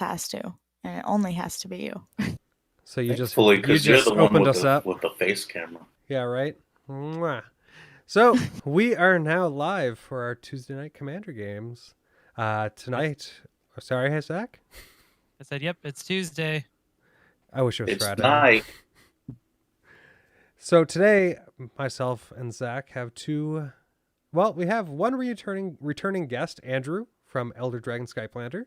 else has to, and it only has to be you. So you Thankfully, because you're the one opened us up with the face camera. Yeah, right. Mwah. So we are now live for our Tuesday night Commander games. Tonight, sorry, hey Zach. I said, "Yep, it's Tuesday." I wish it was It's Friday. night. So today, myself and Zach have two. Well, we have one returning guest, Andrew from Elder Dragon Skyplanter.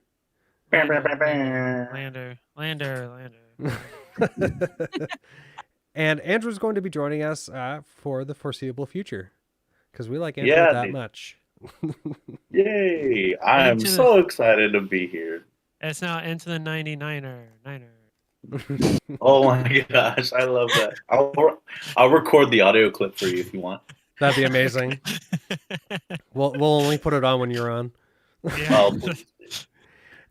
Lander. And Andrew's going to be joining us for the foreseeable future because we like Andrew that much. Yay! I am so excited to be here. It's now into the 99er. Oh my gosh, I love that. I'll record the audio clip for you if you want. That'd be amazing. We'll only put it on when you're on. Yeah.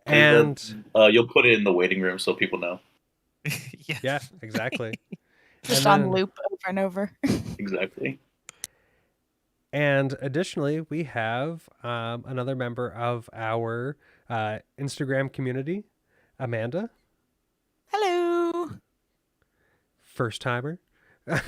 And you'll put it in the waiting room so people know. Yeah, exactly. Just on loop over and over. Exactly. And additionally, we have another member of our Instagram community, Amanda. Hello. First timer.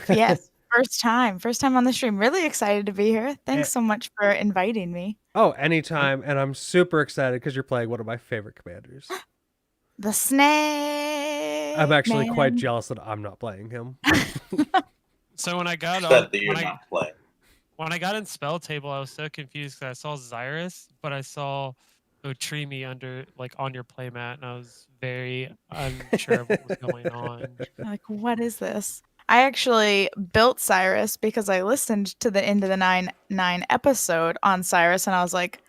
Yes, first time on the stream. Really excited to be here. Thanks so much for inviting me. Oh, anytime. And I'm super excited because you're playing one of my favorite commanders. The Snake. I'm actually quite jealous that I'm not playing him. So when I got when I got in Spell Table, I was so confused because I saw Xyrus, but I saw Otrimi on your playmat, and I was very unsure of what was going on. Like, what is this? I actually built Cyrus because I listened to the Into the 9 episode on Cyrus, and I was like,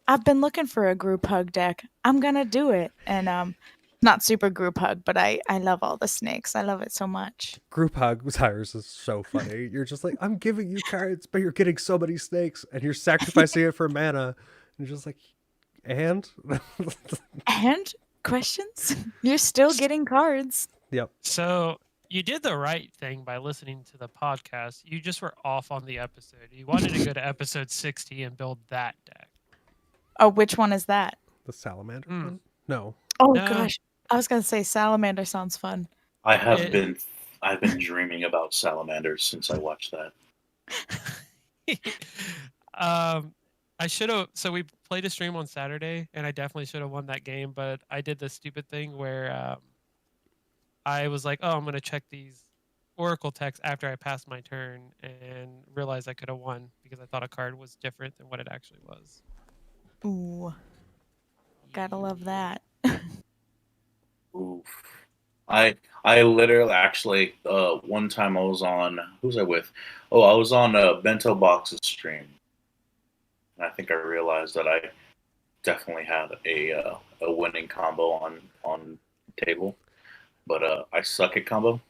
I've been looking for a group hug deck. I'm gonna do it. And not super group hug, but I love all the snakes. I love it so much. Group hug Cyrus is so funny. You're just like, I'm giving you cards, but you're getting so many snakes, and you're sacrificing it for mana. And you're just like, and questions? You're still getting cards. Yep. So you did the right thing by listening to the podcast. You just were off on the episode. You wanted to go to episode 60 and build that deck. Oh, which one is that? The Salamander one? No. Oh gosh, I was gonna say Salamander sounds fun. I've been dreaming about salamanders since I watched that. I should have. So we played a stream on Saturday, and I definitely should have won that game. But I did this stupid thing where I was like, "Oh, I'm gonna check these Oracle texts after I passed my turn," and realized I could have won because I thought a card was different than what it actually was. Ooh, gotta love that. Oof. I literally actually one time I was on, who was I with? Oh, I was on Bento Box's stream. And I think I realized that I definitely had a winning combo on table, but I suck at combo,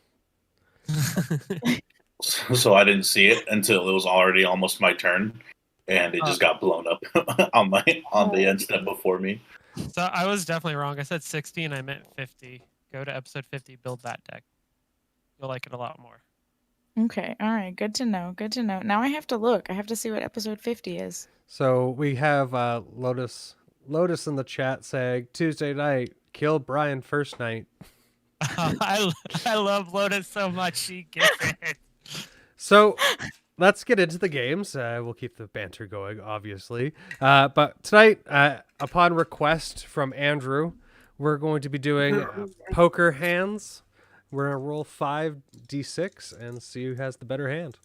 so I didn't see it until it was already almost my turn, and it just got blown up on the end step before me. So I was definitely wrong. I said 60 and I meant 50. Go to episode 50, build that deck. You'll like it a lot more. Okay, all right, good to know. Now I have to look. I have to see what episode 50 is. So we have Lotus in the chat saying Tuesday night, kill Brian first night. I love Lotus so much. She gets it. So let's get into the games. We'll keep the banter going, obviously. But tonight, upon request from Andrew, we're going to be doing poker hands. We're going to roll 5d6 and see who has the better hand.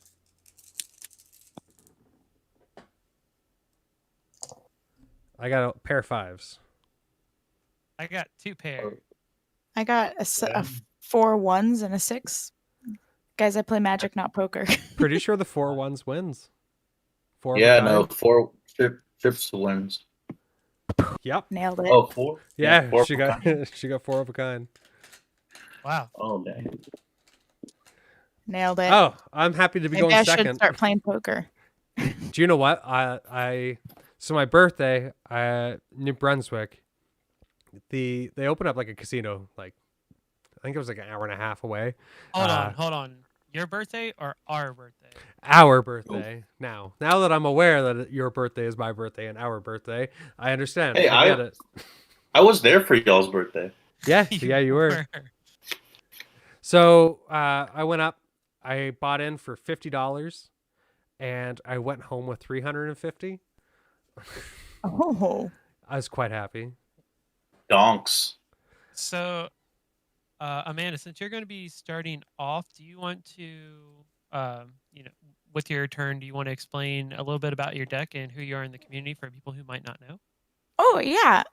I got a pair of fives. I got 2 pairs. I got a 4 1s and a 6. Guys, I play Magic, not poker. Pretty sure the 4 1s wins. 4 trips wins. Yep. Nailed it. Oh, 4? Yeah, she got 4 of a kind. Wow. Oh, dang. Nailed it. Oh, I'm happy to be going second. I should start playing poker. Do you know what? So my birthday, New Brunswick, they opened up like a casino, like I think it was like an hour and a half away. Hold on. Your birthday or our birthday? Our birthday. Now that I'm aware that your birthday is my birthday and our birthday, I understand. Hey, I get it. I was there for y'all's birthday. Yeah, you were. So I went up. I bought in for $50, and I went home with 350. Oh. I was quite happy. Donks. So, Amanda, since you're going to be starting off, do you want to, with your turn, do you want to explain a little bit about your deck and who you are in the community for people who might not know? Oh yeah.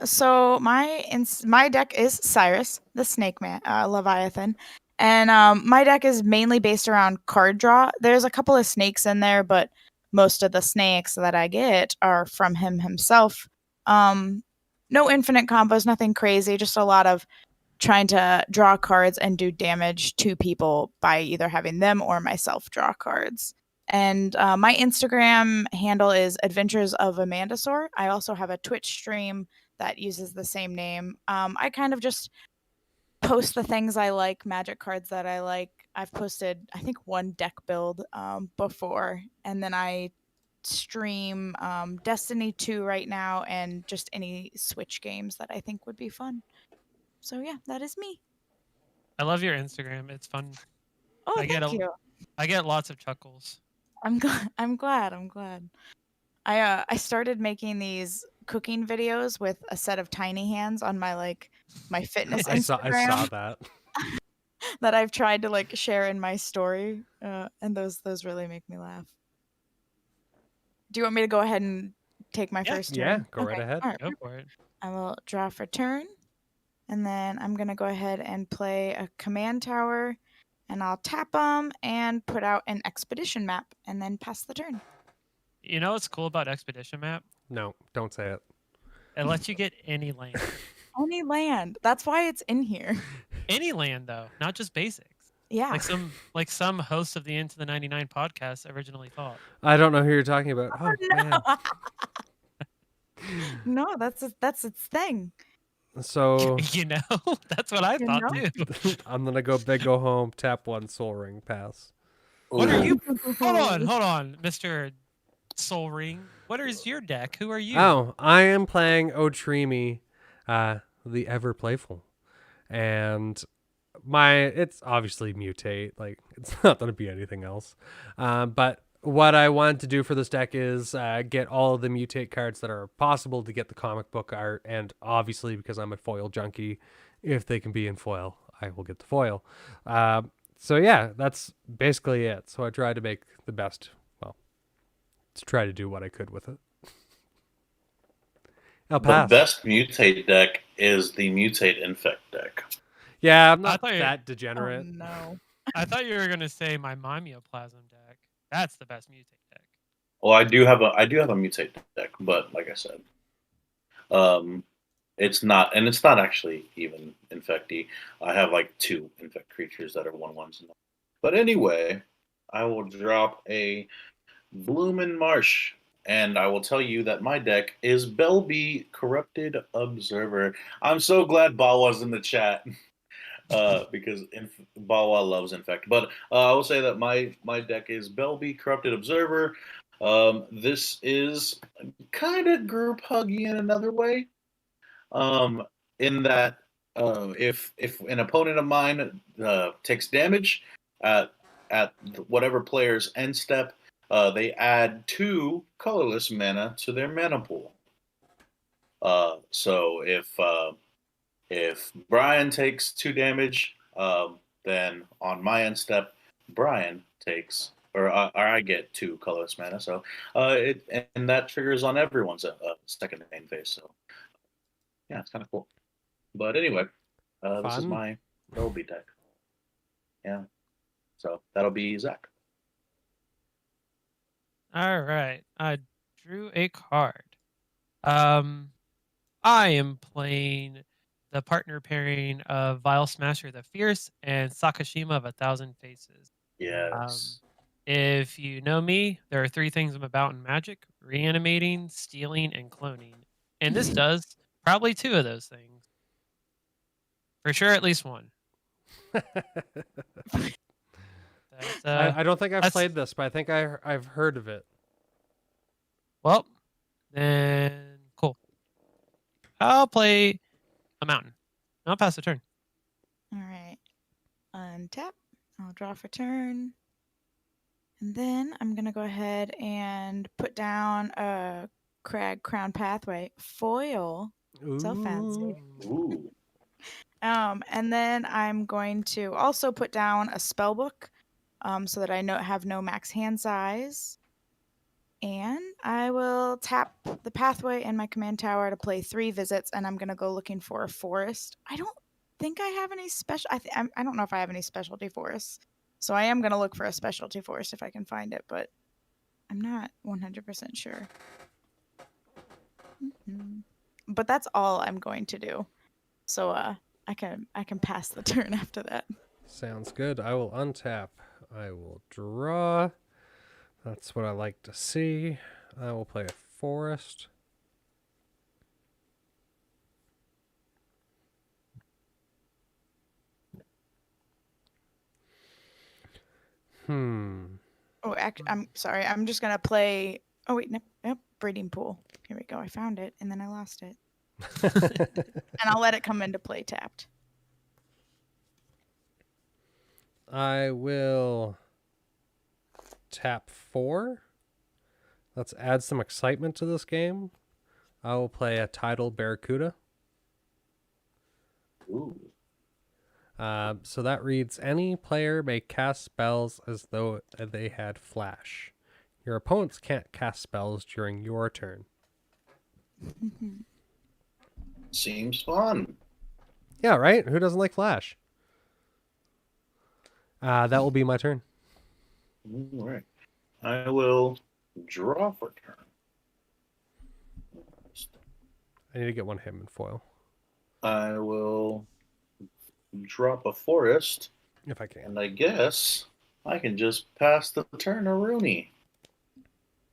So my deck is Cyrus, the Snake Man, Leviathan, and my deck is mainly based around card draw. There's a couple of snakes in there, but most of the snakes that I get are from him himself. No infinite combos, nothing crazy, just a lot of trying to draw cards and do damage to people by either having them or myself draw cards. And my Instagram handle is Adventures of Amandasaur. I also have a Twitch stream that uses the same name. I kind of just post the things I like, magic cards that I like. I've posted, I think, one deck build before, and then I stream Destiny 2 right now and just any Switch games that I think would be fun. So yeah, that is me. I love your Instagram. It's fun. Oh, I get thank you. I get lots of chuckles. I'm glad. I'm glad. I'm glad. I started making these cooking videos with a set of tiny hands on my fitness I saw Instagram that. that I've tried to share in my story, and those really make me laugh. Do you want me to go ahead and take my first turn? Yeah, go right Okay, ahead. all right. Go for it. I will draw for turn, and then I'm gonna go ahead and play a command tower, and I'll tap them and put out an expedition map, and then pass the turn. You know what's cool about Expedition Map? No, don't say it. It lets you get any land. Any land. That's why it's in here. Any land though, not just basics. Yeah. Like some hosts of the Into the 99 podcast originally thought. I don't know who you're talking about. Oh, man. No, that's its thing. So That's what I thought know? too. I'm gonna go big, go home, tap one, soul ring, pass. What are Ooh. you? Hold on, Mr. Soul Ring. What is your deck? Who are you? Oh, I am playing Otrimi, the ever playful, and it's obviously mutate. Like it's not gonna be anything else. But what I wanted to do for this deck is get all of the mutate cards that are possible to get the comic book art, and obviously because I'm a foil junkie, if they can be in foil, I will get the foil. So yeah, that's basically it. So I tried to make the best. To try to do what I could with it. I'll The pass. best mutate deck is the mutate infect deck. Yeah, I'm I not thought you- that Oh, degenerate. no. I thought you were gonna say my Mymioplasm deck. That's the best mutate deck. Well, I do have a mutate deck, but like I said, it's not actually even infecty. I have like 2 infect creatures that are 1/1s. But anyway, I will drop a Bloomin' Marsh, and I will tell you that my deck is Belby Corrupted Observer. I'm so glad Bawa's in the chat. Because Bawa loves Infect. But I will say that my deck is Belby Corrupted Observer. This is kind of group huggy in another way. In that if an opponent of mine takes damage at whatever player's end step, they add 2 colorless mana to their mana pool. So if Brian takes 2 damage, then on my end step, Brian takes, or I get 2 colorless mana. So and that triggers on everyone's second main phase. So yeah, it's kind of cool. But anyway, this is Fun. my Dolby deck. Yeah. So that'll be Zach. All right. I drew a card. I am playing the partner pairing of Vile Smasher the Fierce and Sakashima of 1,000 Faces. Yes. If you know me, there are 3 things I'm about in Magic: reanimating, stealing, and cloning. And this does probably 2 of those things. For sure, at least 1. I don't think I've that's- played this, but I think I've heard of it. Well, then cool. I'll play a mountain. I'll pass the turn. All right. Untap. I'll draw for turn. And then I'm going to go ahead and put down a Crag Crown Pathway foil. So fancy. Ooh. And then I'm going to also put down a spell book so that I have no max hand size. And I will tap the pathway in my command tower to play 3 visits, and I'm going to go looking for a forest. I don't think I have any special. I don't know if I have any specialty forests. So I am going to look for a specialty forest if I can find it, but I'm not 100% sure. But that's all I'm going to do. So I can pass the turn after that. Sounds good. I will untap. I will draw. That's what I like to see. I will play a forest. Oh, I'm sorry. I'm just gonna play. Oh wait, nope. Breeding pool. Here we go. I found it, and then I lost it. And I'll let it come into play tapped. I will tap 4. Let's add some excitement to this game. I will play a Tidal Barracuda. Ooh. So that reads, any player may cast spells as though they had flash. Your opponents can't cast spells during your turn. Seems fun. Yeah, right? Who doesn't like flash? That will be my turn. All right. I will draw for turn. I need to get one him in foil, I will drop a forest, if I can. and I guess I can just pass the turn to Rooney.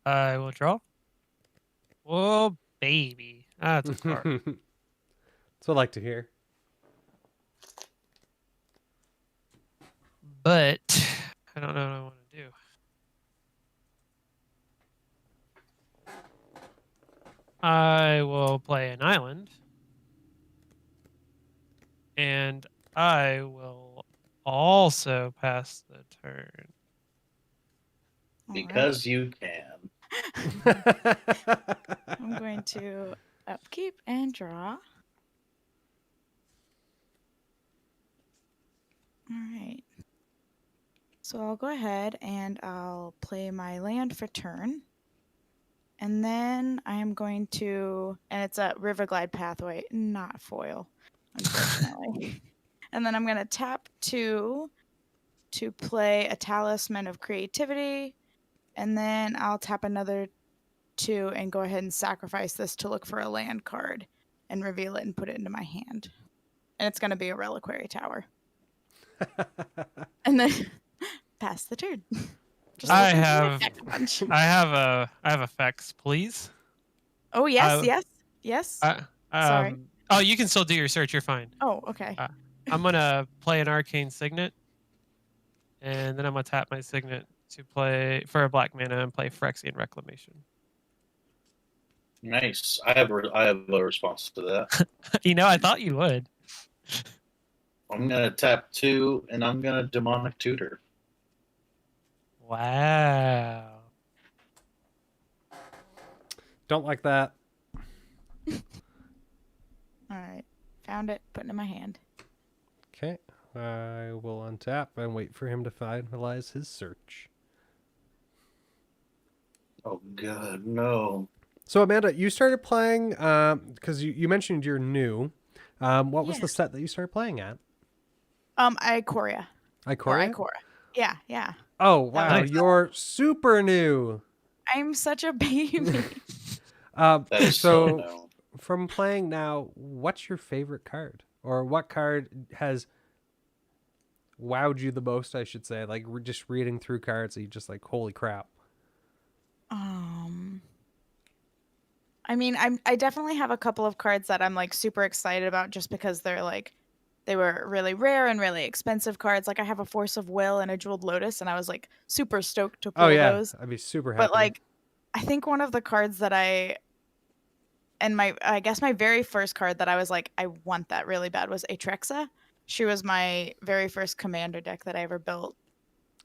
I will draw. Oh, baby. That's a card. That's what I like to hear. But I don't know what I want to do. I will play an island. And I will also pass the turn. All Because you can. right. I'm going to upkeep and draw. All right. So I'll go ahead and I'll play my land for turn. And then I am going to, and it's a Riverglide Pathway, not foil, unfortunately. And then I'm going to tap 2 to play a Talisman of Creativity. And then I'll tap another 2 and go ahead and sacrifice this to look for a land card and reveal it and put it into my hand. And it's going to be a Reliquary Tower. And then pass the turn. Just I looking for a have- deck punch. I have effects, please. Oh, yes, I- yes. Sorry. Oh, you can still do your search. You're fine. Oh, okay. I'm gonna play an arcane signet, and then I'm gonna tap my signet to play for a black mana and play Phyrexian Reclamation. Nice. I have a response to that. I thought you would. I'm gonna tap 2, and I'm gonna Demonic Tutor. Wow. Don't like that. All right. Found it. Put it in my hand. Okay. I will untap and wait for him to finalize his search. Oh God, no. So Amanda, you started playing because you mentioned you're new. What was the Yes. set that you started playing at? Ikoria. Or Ikoria? Ikora. Yeah. Oh wow, Nice. you're super new. I'm such a baby. That is so so no. from playing now, what's your favorite card, or what card has wowed you the most? I should say, like just reading through cards, you just like, holy crap. I mean, I definitely have a couple of cards that I'm like super excited about just because they were really rare and really expensive cards. Like I have a Force of Will and a Jeweled Lotus, and I was like super stoked to pull Oh yeah, those. I'd be super happy. But like, I think one of the cards that I and I guess my very first card that I was like, I want that really bad was Atrexa. She was my very first commander deck that I ever built.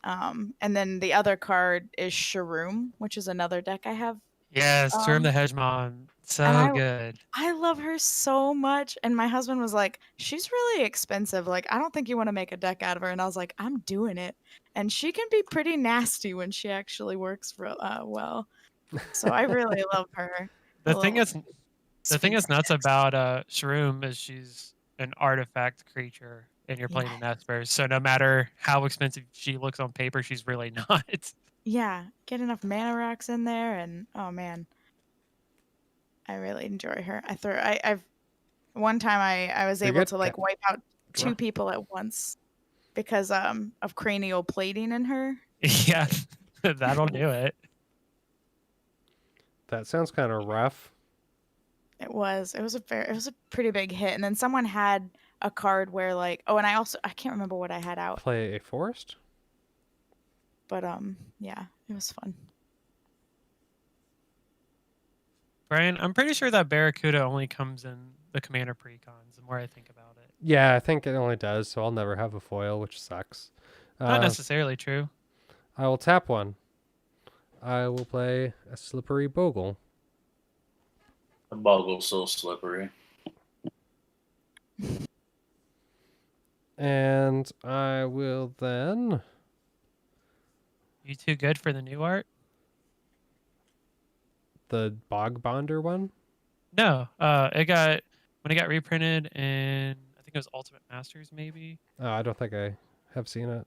And then the other card is Shroom, which is another deck I have. Yes, Turn the Um, Hegemon. and So good. I love her so much. And my husband was like, she's really expensive. Like, I don't think you want to make a deck out of her. And I was like, I'm doing it. And she can be pretty nasty when she actually works well. So I really love her. The A thing little is, the thing sweet that's nuts chicks. about Shroom is she's an artifact creature, and you're playing an Esper. So no matter how expensive she looks on paper, she's really not. Yeah, get enough mana rocks in there, and oh man, I really enjoy her. I've one time I was You're able good. to like wipe out Draw. 2 people at once because of cranial plating in her. Yeah, that'll do it. That sounds kind of rough. It was a pretty big hit, and then someone had a card where like and I can't remember what I had out, Play a forest. but yeah, it was fun. Brian, I'm pretty sure that Barracuda only comes in the Commander precons. The more I think about it, Yeah, I think it only does. So I'll never have a foil, which sucks. not necessarily true. I will tap one. I will play a Slippery Bogle. The Bogle's so slippery. And I will then... You too good for the new art? The Bog Bonder one? No, it got when it got reprinted, and I think it was Ultimate Masters, maybe. Oh, I don't think I have seen it.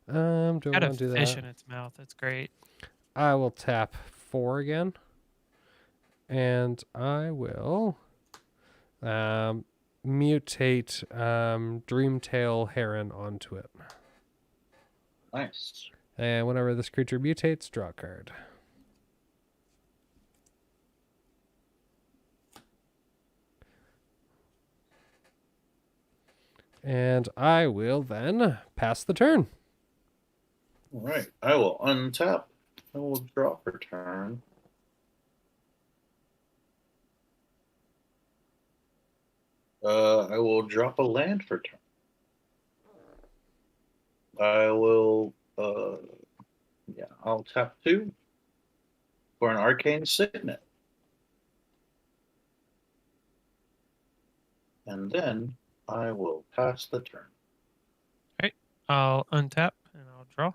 Do I Got want a to do fish that? in its mouth. That's great. I will tap 4 again. And I will mutate Dreamtail Heron onto it. Nice. And whenever this creature mutates, draw a card. And I will then pass the turn. All right. I will untap. I will draw for turn. I will drop a land for turn. I will, I'll tap 2 for an Arcane Signet. And then I will pass the turn. I'll untap and I'll draw.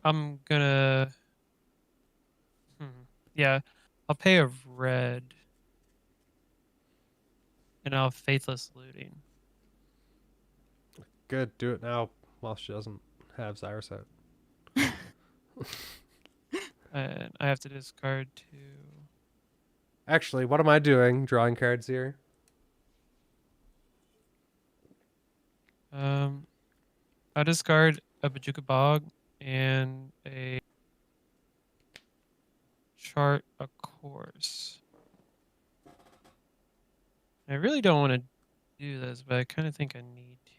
I'm gonna. Yeah, I'll pay a red, and I'll Faithless Looting. Good, do it now while she doesn't have Cyrus out. And I have to discard 2. Actually, what am I doing drawing cards here? I discard a Bajuka Bog and a Chart a Course. I really don't want to do this, but I kind of think I need to.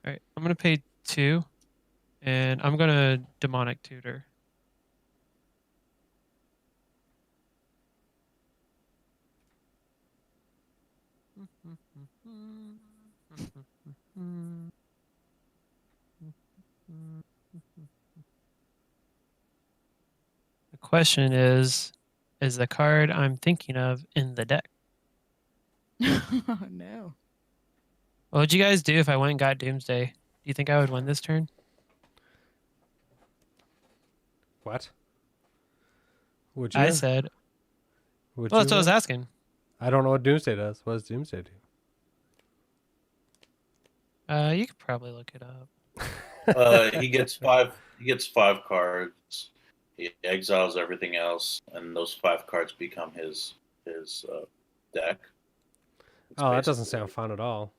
All right, I'm gonna pay 2, and I'm gonna Demonic Tutor. The question is the card I'm thinking of in the deck? Oh no. What would you guys do if I went and got Doomsday? Do you think I would win this turn? What? Would you? I said. Would Well, that's you what I was win? asking. I don't know what Doomsday does. What does Doomsday do? You could probably look it up. He gets 5. He gets 5 cards. He exiles everything else, and those 5 cards become his deck. It's Oh, that doesn't basically- sound fun at all.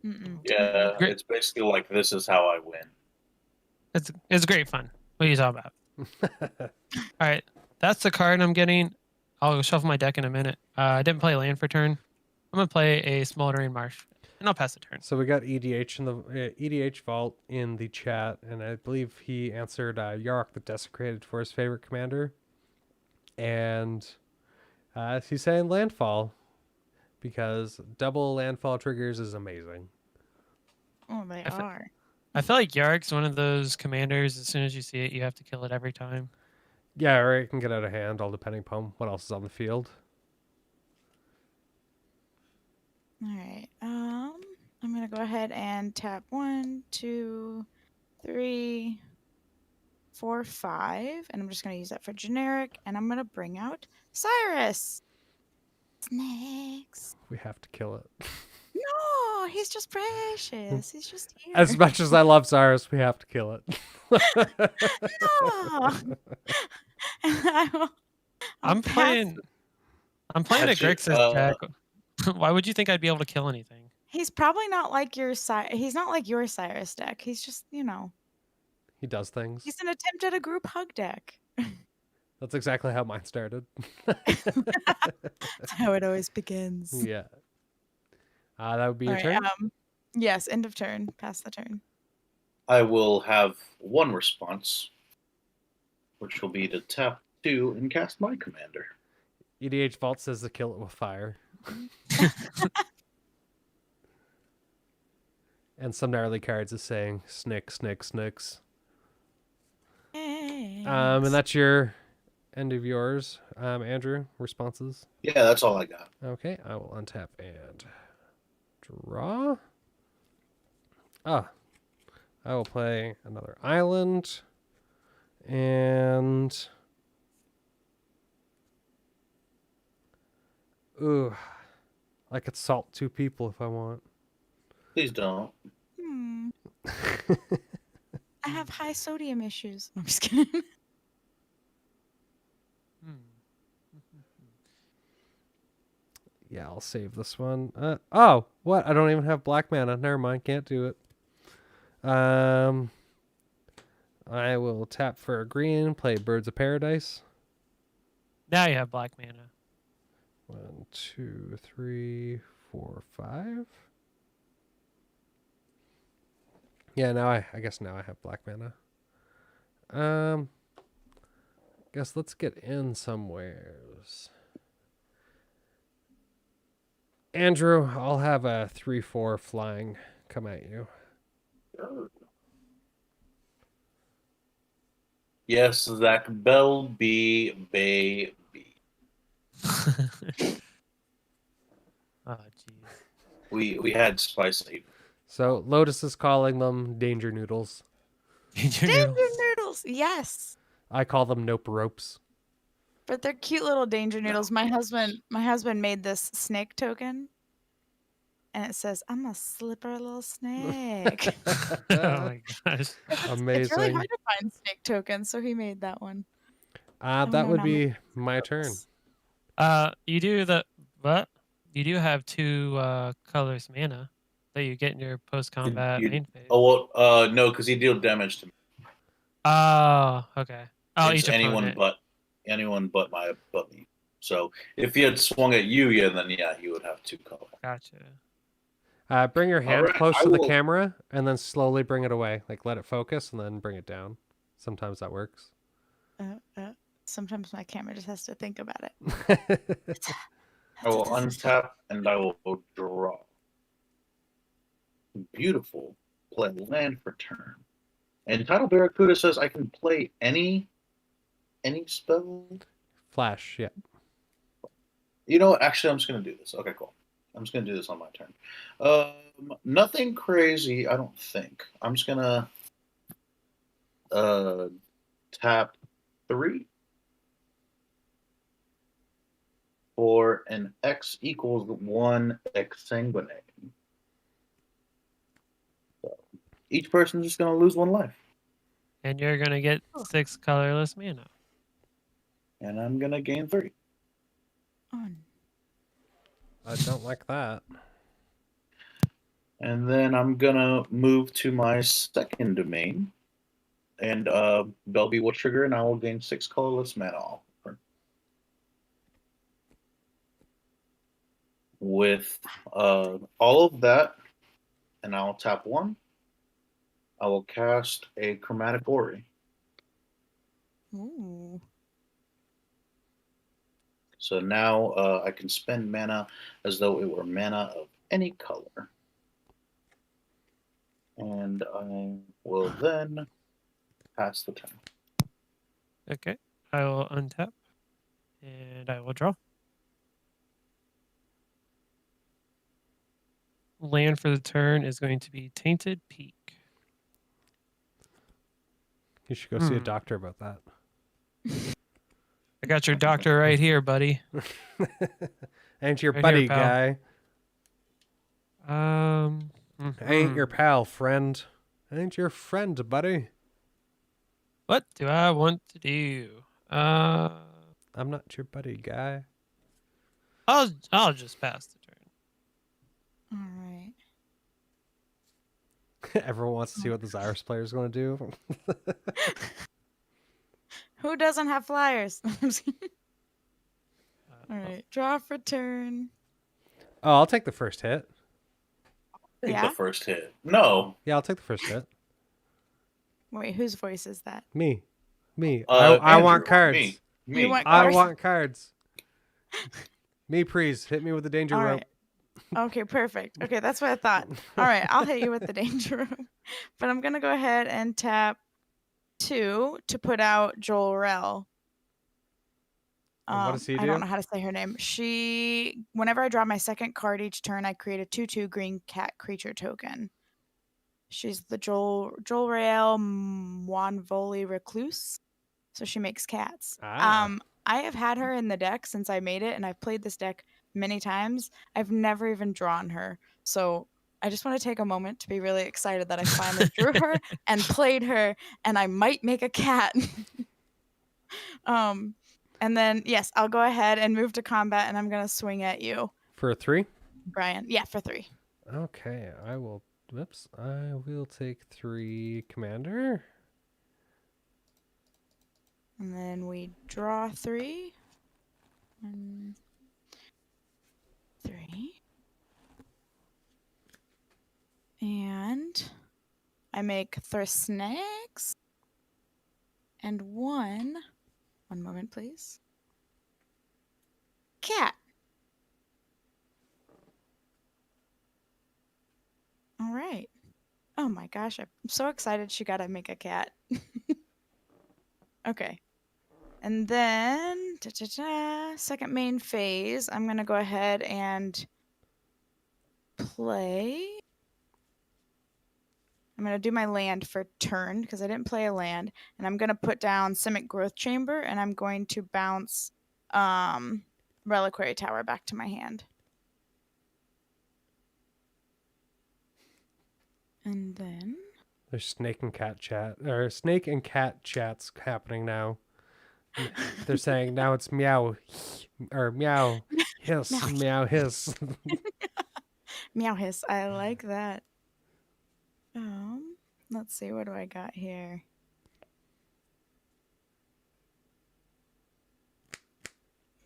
Mm-mm. Yeah, Great. it's basically like this is how I win. It's great fun. What are you talking about? All right, that's the card I'm getting. I'll shuffle my deck in a minute. I didn't play land for turn. I'm gonna play a Smoldering Marsh, and I'll pass the turn. So we got EDH in the EDH Vault in the chat, and I believe he answered Yarok the Desecrated for his favorite commander, and he's saying Landfall because double Landfall triggers is amazing. Oh, they I fe- are. I feel like Yarg's one of those commanders. As soon as you see it, you have to kill it every time. Yeah, or it can get out of hand, all depending upon what else is on the field. All right. I'm gonna go ahead and tap 1, 2, 3, 4, 5, and I'm just gonna use that for generic. And I'm gonna bring out Cyrus. Snakes. We have to kill it. No, he's just precious. He's just here. As much as I love Cyrus, we have to kill it. No. I'll I'm pass. playing. I'm playing a Actually, Grixis deck. Why would you think I'd be able to kill anything? He's probably not like your He's not like your Cyrus deck. He's just, He does things. he's an attempt at a group hug deck. That's exactly how mine started. That's how it always begins. Yeah. That would be your All turn. right, yes, end of turn. Pass the turn. I will have one response, which will be to tap 2 and cast my commander. EDH Vault says to kill it with fire. And some gnarly cards is saying snick, snick, snicks. And that's your end of yours, Andrew. Responses. Yeah, that's all I got. Okay, I will untap and draw. I will play another island. And ooh, I could salt 2 people if I want. Please don't. I have high sodium issues. I'm just kidding. Yeah, I'll save this one. Oh, what? I don't even have black mana. Never mind, can't do it. I will tap for a green, play Birds of Paradise. Now you have black mana. 1, 2, 3, 4, 5. Yeah, now I guess now I have black mana. Guess let's get in somewheres. Andrew, I'll have a 3/4 flying come at you. Yes, Zach Bell be baby. Oh, jeez. We had Spice Lady. So Lotus is calling them danger noodles. Danger Danger Noodles. noodles. Yes. I call them nope ropes. But they're cute little danger noodles. My husband made this snake token. And it says, I'm a slippery little snake. Oh my gosh. It's really Amazing. hard to find snake tokens, so he made that one. That would be my turn. You do you do have 2 colors mana that you get in your post combat You- main phase. Oh well, no, because he deal damage to me. Oh, okay. Oh, It's each anyone opponent. but me. So if he had swung at you, then he would have 2 color. Gotcha. Bring your hand Alright, close I to the will- camera and then slowly bring it away. Like let it focus and then bring it down. Sometimes that works. Sometimes my camera just has to think about it. I will untap and I will draw. Beautiful. Play land for turn. And Tidal Barracuda says I can play any spell. Flash, yeah. You know what? Actually, I'm just going to do this. Okay, cool. I'm just going to do this on my turn. Nothing crazy, I don't think. I'm just going to tap 3 for an X equals 1 exsanguinate. So each person's just going to lose 1 life. And you're gonna get 6 colorless mana. And I'm going to gain 3. I don't like that. And then I'm gonna move to my second domain, and Belby will trigger, and I will gain 6 colorless mana off. with all of that, and I'll tap 1. I will cast a Chromatic Ori. Ooh. So now I can spend mana as though it were mana of any color. And I will then pass the turn. Okay. I will untap and I will draw. Land for the turn is going to be Tainted Peak. You should go see a Hmm. doctor about that. I got your doctor right here, buddy. Ain't your Right buddy, here, pal. guy. Ain't your mhm. pal, friend. Ain't your friend, buddy. What do I want to do? I'm not your buddy, guy. I'll just pass the turn. All right. Everyone wants to see what the Zyrus player is going to do. Who doesn't have flyers? All Uh, right. Draw for turn. Oh, I'll take the first hit. Take Yeah? the first hit. No. Yeah, I'll take the first hit. Wait, whose voice is that? Me. I Andrew, want cards. Me. You want I cards? want cards. Me, please. Hit me with the danger All rope. right. Okay, perfect. Okay, that's what I thought. All right, I'll hit you with the danger room. But I'm going to go ahead and tap 2 to put out Jol-Rel. And what does he I do? don't know how to say her name. Whenever I draw my second card each turn, I create a 2/2 green cat creature token. She's the Jol-Rel Mwanvoli Recluse. So she makes cats. Ah. I have had her in the deck since I made it, and I've played this deck many times. I've never even drawn her. So I just want to take a moment to be really excited that I finally drew her and played her, and I might make a cat. And then, yes, I'll go ahead and move to combat, and I'm going to swing at you, For a 3? Brian. Yeah, for 3. Okay, I will. Whoops. I will take 3 commander. And then we draw 3. 1, 3. And I make Thrisnax. And 1 moment, please. Cat. All right. Oh my gosh, I'm so excited she got to make a cat. Okay. And then, second main phase, I'm going to go ahead and play. I'm going to do my land for turn because I didn't play a land. And I'm going to put down Simic Growth Chamber, and I'm going to bounce Reliquary Tower back to my hand. And then... There's snake and cat chats happening now. They're saying now it's meow or meow hiss, meow hiss. Meow hiss. I like that. Let's see. What do I got here?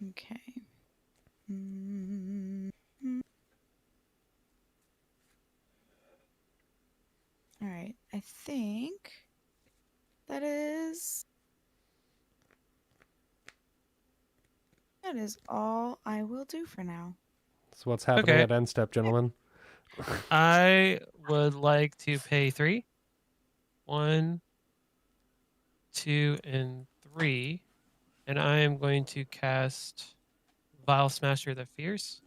Okay. All right. I think that is all I will do for now. So what's happening Okay. at end step, gentlemen? I would like to pay 3. 1, 2, and 3. And I am going to cast Vile Smasher of the Fierce.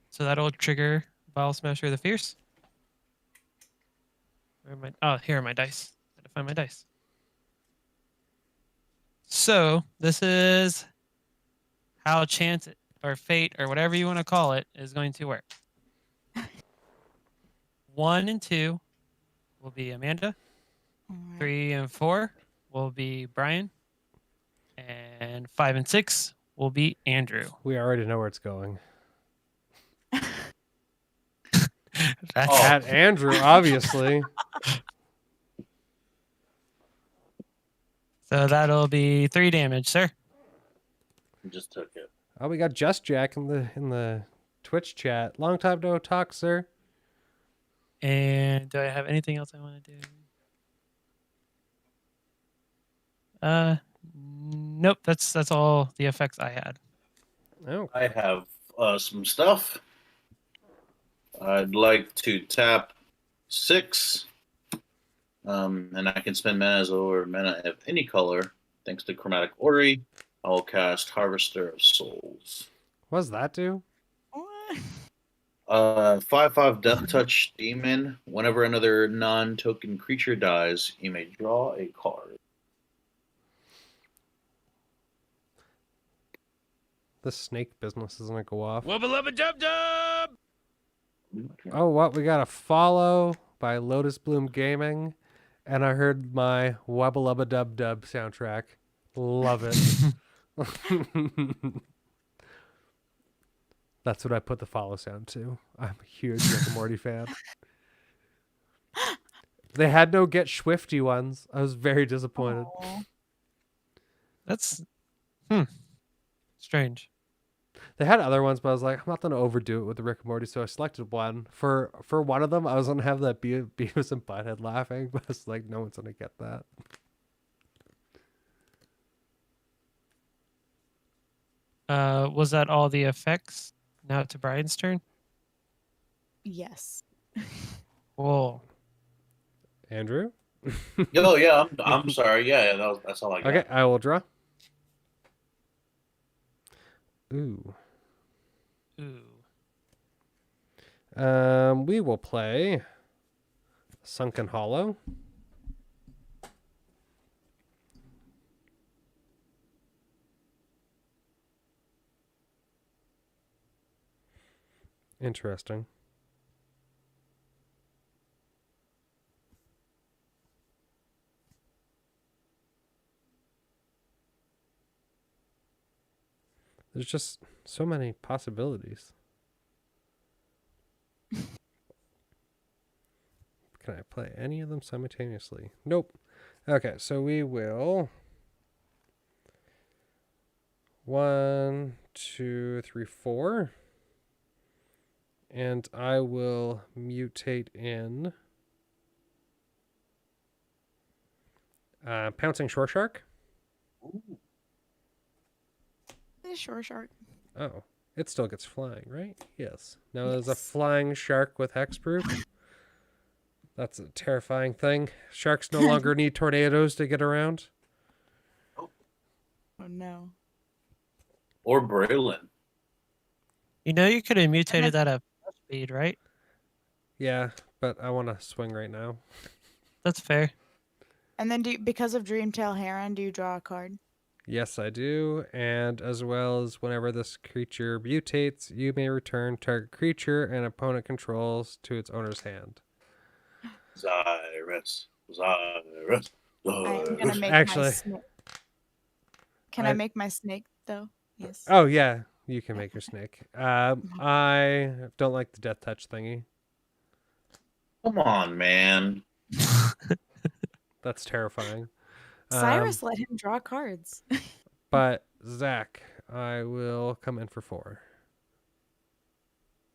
So that'll trigger Vile Smasher of the Fierce. Where am I? Oh, here are my dice. I had to find my dice. So this is how chance or fate or whatever you want to call it is going to work. 1 and 2 will be Amanda. All right. 3 and 4 will be Brian. And 5 and 6 will be Andrew. We already know where it's going. That's Oh. At Andrew, obviously. So that'll be 3 damage, sir. I just took it. Oh, we got Just Jack in the Twitch chat. Long time no talk, sir. And do I have anything else I want to do? Nope. That's all the effects I had. Oh, I have some stuff. I'd like to tap 6. And I can spend mana as over mana of any color. Thanks to Chromatic Orrery, I will cast Harvester of Souls. what does that do? What? 5/5 Death Touch Demon. Whenever another non-token creature dies, you may draw a card. The snake business is gonna go off. Wubba lubba dub dub! Oh, what? We got a follow by Lotus Bloom Gaming, and I heard my Wubba Lubba Dub Dub soundtrack. Love it. That's what I put the follow sound to. I'm a huge Rick and Morty fan. They had no Get Swifty ones. I was very disappointed. Aw. That's strange. They had other ones, but I was like, I'm not gonna overdo it with the Rick and Morty, so I selected one. For one of them, I was gonna have that Beavis and Butthead laughing, but it's like no one's gonna get that. Was that all the effects? Now to Brian's turn. Yes. Whoa. Andrew? Oh yeah, I'm sorry. Yeah, that's all I got. Okay, I will draw. Ooh. Ooh. We will play Sunken Hollow. Interesting. There's just so many possibilities. Can I play any of them simultaneously? Nope. Okay, so we will 1, 2, 3, 4. And I will mutate in Pouncing Shore Shark. Sure, shark. Oh, it still gets flying, right? Yes. Now there's a flying shark with hexproof. That's a terrifying thing. Sharks no longer need tornadoes to get around. Oh no. Or Braylon. You know you could have mutated that at speed, right? Yeah, but I want to swing right now. That's fair. And then because of Dreamtail Heron, do you draw a card? Yes, I do. And as well as whenever this creature mutates, you may return target creature and opponent controls to its owner's hand. Zyrus. I'm gonna make Actually, my snake. Can I make my snake though? Yes. Oh, yeah. You can make your snake. I don't like the death touch thingy. Come on, man. That's terrifying. Cyrus let him draw cards. But Zach, I will come in for 4.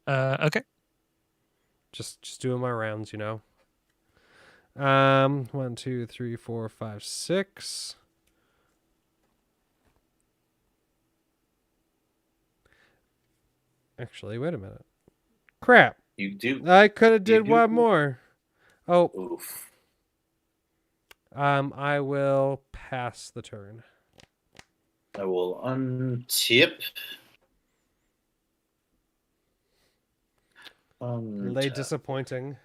Okay. Just doing my rounds, you know. 1, 2, 3, 4, 5, 6. Actually, wait a minute. Crap. You do. I could have did do- one more. Oh, Oof. I will pass the turn. I will untip. Lay disappointing.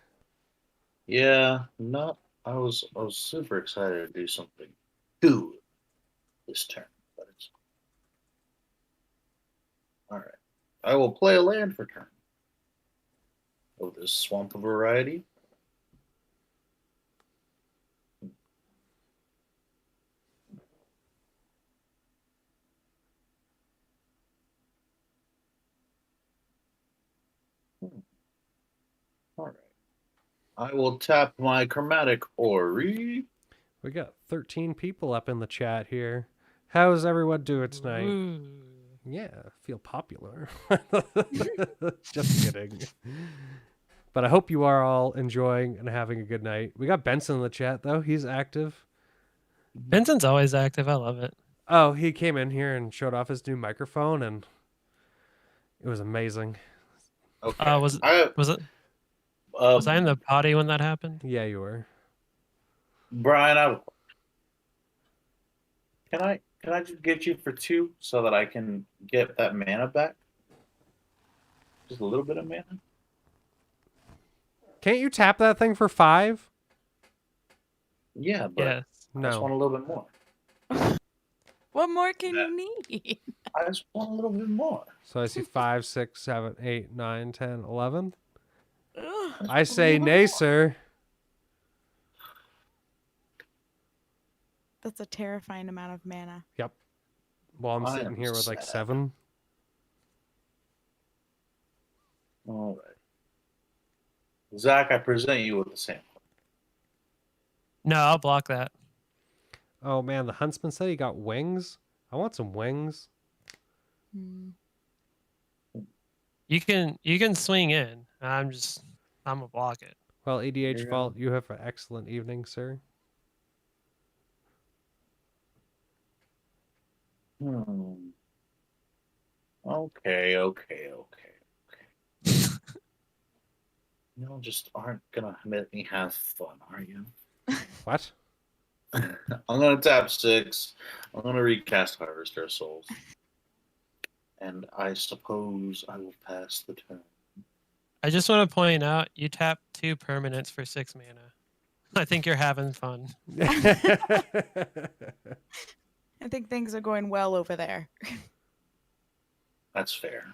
Yeah, not. I was super excited to do something good this turn, but it's all right. I will play a land for turn. Oh, this Swamp of Variety. All right. I will tap my Chromatic Orrery. We got 13 people up in the chat here. How's everyone doing tonight? Ooh. Yeah, feel popular. Just kidding. But I hope you are all enjoying and having a good night. We got Benson in the chat though. He's active. Benson's always active. I love it. Oh, he came in here and showed off his new microphone, and it was amazing. Okay. Was I, was it? uh, Was I in the potty when that happened? Yeah, you were. Brian, can I just get you for 2 so that I can get that mana back? Just a little bit of mana. Can't you tap that thing for 5? Yeah, but Yes. I just want No. a little bit more. What more can Yeah. you need? I just want a little bit more. So I see 5, 6, 7, 8, 9, 10, 11. Ugh. I say nay, sir. That's a terrifying amount of mana. Well, I'm I sitting am here with like sad. 7. All right. Zach, I present you with the same. No, I'll block that. Oh man, the huntsman said he got wings. I want some wings. Hmm. You can swing in. I'm gonna block it. Well, Here EDH you go. Vault, you have an excellent evening, sir. Okay. You just aren't gonna let me have fun, are you? What? I'm gonna tap 6. I'm gonna recast Harvester of Souls. And I suppose I will pass the turn. I just want to point out you tap 2 permanents for 6 mana. I think you're having fun. I think things are going well over there. That's fair.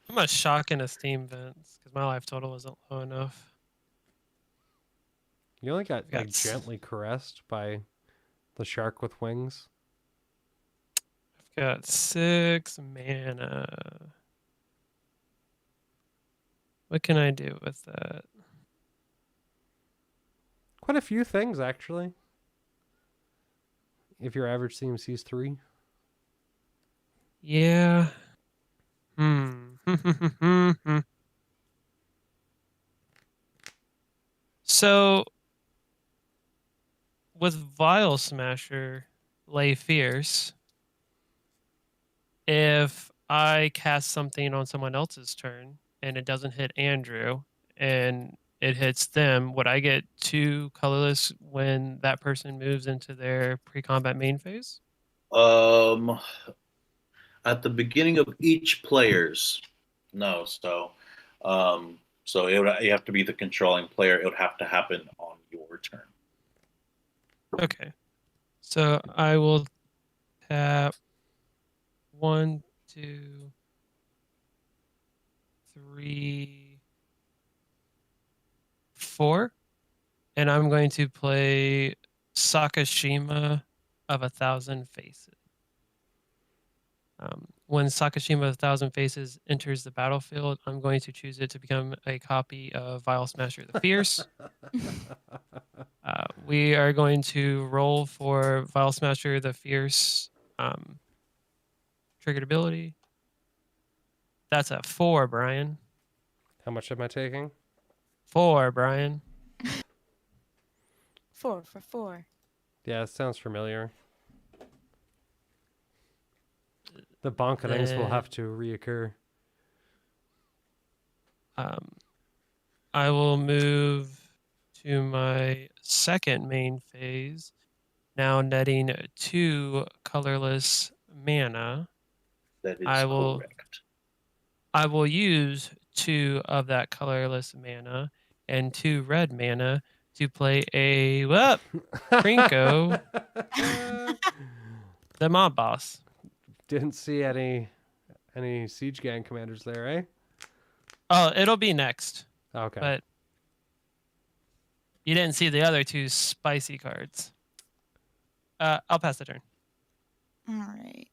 I'm a shock and esteem, Vince, because my life total wasn't low enough. You only got like Yes. gently caressed by the shark with wings. I've got 6 mana. What can I do with that? Quite a few things actually. If your average CMC is 3. Yeah. So, with Vile Smasher, Lay Fierce, if I cast something on someone else's turn and it doesn't hit Andrew and it hits them, would I get 2 colorless when that person moves into their pre-combat main phase? At the beginning of each player's, no. So you have to be the controlling player. It would have to happen on your turn. Okay. So I will tap 1, 2, 3, 4. And I'm going to play Sakashima of 1,000 Faces. When Sakashima of 1,000 Faces enters the battlefield, I'm going to choose it to become a copy of Vile Smasher the Fierce. We are going to roll for Vile Smasher the Fierce triggered ability. That's a 4, Brian. How much am I taking? 4, Brian. 4 for 4. Yeah, it sounds familiar. The bonkanings will have to reoccur. I will move to my second main phase, now netting 2 colorless mana. That is I will- correct. I will use 2 of that colorless mana and 2 red mana to play a Trinko, the mob boss. Didn't see any siege gang commanders there, eh? Oh, it'll be next, Okay. but you didn't see the other 2 spicy cards. I'll pass the turn. All right.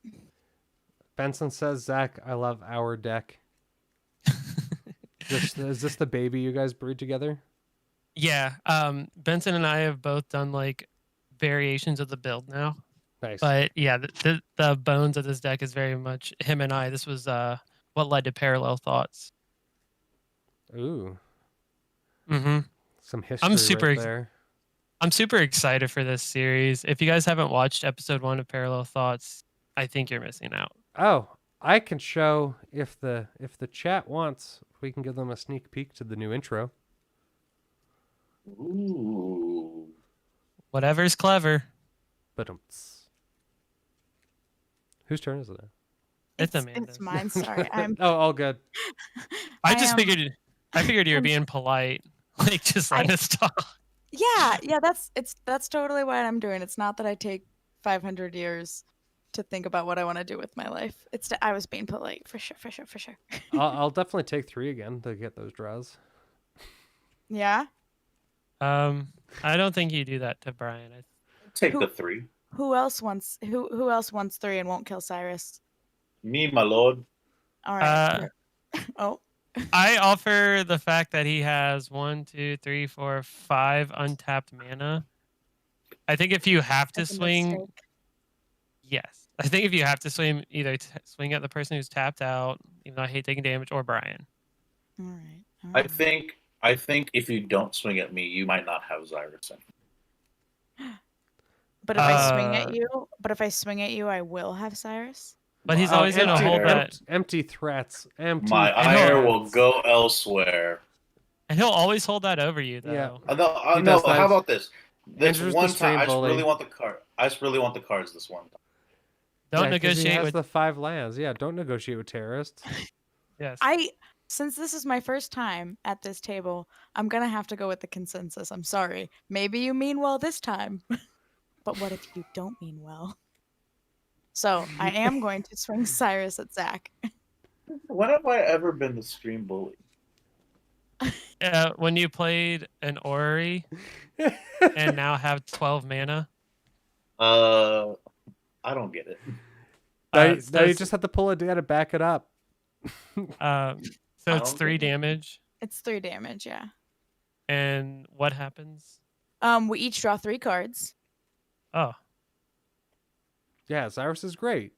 Benson says, Zach, I love our deck. Is this the baby you guys brewed together? Yeah, Benson and I have both done like variations of the build now. Nice. But yeah, the bones of this deck is very much him and I. This was what led to Parallel Thoughts. Ooh, hmm some history right there. I'm super excited for this series. If you guys haven't watched episode 1 of Parallel Thoughts, I think you're missing out. Oh, I can show if the chat wants. We can give them a sneak peek to the new intro. Ooh. Whatever's clever. But whose turn is it? Now? It's It's Amanda's. mine. Sorry, I'm. Oh, all good. I just am- figured you were I'm being polite. Like just let us talk. Yeah. That's totally what I'm doing. It's not that I take 500 years to think about what I want to do with my life. I was being polite for sure. I'll definitely take 3 again to get those draws. Yeah. I don't think you do that to Brian. Take Who- the 3. Who else wants 3 and won't kill Cyrus? Me, my lord. All right. Oh. I offer the fact that he has 1, 2, 3, 4, 5 untapped mana. I think if you have to That's a swing, mistake. yes. I think if you have to swing, either swing at the person who's tapped out, even though I hate taking damage, or Brian. All right. all I right. think if you don't swing at me, you might not have Xyrus in. But if I swing at you, I will have Cyrus. But he's Wow, always going to empty hold air. that. Empty threats. Empty. My I know. ire will go elsewhere. And he'll always hold that over you, though. Yeah. I He know. does that. How about this? This Andrew's the one stream time, I just bully. really want the card. I just really want the cards this one time. Don't Yeah, 'cause he negotiate has with. the 5 lands. Yeah, don't negotiate with terrorists. Yes. Since this is my first time at this table, I'm gonna have to go with the consensus. I'm sorry. Maybe you mean well this time. But what if you don't mean well? So I am going to swing Cyrus at Zach. When have I ever been the stream bully? When you played an Orrery and now have 12 mana. I don't get it. Now, Uh, now you so just have to pull it down to back it up. so I it's don't 3 get it. damage. It's 3 damage, yeah. And what happens? We each draw 3 cards. Oh, Yeah, Cyrus is great.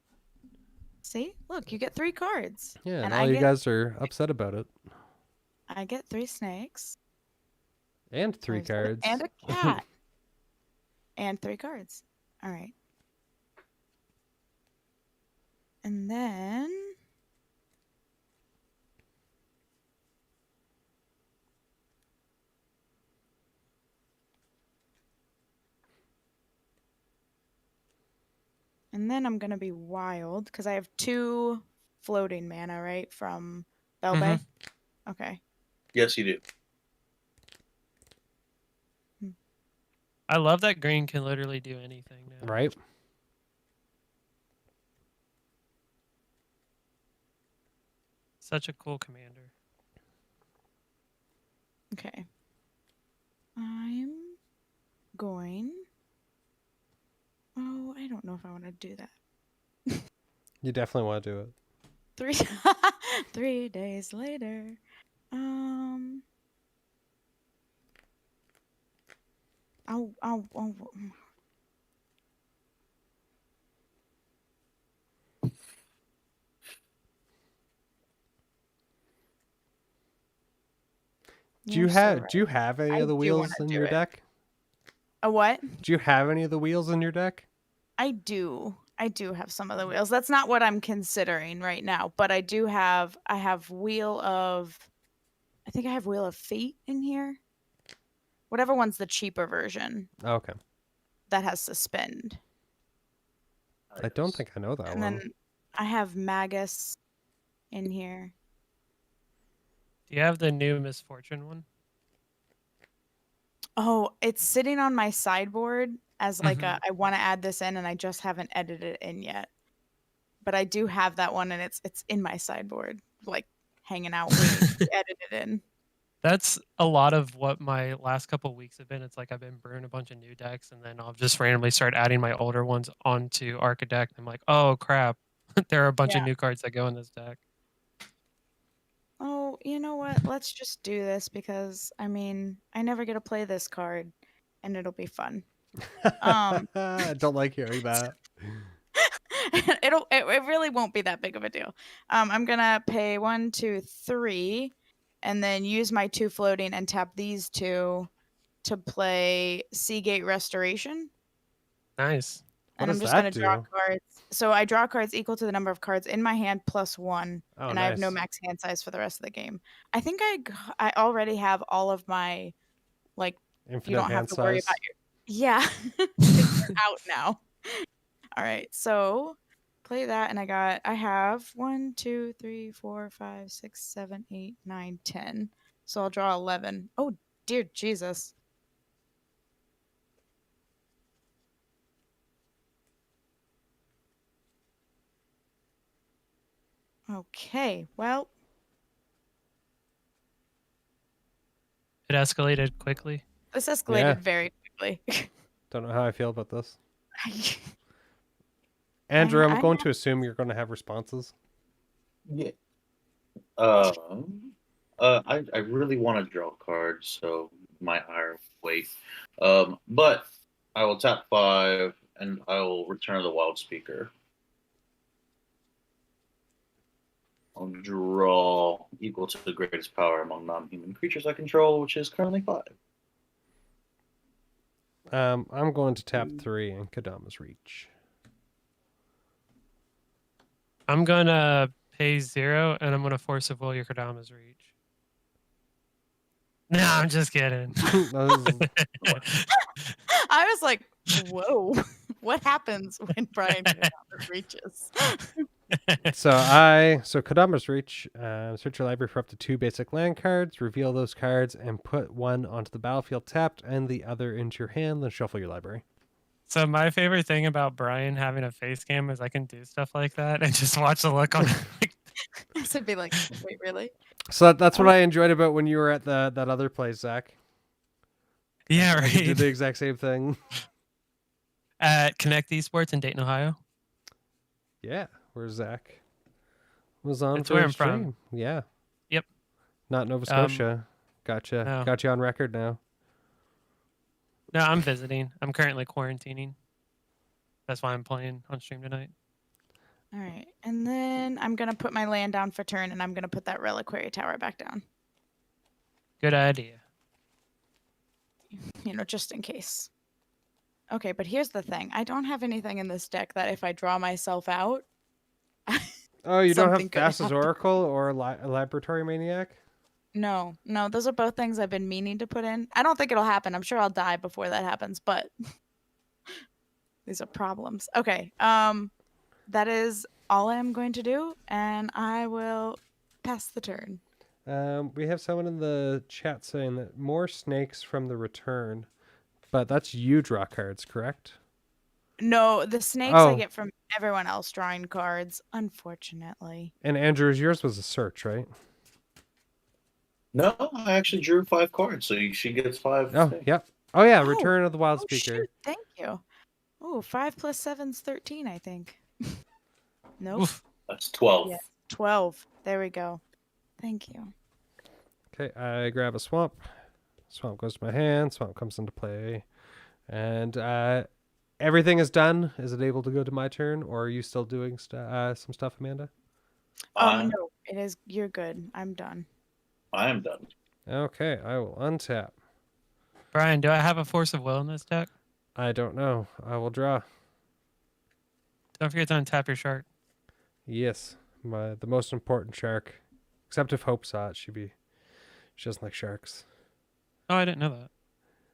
See? Look, you get 3 cards. Yeah, And now I you get- guys are upset about it. I get 3 snakes. And 3 There's cards. And a cat. And 3 cards. All right. And then I'm gonna be wild because I have 2 floating mana, right, from Velbay? Okay. Yes, you do. I love that green can literally do anything now. Right? Such a cool commander. Okay. I'm going. Oh, I don't know if I want to do that. You definitely want to do it. 3 days later. I'll Do you You're so have right. do you have any I of the do wheels wanna in do your it. deck? A what? Do you have any of the wheels in your deck? I do. I do have some of the wheels. That's not what I'm considering right now, but I do have. I have Wheel of. I think I have Wheel of Fate in here. Whatever one's the cheaper version Oh, okay. that has Suspend. I don't think I know that And one. then I have Magus in here. Do you have the new Misfortune one? Oh, it's sitting on my sideboard as like a I want to add this in and I just haven't edited it in yet. But I do have that one and it's in my sideboard, like hanging out waiting to be edited in. That's a lot of what my last couple of weeks have been. It's like I've been brewing a bunch of new decks, and then I'll just randomly start adding my older ones onto Archidect. I'm like, oh crap, there are a bunch of Yeah. new cards that go in this deck. Oh, you know what? Let's just do this because I mean, I never get to play this card and it'll be fun. I don't like hearing that. It really won't be that big of a deal. I'm gonna pay 1, 2, 3, and then use my 2 floating and tap these 2 to play Seagate Restoration. Nice. What And I'm does just that gonna draw do? cards. So I draw cards equal to the number of cards in my hand plus 1, Oh, and I have no nice. max hand size for the rest of the game. I think I already have all of my, like, you Infinite don't have hand to worry size. about your yeah. They're out now. All right, so play that, and I have 1, 2, 3, 4, 5, 6, 7, 8, 9, 10. So I'll draw 11. Oh dear Jesus. Okay, well, It escalated quickly. this escalated Yeah. very quickly. Don't know how I feel about this. Andrew, I'm I going to assume you're going to have responses. Yeah. I really want to draw cards, so my higher weight. But I will tap 5 and I will return the wild speaker. I'll draw equal to the greatest power among non-human creatures I control, which is currently 5. I'm going to tap 3 in Kadama's reach. I'm gonna pay 0, and I'm gonna force of will your Kodama's reach. No, I'm just kidding. That is- I was like, whoa, what happens when Brian reaches? so Kadama's reach. Search your library for up to 2 basic land cards. Reveal those cards and put one onto the battlefield tapped and the other into your hand. Then shuffle your library. So my favorite thing about Brian having a face cam is I can do stuff like that and just watch the look on. So be like, wait, really? So that's what I enjoyed about when you were at that other place, Zach. Yeah, I could do right. the exact same thing. At Connect Esports in Dayton, Ohio. Yeah, where Zach was on That's for where a I'm from. stream. Yeah. Yep. Not Nova Scotia. Gotcha. no. Got you on record now. No, I'm visiting. I'm currently quarantining. That's why I'm playing on stream tonight. All right, and then I'm gonna put my land down for turn, and I'm gonna put that reliquary tower back down. Good idea. You know, just in case. Okay, but here's the thing: I don't have anything in this deck that if I draw myself out. Oh, you don't Something have could Thassa's happen. Oracle or Laboratory Maniac? No, those are both things I've been meaning to put in. I don't think it'll happen. I'm sure I'll die before that happens, but these are problems. Okay, that is all I'm going to do, and I will pass the turn. We have someone in the chat saying that more snakes from the return, but that's you draw cards, correct? No, the snakes I Oh. get from everyone else drawing cards, unfortunately. And Andrews, yours was a search, right? No, I actually drew 5 cards, so she gets 5. Oh, yep. Oh yeah, Oh. Return of the Wild Oh, Speaker. shoot, thank you. Oh, 5 plus 7's 13, I think. Nope. Oof. That's 12. Yeah. 12. There we go. Thank you. Okay, I grab a swamp. Swamp goes to my hand. Swamp comes into play, and everything is done. Is it able to go to my turn, or are you still doing some stuff, Amanda? No, it is. You're good. I'm done. I am done. Okay, I will untap. Brian, do I have a force of will in this deck? I don't know. I will draw. Don't forget to untap your shark. Yes, the most important shark. Except if Hope saw it, she doesn't like sharks. Oh, I didn't know that.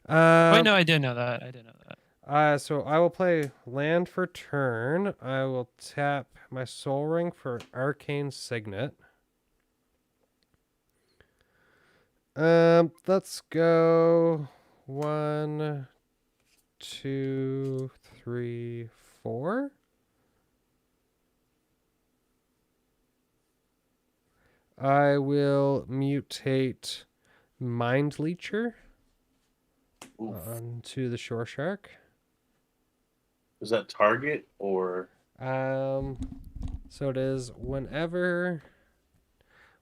Wait, Um, no, I did know that. I did know that. So I will play land for turn. I will tap my Soul Ring for Arcane Signet. Let's go 1, 2, 3, 4. I will mutate Mind Leecher Oof. onto the Shore Shark. Is that target or? So it is whenever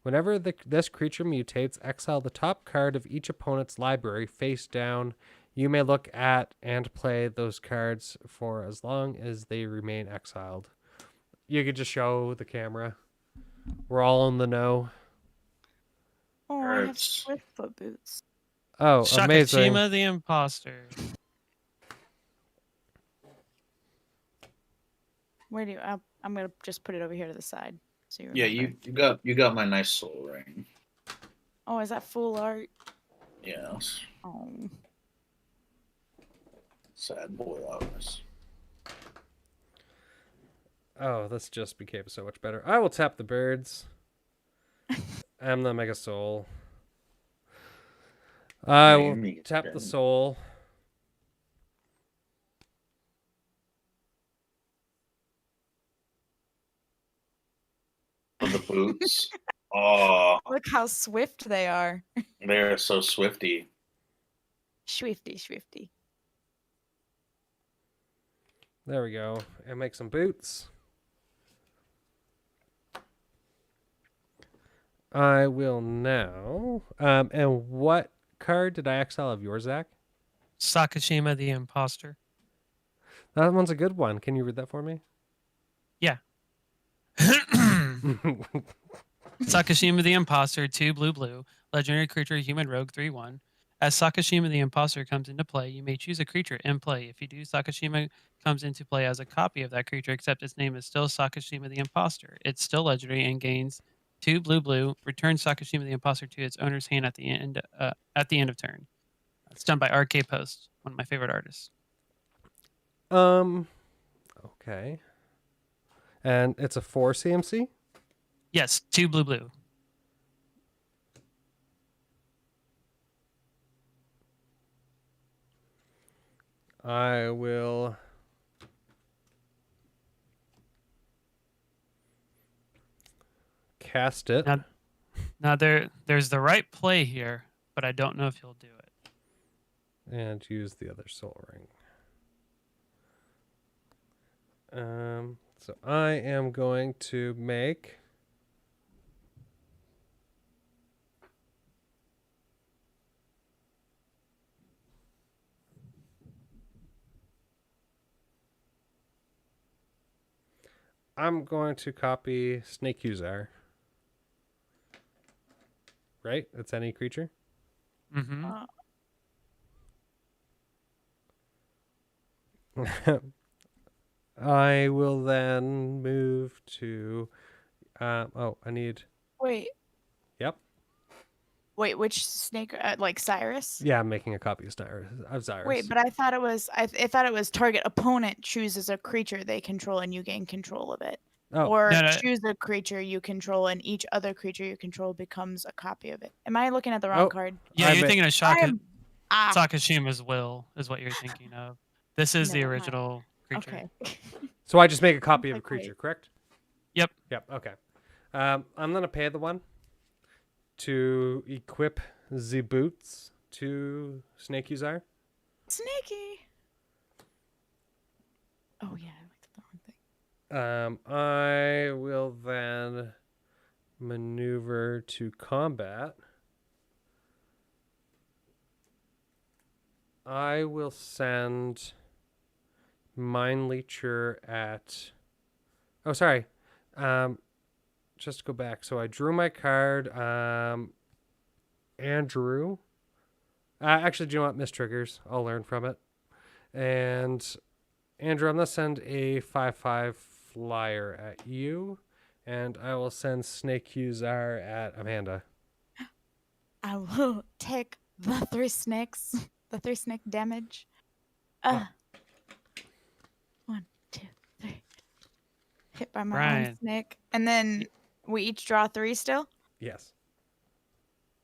this creature mutates, exile the top card of each opponent's library face down. You may look at and play those cards for as long as they remain exiled. You could just show the camera. We're all in the know. Oh, I have Hurts. Swiftfoot boots. Oh, amazing. Shakashima the Imposter. Where do you? I'm gonna just put it over here to the side. So you Yeah, remember. you got my nice soul ring. Oh, is that full art? Yes. Oh. Sad boy Lotus. Oh, this just became so much better. I will tap the birds. I'm the Mega Soul. I will tap the soul. For the boots. Oh, Look how swift they are. they're so swifty. Swifty. There we go. And make some boots. I will now. And what card did I exile of yours, Zach? Sakashima the Imposter. That one's a good one. Can you read that for me? Sakashima the Imposter, 2 blue. Legendary creature, human rogue, 3/1. As Sakashima the Imposter comes into play, you may choose a creature in play. If you do, Sakashima comes into play as a copy of that creature, except its name is still Sakashima the Imposter. It's still legendary and gains 2 blue. Return Sakashima the Imposter to its owner's hand at the end of turn. It's done by RK Post, one of my favorite artists. Okay. And it's a 4 CMC? Yes, 2 blue. I will cast it. Now there's the right play here, but I don't know if you'll do it. And use the other soul ring. So I am going to make I'm going to copy Snake Uzar. Right? It's any creature. Mm-hmm. I will then move to. I need. Wait. Yep. Wait, which snake? Like Cyrus? Yeah, I'm making a copy of Cyrus. Wait, but I thought it was. I thought it was target opponent chooses a creature they control and you gain control of it. Oh. Or No. choose a creature you control and each other creature you control becomes a copy of it. Am I looking at the wrong card? Yeah, you're bet- thinking of Ah, Sakashima's Will is what you're thinking of. This is the Never mind. original creature. okay. So I just make a copy of a Like, wait. creature, correct? Yep. Yep. Okay. I'm gonna pay the one to equip the boots to Snake Uzar. Snaky. Oh yeah, I looked at the wrong thing. I will then maneuver to combat. I will send Mind Leecher at. Oh, sorry. Just to go back. So I drew my card. Andrew. Actually, do you know what? Mistriggers. I'll learn from it. And Andrew, I'm going to send a 5/5 flyer at you. And I will send Snake Uzar at Amanda. I will take the 3 snakes. The 3 snake damage. 1, 2, 3. Hit by my own Brian. snake. And then we each draw 3 still? Yes.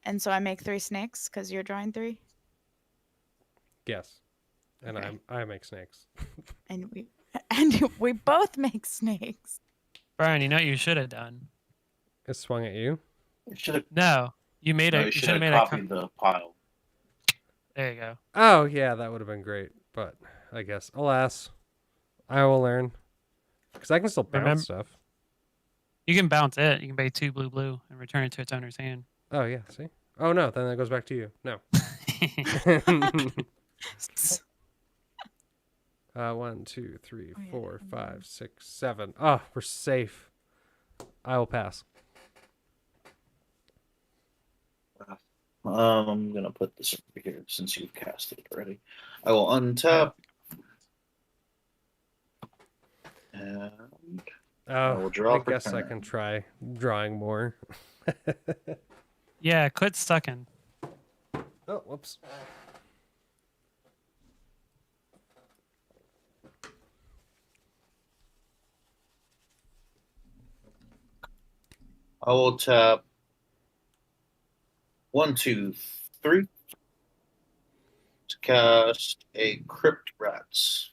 And so I make 3 snakes because you're drawing 3? Yes. And Okay. I make snakes. And we both make snakes. Brian, you know what you should have done? It swung at you. You should have No, you should have made copied the pile. There you go. Oh, yeah, that would have been great. But I guess, alas, I will learn. Because I can still bounce Remember- stuff. You can bounce it. You can pay 2 blue and return it to its owner's hand. Oh, yeah, see? Oh, no, then that goes back to you. No. 1, 2, 3, Oh, yeah, 4, and 5, 6, 7. Oh, we're safe. I will pass. I'm gonna put this over here since you've cast it already. I will I untap don't and Oh, will draw I for guess I turn. can try drawing more. Yeah, quit sucking. Oh, whoops. I will tap 1, 2, 3 to cast a Crypt Rats.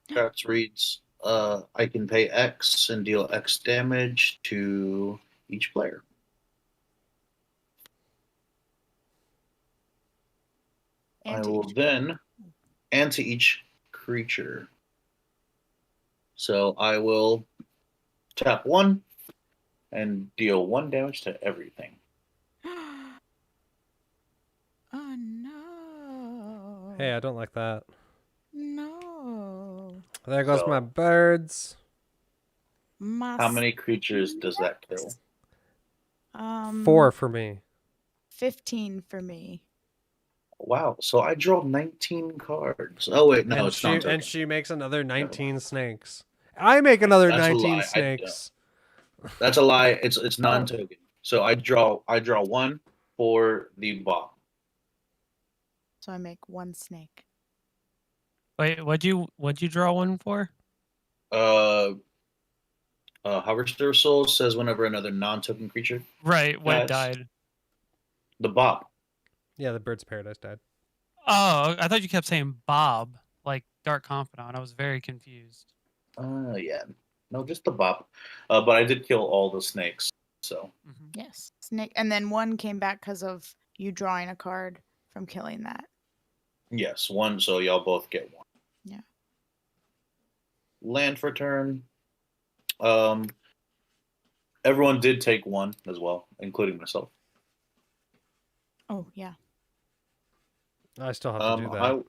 Crypt Rats reads, I can pay X and deal X damage to each player. I And to will each- then, and to each creature. So I will tap 1 and deal 1 damage to everything. Oh no. Hey, I don't like that. No. There goes my So, birds. My how many creatures does that kill? 4 for me. 15 for me. Wow. So I draw 19 cards. Oh wait, no, And it's she non-token. she makes another 19 snakes. I make another That's a 19 lie. snakes. That's a lie. It's non-token. So I draw 1 for the bot. So I make one snake. Wait, what'd you draw one for? Harvester of Souls says whenever another non-token creature Right, when it dies, died. the bot. Yeah, the bird's paradise died. Oh, I thought you kept saying Bob, like Dark Confidant. I was very confused. Yeah, no, just the bop. But I did kill all the snakes. So Mhm. Yes. Snake. And then one came back because of you drawing a card from killing that. yes, 1. So y'all both get 1. Yeah. Land for turn. Everyone did take 1 as well, including myself. Oh, yeah. I still have to do that.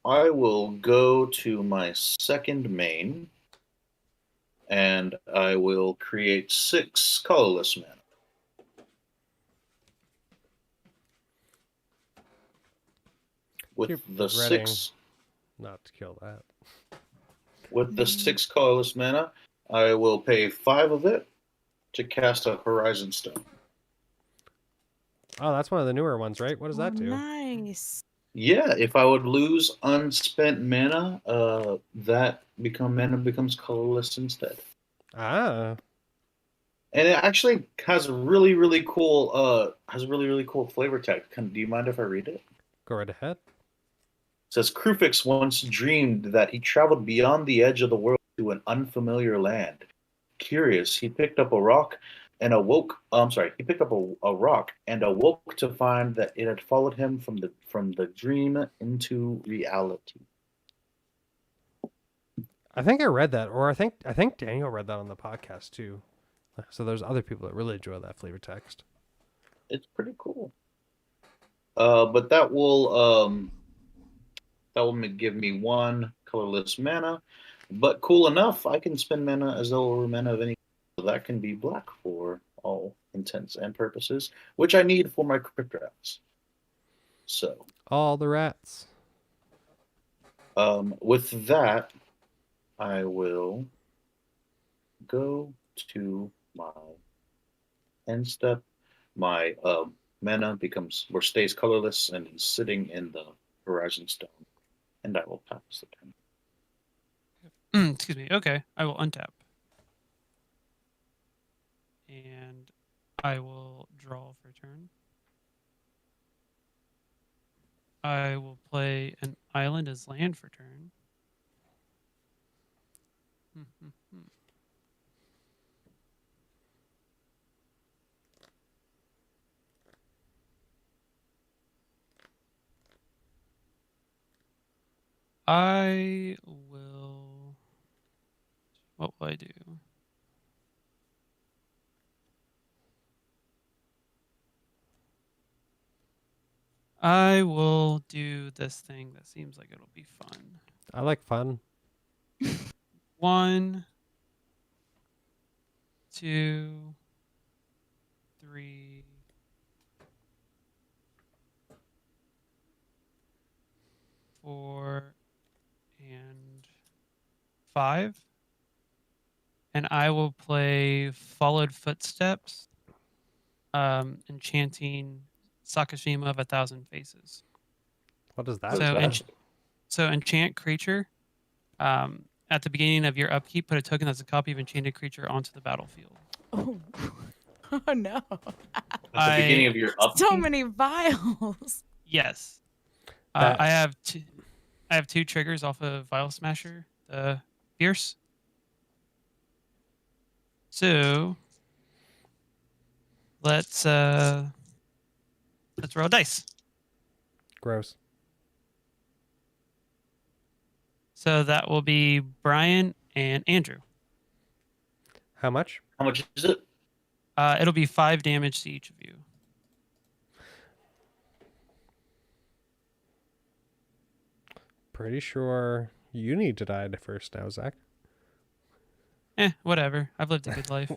I will go to my second main, and I will create 6 colorless mana. With Keep the regretting 6 not to kill that. with the 6 colorless mana, I will pay 5 of it to cast a Horizon Stone. Oh, that's one of the newer ones, right? What does that do? Nice. Yeah, if I would lose unspent mana, that mana becomes colorless instead. Ah, And it actually has really really cool flavor text. Do you mind if I read it? go right ahead. It says Krufix once dreamed that he traveled beyond the edge of the world to an unfamiliar land. Curious, he picked up a rock and awoke. He picked up a rock and awoke to find that it had followed him from the dream into reality. I think I read that, or I think Daniel read that on the podcast too. So there's other people that really enjoy that flavor text. It's pretty cool. But that will give me 1 colorless mana. But cool enough, I can spend mana as though it were mana of any. So that can be black for all intents and purposes, which I need for my Crypt Rats. So, All the rats. with that, I will go to my end step. My mana stays colorless and is sitting in the Horizon Stone, and I will pass the turn. Excuse me. Okay, I will untap. And I will draw for turn. I will play an island as land for turn. I will. What will I do? I will do this thing that seems like it'll be fun. I like fun. 1, 2, 3, 4, and 5. And I will play Followed Footsteps, enchanting Sakashima of 1,000 Faces. What is that? What is So, that? so enchant creature. At the beginning of your upkeep, put a token that's a copy of enchanted creature onto the battlefield. Oh, oh no. At the beginning of your upkeep? So many vials. Yes. That- I have 2 triggers off of Vial Smasher, the Fierce. So let's roll dice. Gross. So that will be Brian and Andrew. How much? How much is it? It'll be 5 damage to each of you. Pretty sure you need to die first now, Zach. Whatever. I've lived a good life.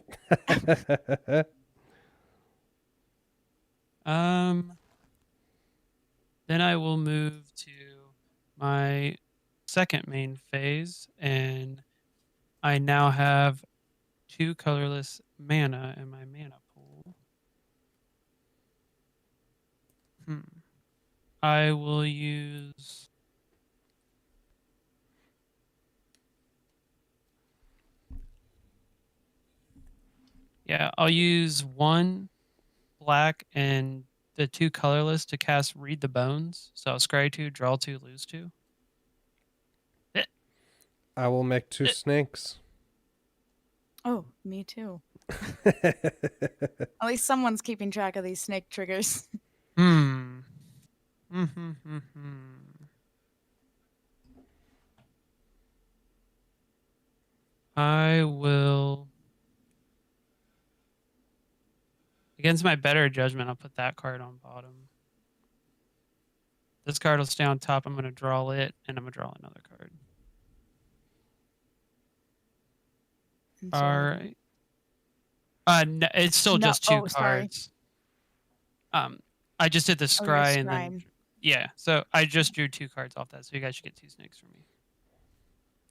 Then I will move to my second main phase, and I now have 2 colorless mana in my mana pool. I will use I'll use 1 black and the 2 colorless to cast Read the Bones. So I'll scry 2, draw 2, lose 2. I will make 2 snakes. Oh, me too. At least someone's keeping track of these snake triggers. I will, against my better judgment, I'll put that card on bottom. This card will stay on top. I'm going to draw it, and I'm going to draw another card. And so- All right. No, it's still No- just 2 oh, sorry. cards. I just did the Oh, you're scry and then scrying. yeah. So I just drew 2 cards off that. So you guys should get 2 snakes from me.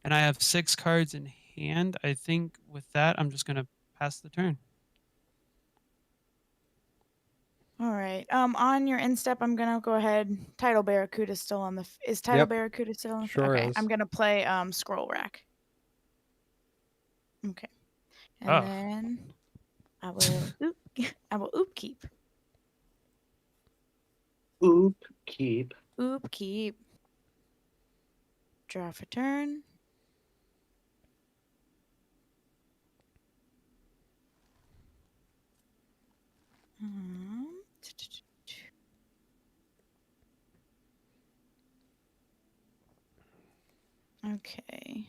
And I have 6 cards in hand. I think with that, I'm just gonna pass the turn. All right. On your instep, I'm gonna go ahead. Tidal Barracuda still on the. Is Tidal Yep. Barracuda still on the? Sure okay. is. I'm gonna play Scroll Rack. Okay. And Oh. then I will. I will oop keep. Oop, keep. Oop keep. Draw for turn. Okay.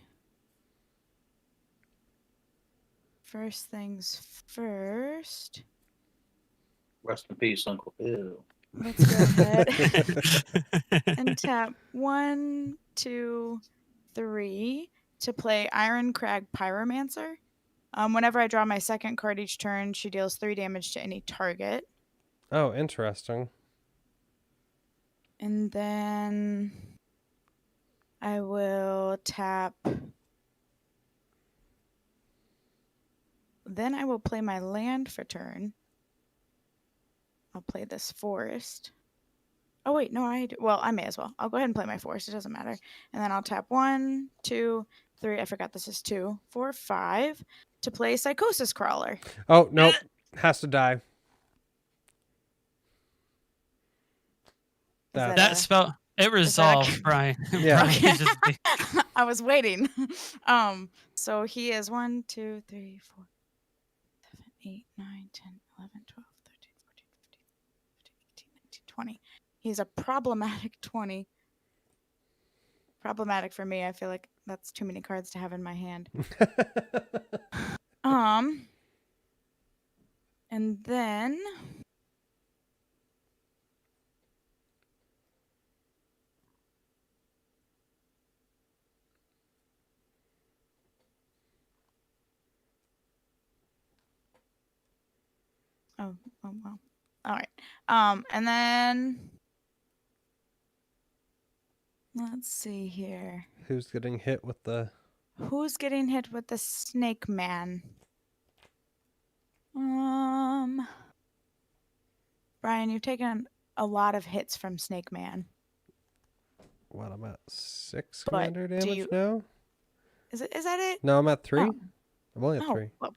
First things first. Rest in peace, Uncle Phil. Let's go ahead and tap 1, 2, 3 to play Iron Crag Pyromancer. Whenever I draw my second card each turn, she deals 3 damage to any target. Oh, interesting. And then I will tap. Then I will play my land for turn. I'll play this forest. Oh wait, no, I may as well. I'll go ahead and play my forest. It doesn't matter. And then I'll tap 1, 2, 3. I forgot this is 2, 4, 5 to play Psychosis Crawler. Oh, nope. Has to die. Is That- That spell it resolved, Brian. Yeah. Brian Okay. just I was waiting. So he is 1, 2, 3, 4, 7, 8, 9, 10, 11, 12, 13, 14, 15, 16, 18, 19, 20. He's a problematic 20. Problematic for me. I feel like that's too many cards to have in my hand. And then Oh, well. All right. And then let's see here. Who's getting hit with the? Who's getting hit with the snake man? Brian, you've taken a lot of hits from Snake Man. What, I'm at 6 But commander do damage you- now. Is that it? No, I'm at 3. Oh. I'm only at Oh, 3. well,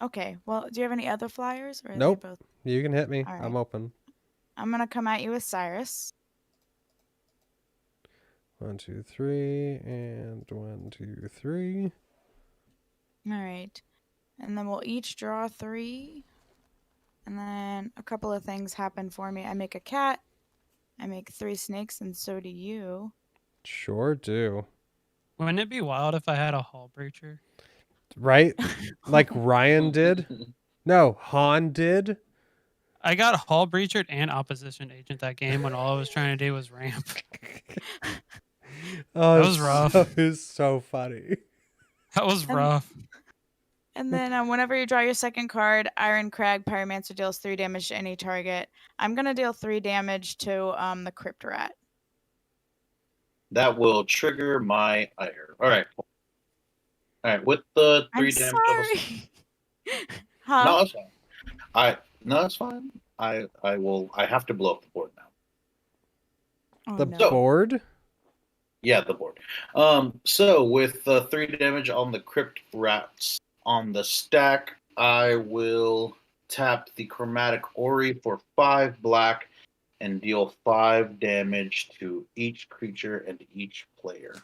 okay. Well, do you have any other flyers? Or are they Nope. both? You can hit me. All I'm right. open. I'm gonna come at you with Cyrus. 1, 2, 3, and 1, 2, 3. All right. And then we'll each draw 3. And then a couple of things happen for me. I make a cat. I make 3 snakes, and so do you. Sure do. Wouldn't it be wild if I had a Hall Breacher? Right? Like Ryan did? No, Han did. I got Hall Breacher and Opposition Agent that game when all I was trying to do was ramp. Oh, That was rough. It was so funny. That was rough. And then whenever you draw your second card, Iron Crag Pyromancer deals 3 damage to any target. I'm gonna deal 3 damage to the Crypt Rat. That will trigger my ire. All right. With the 3 I'm damage. I was- sorry. Huh? No, that's fine. No, that's fine. I have to blow up the board now. Oh, The no. board? Yeah, the board. So with 3 damage on the Crypt Rats on the stack, I will tap the Chromatic Ori for 5 black and deal 5 damage to each creature and each player.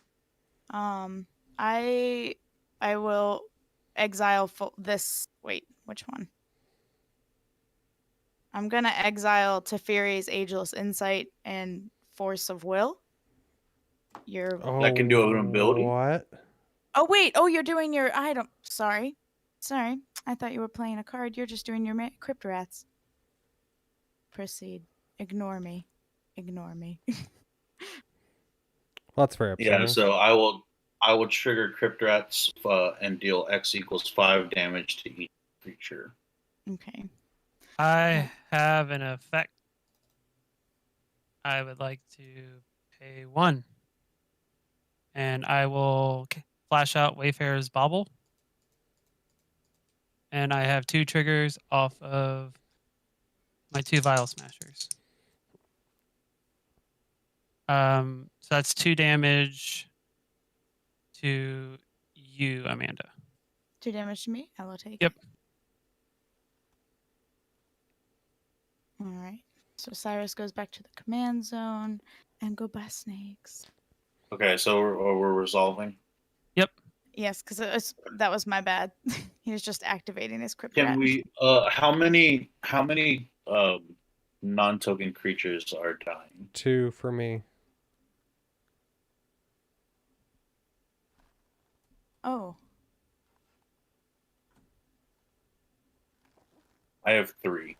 I will exile this. Wait, which one? I'm gonna exile Teferi's Ageless Insight and Force of Will. That can do an ability? What? Oh wait. Oh, you're doing your item. Sorry. I thought you were playing a card. You're just doing your Crypt Rats. Proceed. Ignore me. That's very upsetting. Yeah, so I will trigger Crypt Rats and deal X equals 5 damage to each creature. Okay. I have an effect. I would like to pay 1. And I will flash out Wayfarer's Bauble. And I have 2 triggers off of my 2 Vial Smashers. So that's 2 damage to you, Amanda. 2 damage to me. I will take Yep. it. All right. So Cyrus goes back to the command zone and go buy snakes. Okay, so we're resolving. Yes, because that was my bad. He was just activating his Crypt Can Rat. we? How many non-token creatures are dying? 2 for me. Oh. I have 3.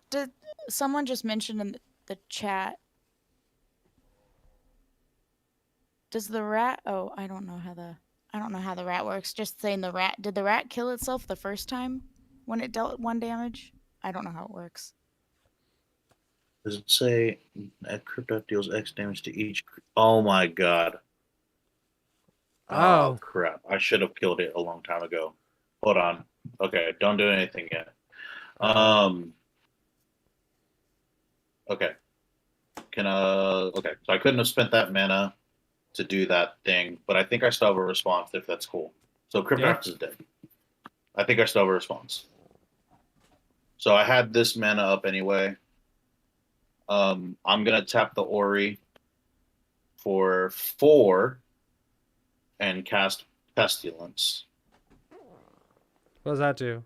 Did someone just mention in the chat? Does the rat? Oh, I don't know how the rat works. Just saying the rat. Did the rat kill itself the first time when it dealt 1 damage? I don't know how it works. Does it say a Crypt deals X damage to each? Oh my god. Oh. Crap! I should have killed it a long time ago. Hold on. Okay, don't do anything yet. Okay. Okay. So I couldn't have spent that mana to do that thing, but I think I still have a response if that's cool. So Cryptox is dead. I think I still have a response. So I had this mana up anyway. I'm gonna tap the Ori for 4 and cast Pestilence. What does that do?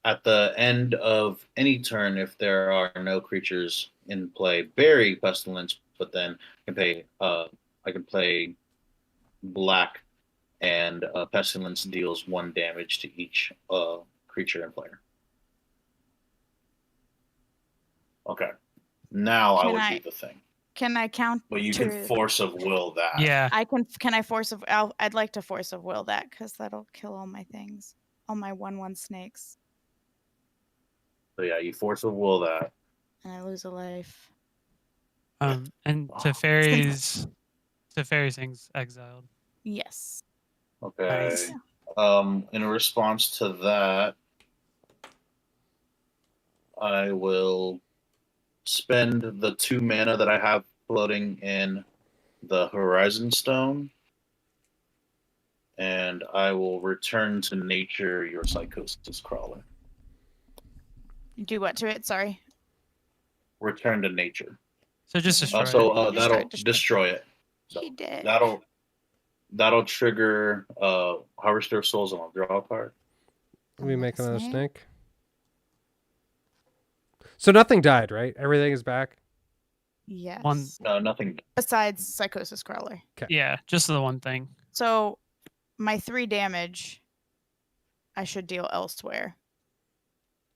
At the end of any turn, if there are no creatures in play, bury Pestilence, but then I can play black, and Pestilence deals 1 damage to each creature and player. Okay. Now I would do the thing. Can I count? But you can force of will that. Yeah. I can. Can I force of? I'd like to force of will that because that'll kill all my things, all my 1/1 snakes. So yeah, you force of will that. And I lose a life. And Wow. Teferi's thing's exiled. Yes. Okay. Nice. In response to that, I will spend the 2 mana that I have floating in the Horizon Stone, and I will return to nature your Psychosis Crawler. Do what to it? Sorry. Return to nature. So just destroy it. So Destroy that'll it, destroy it. destroy it. So He did. that'll trigger Harvester of Souls, and I'll draw a card. We make another Snake. snake. So nothing died, right? Everything is back. Yes. No, nothing. Besides Psychosis Crawler. Yeah, just the one thing. So my 3 damage I should deal elsewhere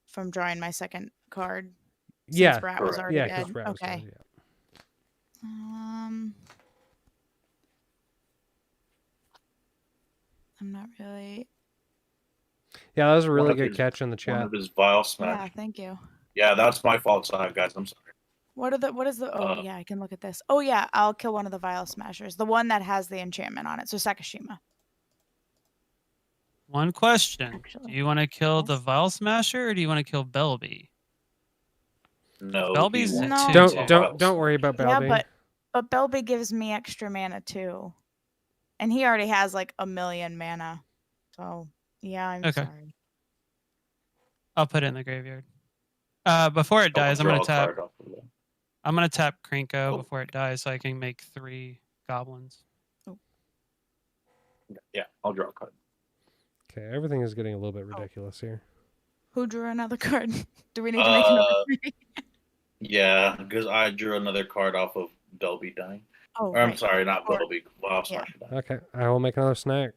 from drawing my second card. Since Yeah. Brat was correct. already Yeah, dead. because Brad was Okay. dead, yeah. I'm not really. Yeah, that was a really One of good his- catch in the One chat. of his Vile Yeah, Smash. thank you. Yeah, that's my fault, guys. I'm sorry. What is the? Oh Uh, yeah, I can look at this. Oh yeah, I'll kill one of the Vile Smashers, the one that has the enchantment on it. So Sakashima. One question. Actually, Do you want to kill the yes. Vile Smasher or do you want to kill Belby? No. Belby's he a wants No. to Don't kill don't Viles. don't worry about Yeah, Balby. but Belby gives me extra mana too, and he already has like 1,000,000 mana. So yeah, I'm Okay. sorry. I'll put it in the graveyard. Before it I'll dies, I'm draw gonna a tap. card off of it. I'm gonna tap Krinko Oh. before it dies, so I can make 3 goblins. Yeah, I'll draw a card. Okay, everything is getting a little bit ridiculous here. Who drew another card? Do we need to make another 3? Yeah, because I drew another card off of Belby dying. Oh, Or, I'm right. sorry, not Or- Belby. Vile yeah. Smasher dying. Okay, I will make another snack.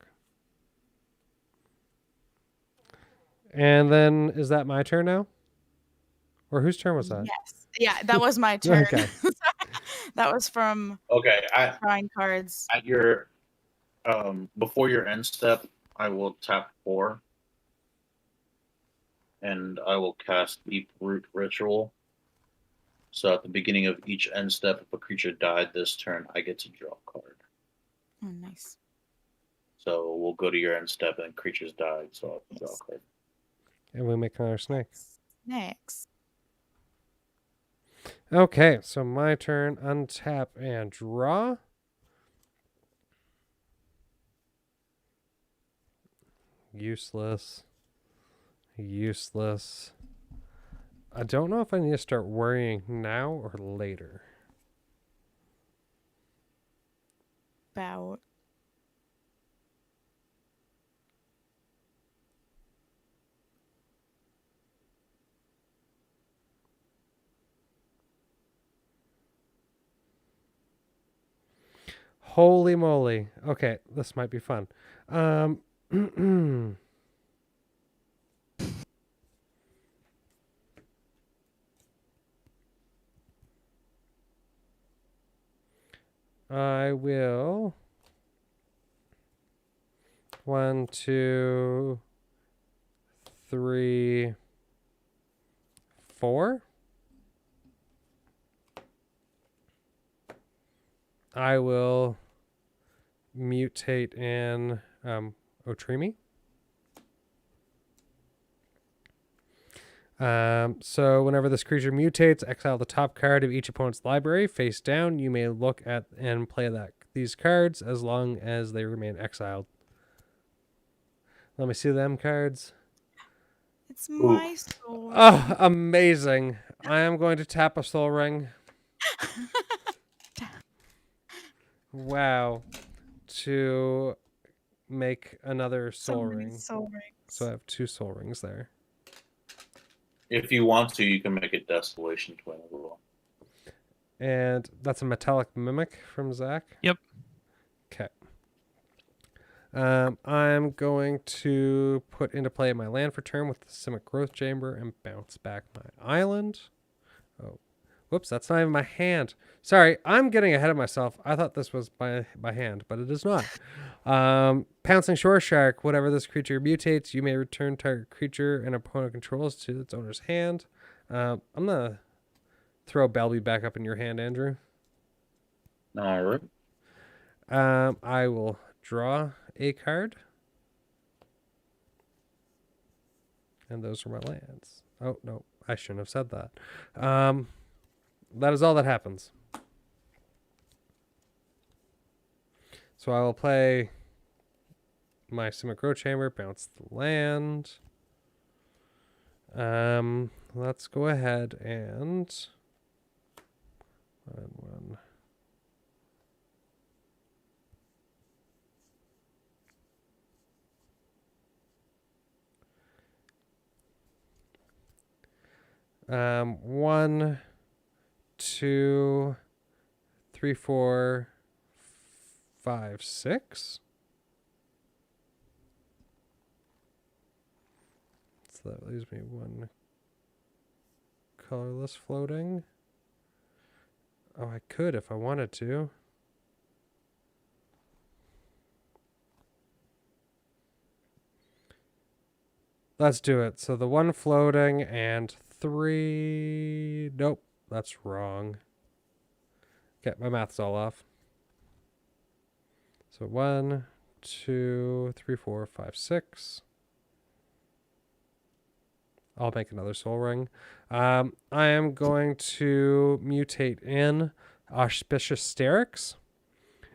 And then is that my turn now? Or whose turn was that? Yes. Yeah, that was my turn. Okay. That was from Okay, drawing cards. at your before your end step, I will tap 4, and I will cast Deep Root Ritual. So at the beginning of each end step, if a creature died this turn, I get to draw a card. Oh, nice. So we'll go to your end step, and creatures died, so I'll draw a Yes. card. And we make another snake. Next. Okay, so my turn. Untap and draw. Useless. Useless. I don't know if I need to start worrying now or later. About. Holy moly. Okay, this might be fun. I will. 1, 2, 3, 4. I will mutate in Otrimi. So whenever this creature mutates, exile the top card of each opponent's library face down. You may look at and play these cards as long as they remain exiled. Let me see them cards. It's my soul. Oh, amazing. I am going to tap a Soul Ring. Wow. To make another So Soul many Ring. soul rings. So I have 2 Soul Rings there. If you want to, you can make a Desolation Twin as well. And that's a Metallic Mimic from Zach? Yep. Okay. I'm going to put into play my land for turn with the Simic Growth Chamber and bounce back my island. Oh, whoops, that's not even my hand. Sorry, I'm getting ahead of myself. I thought this was by hand, but it is not. Pouncing Shore Shark. Whatever this creature mutates, you may return target creature an opponent controls to its owner's hand. I'm gonna throw Belby back up in your hand, Andrew. All right. I will draw a card. And those are my lands. Oh, no, I shouldn't have said that. That is all that happens. So I will play my Simic Growth Chamber, bounce the land. Let's go ahead and... One. One, two, three, four, five, six. So that leaves me one colorless floating. Oh, I could if I wanted to. Let's do it. So the one floating and three. Nope, that's wrong. Okay, my math's all off. So 1, 2, 3, 4, 5, 6. I'll make another Soul Ring. I am going to mutate in Auspicious Sterix.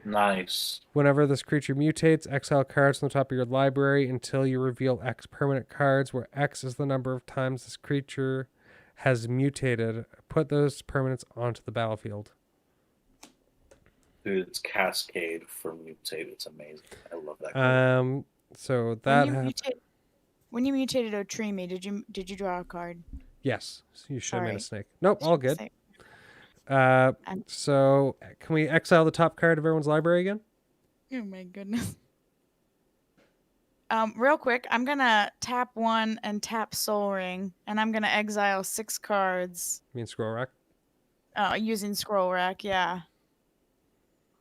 Nice. Whenever this creature mutates, exile cards from the top of your library until you reveal X permanent cards, where X is the number of times this creature has mutated. Put those permanents onto the battlefield. Dude, it's Cascade for Mutate. It's amazing. I love that card. So that When you mutated Otrimi, did you draw a card? yes, you should have made a Sorry. snake. Nope, all good. Say- So can we exile the top card of everyone's library again? Oh my goodness. Real quick, I'm gonna tap 1 and tap Soul Ring, and I'm gonna exile 6 cards. You mean Scroll Rack? Using Scroll Rack, yeah.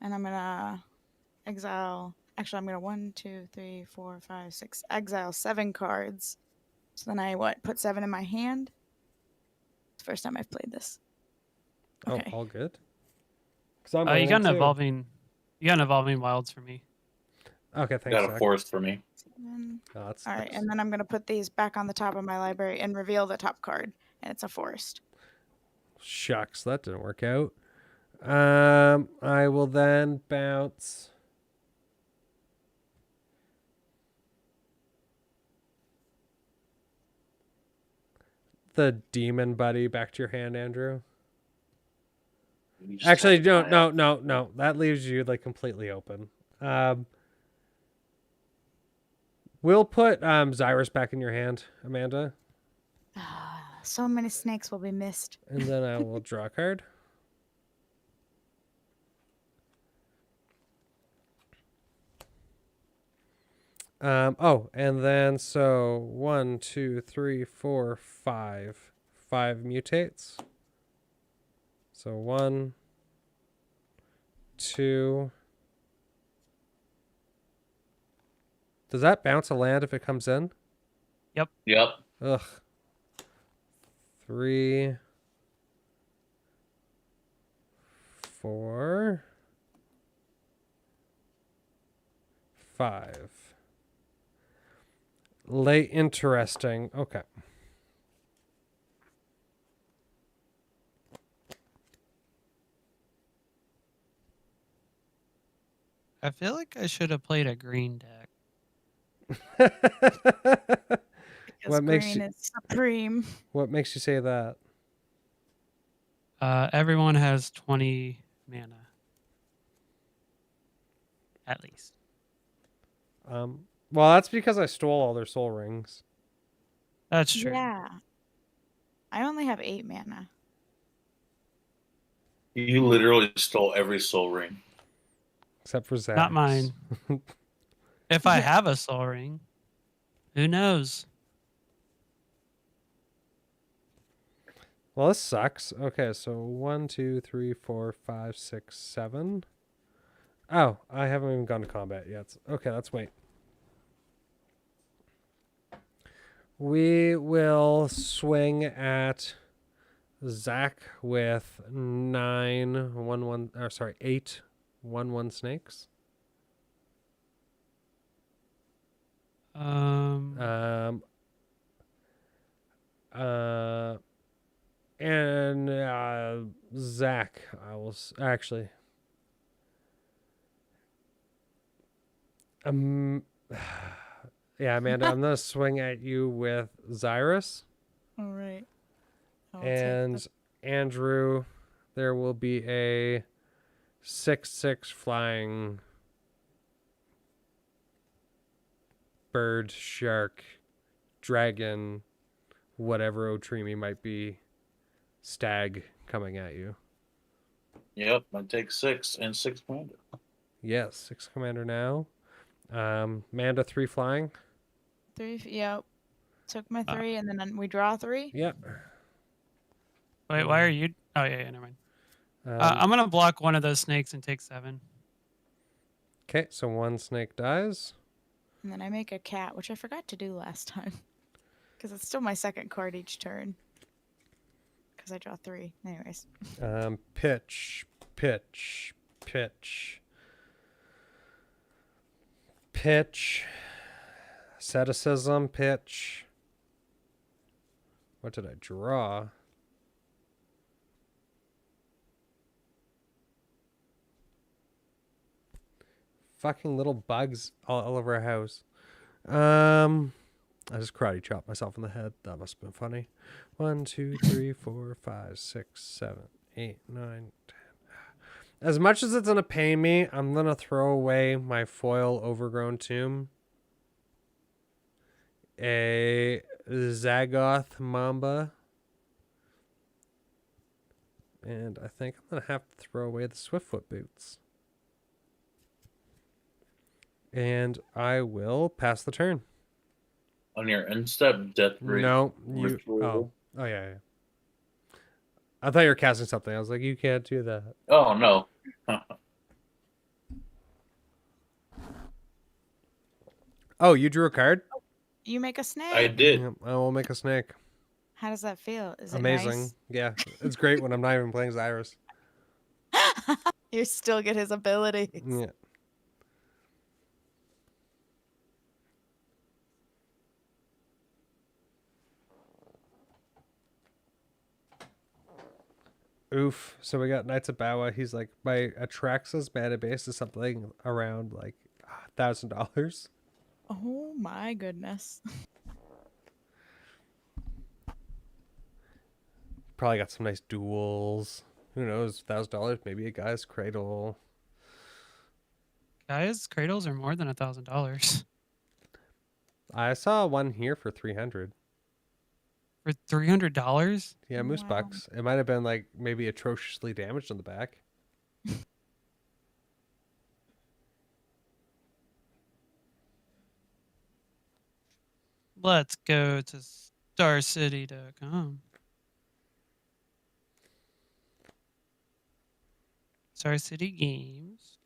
And I'm gonna exile. Actually, I'm gonna 1, 2, 3, 4, 5, 6. Exile 7 cards. So then I put 7 in my hand. It's the first time I've played this. Okay. Oh, all good. 'Cause I'm You got an rolling too. evolving wilds for me. Okay, thanks. Got a Zach. forest for me. 7. Oh, that's, All right, that's- and then I'm gonna put these back on the top of my library and reveal the top card, and it's a forest. Shucks, that didn't work out. I will then bounce. The demon buddy back to your hand, Andrew. You just Actually, have to no. That leaves you like completely open. We'll put Xyrus back in your hand, Amanda, So many snakes will be missed. and then I will draw a card. And then so 1, 2, 3, 4, 5. 5 mutates. So 1, 2. Does that bounce a land if it comes in? Yep. Ugh. 3, 4, 5. Late interesting. Okay. I feel like I should have played a green deck. Because What makes green you- is supreme. What makes you say that? Everyone has 20 mana. At least. Well, that's because I stole all their soul rings. That's true. Yeah. I only have 8 mana. You literally stole every soul ring. Except for Zach. Not mine. If I have a soul ring, who knows? Well, this sucks. Okay, so 1, 2, 3, 4, 5, 6, 7. Oh, I haven't even gone to combat yet. Okay, let's wait. We will swing at Zach with 8 1/1 snakes. Um, And Zach, I will actually. Yeah, Amanda, I'm gonna swing at you with Zyrus. All right. I'll take And Andrew, there will be a 6/6 flying bird, shark, dragon, whatever Otrimi might be, stag coming at you. Yep, I take 6 and 6 commander. Yes, 6 commander now. Manda 3 flying. 3. Yep. Took my Uh, 3, and then we draw 3. Yep. wait, why are you? Oh yeah, never mind. Um, I'm gonna block one of those snakes and take 7. Okay, so 1 snake dies. And then I make a cat, which I forgot to do last time. Because it's still my second card each turn. Because I draw 3. Anyways. Pitch, pitch, pitch, pitch, asceticism, pitch. What did I draw? Fucking little bugs all over our house. I just karate chopped myself in the head. That must have been funny. 1, 2, 3, 4, 5, 6, 7, 8, 9, 10. As much as it's gonna pain me, I'm gonna throw away my foil overgrown tomb. A Zagoth Mamba. And I think I'm gonna have to throw away the Swiftfoot boots. And I will pass the turn. On your end step, death ring. No, you. ritual. Oh, yeah. I thought you were casting something. I was like, you can't do that. Oh no. Oh, you drew a card? You make a snake. I did. Yep, I will make a snake. How does that feel? Is it Amazing. nice? Yeah, it's great when I'm not even playing Zyrus. You still get his abilities. Yeah. Oof. So we got Knights of Bawa. He's like, my Atraxa's mana base is something around like $1,000. Oh my goodness. Probably got some nice duels. Who knows? $1,000, maybe a guy's cradle. Guys, cradles are more than $1,000 I saw one here for 300. for $300. Yeah, moose Wow. bucks. It might have been like maybe atrociously damaged on the back. Let's go to starcity.com. Star City Games.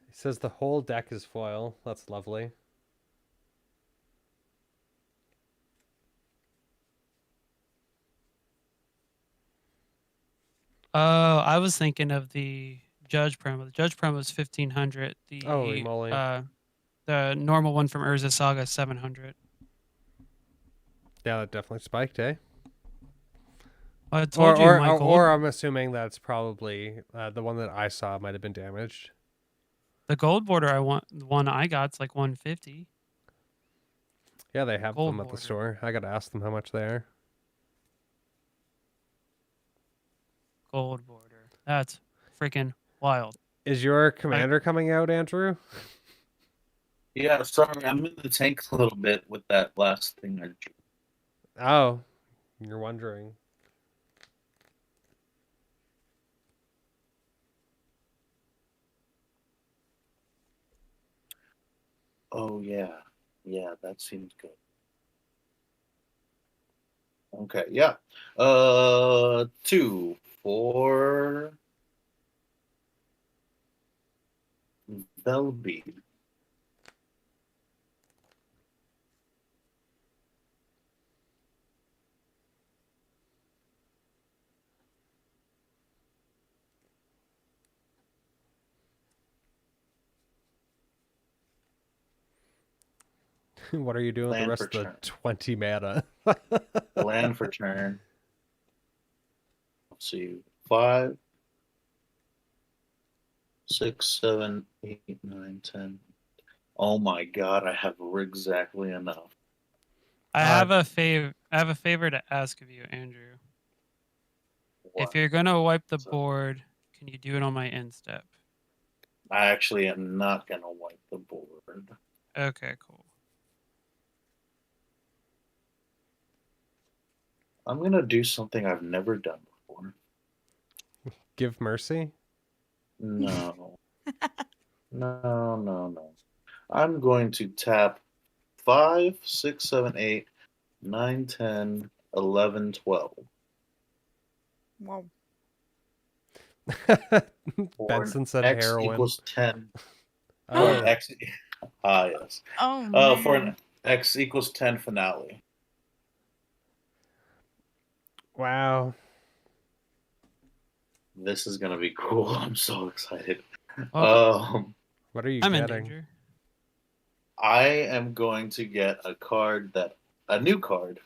It says the whole deck is foil. That's lovely. Oh, I was thinking of the Judge promo. The Judge promo is 1,500. Holy moly. The normal one from Urza Saga 700. Yeah, that definitely spiked, eh? Well, I told you, Michael. Or I'm assuming that's probably the one that I saw might have been damaged. The gold border the one I got's like 150. Yeah, they have Gold them at the border. store. I gotta ask them how much they are. Gold border. That's freaking wild. Is your commander coming out, Andrew? Yeah, sorry, I'm in the tank a little bit with that last thing I drew. Oh, you're wondering. Oh yeah. Yeah, that seems good. Okay, yeah. 2, 4, be. What are you doing with the Land rest for of the turn. 20 mana? Land for turn. Let's see. 5, 6, 7, 8, 9, 10. Oh my god, I have exactly enough. I Uh, have a favor to ask of you, Andrew. What? If you're gonna wipe the So- board, can you do it on my end step? I actually am not gonna wipe the board. Okay, cool. I'm gonna do something I've never done before. Give mercy? No. No. I'm going to tap 5, 6, 7, 8, 9, 10, 11, 12. Whoa. For Benson said X heroin. equals 10. For Oh, an X, yes. Oh man. For an X equals 10 finale. wow. This is gonna be cool. I'm so excited. Well, What are you I'm in getting? danger. I am going to get a new card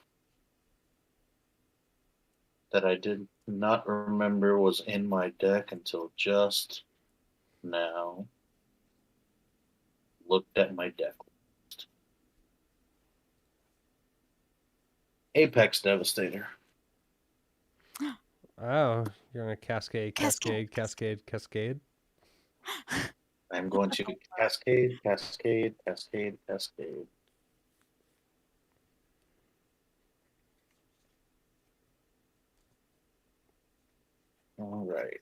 that I did not remember was in my deck until just now. Looked at my deck list. Apex Devastator. Oh, you're gonna cascade. Cascade. I'm going to cascade. All right.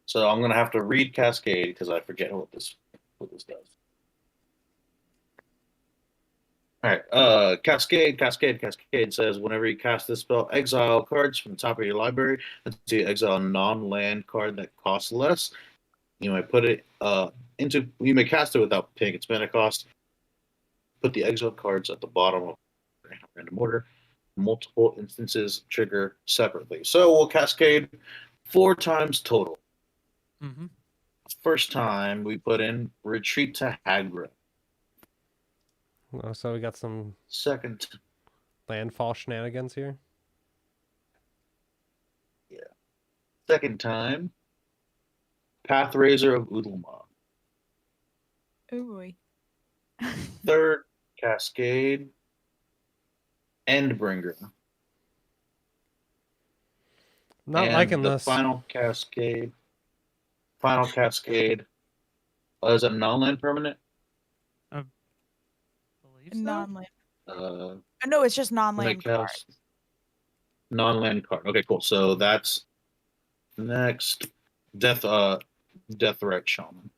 So I'm gonna have to read Cascade because I forget what this does. All right. Cascade says whenever you cast this spell, exile cards from the top of your library until you exile a non-land card that costs less. You may put it you may cast it without paying its mana cost. Put the exiled cards at the bottom of random order. Multiple instances trigger separately. So we'll cascade 4 times total. Mm-hmm. First time we put in Retreat to Hagra. Oh, so we got some Second landfall shenanigans here. time, Pathraiser of Udalmog. Oh boy. Third cascade, Endbringer. Not And liking the this. Final cascade. Is it a non-land permanent? Believe so. Non-land. Uh, No, it's just make non-land card. house. Non-land card. Okay, cool. So that's next. Deathrite Shaman.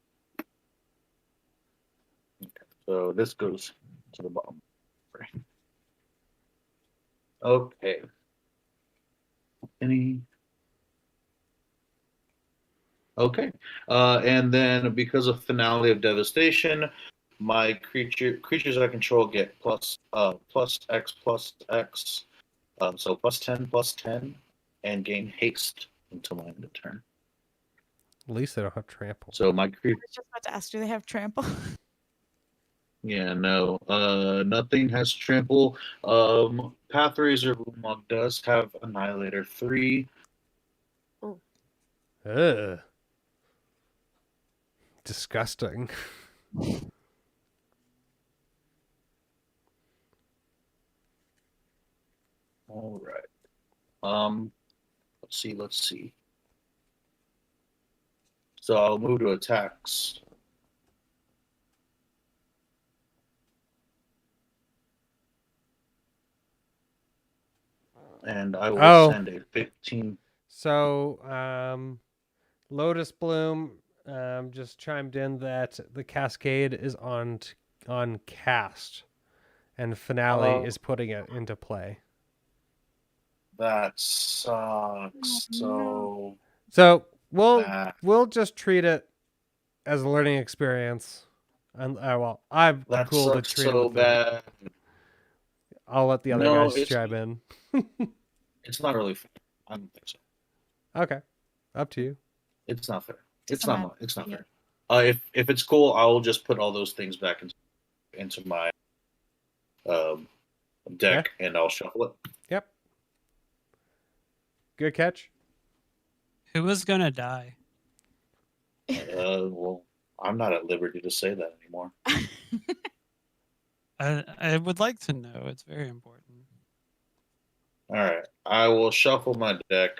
Okay, so this goes to the bottom. Okay. Okay. And then because of Finale of Devastation, my creatures I control get plus X, so +10, and gain haste until my end of turn. At least they don't have trample. So my I was just about to ask, do they have trample? yeah, no, nothing has trample. Pathraiser of Ulamog does have Annihilator 3. Ugh. Disgusting. All right. Let's see. So I'll move to attacks. And I will send a 15. So, Lotus Bloom just chimed in that the cascade is on cast, and Finale is putting it into play. That sucks. Oh, no. So we'll That- we'll just treat it as a learning experience. And well, I'm That cool to sucks treat him so with food. bad. I'll let the other No, guys chime in. it's not really fair. I don't think so. Okay, up to you. It's not fair. It's Doesn't not. matter. It's not Yeah. fair. If it's cool, I will just put all those things back into my deck, and I'll shuffle it. Yep. Good catch. Who was gonna die? Well, I'm not at liberty to say that anymore. I would like to know. It's very important. All right, I will shuffle my deck.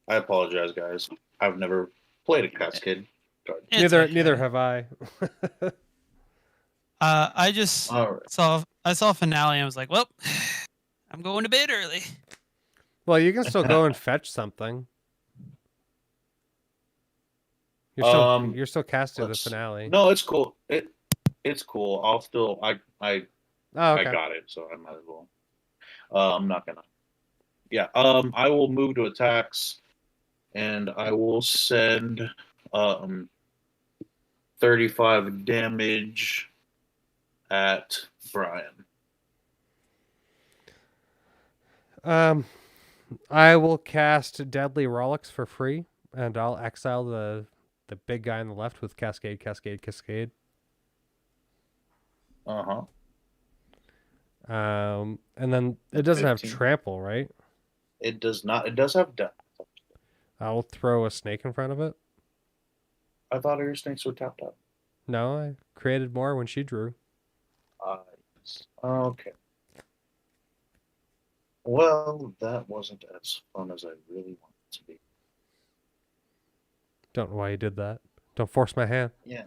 I apologize, guys. I've never played a Cascade card. It's Neither okay. have I. I just All right. saw finale and I was like, well, I'm going to bed early. Well, you can still go and fetch something. You're still casting the let's- finale. No, it's cool. It's cool. I'll still. Oh, I okay. got it, so I might as well. I'm not gonna. Yeah. I will move to attacks, and I will send 35 damage at Brian. I will cast Deadly Relics for free, and I'll exile the big guy on the left with Cascade, Cascade, Cascade. Uh-huh. And then it doesn't have 15. trample, right? It does not. It does have death. I'll throw a snake in front of it. I thought your snakes were tapped out. No, I created more when she drew. Okay. Well, that wasn't as fun as I really wanted it to be. Don't know why you did that. Don't force my hand. Yeah.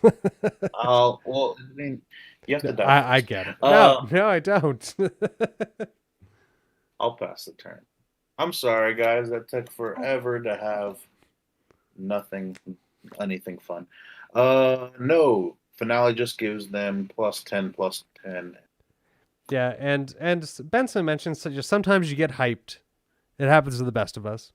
Well, I mean, you have to die. I first. get it. Uh, No, I don't. I'll pass the turn. I'm sorry, guys. That took forever to have anything fun. No. Finale just gives them +10/+10. Yeah, and Benson mentioned just sometimes you get hyped. It happens to the best of us.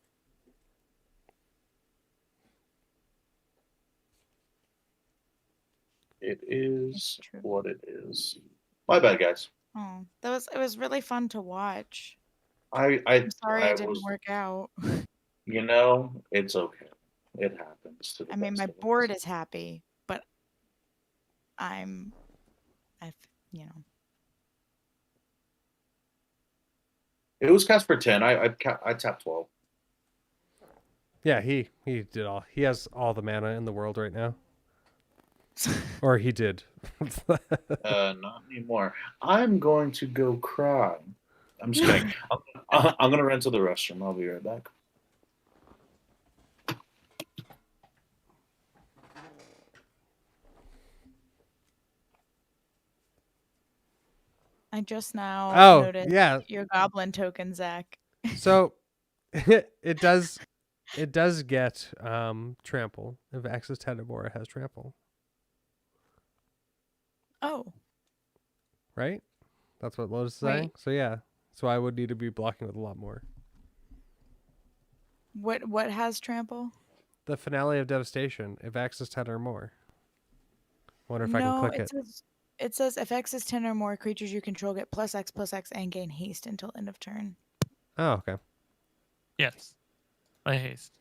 It is True. what it is. My bad, guys. Oh, it was really fun to watch. I'm Sorry it didn't work out. You know, it's okay. It happens to the I mean, best my of us. board is happy, but I've, you know. It was cast for 10. I tapped 12. Yeah, he did all. He has all the mana in the world right now. Or he did. Not anymore. I'm going to go cry. I'm just kidding. I'm gonna run to the restroom. I'll be right back. I just now Oh, noticed yeah. your goblin token, Zach. So it does get trample. If access 10 or more, it has trample. Oh, Right? That's what Lotus is Wait. saying. So yeah. So I would need to be blocking with a lot more. what has trample? The finale of Devastation, if access 10 or more. Wonder if I No, can click it. it says if X is 10 or more, creatures you control get +X/+X and gain haste until end of turn. Oh, okay. Yes. Play haste.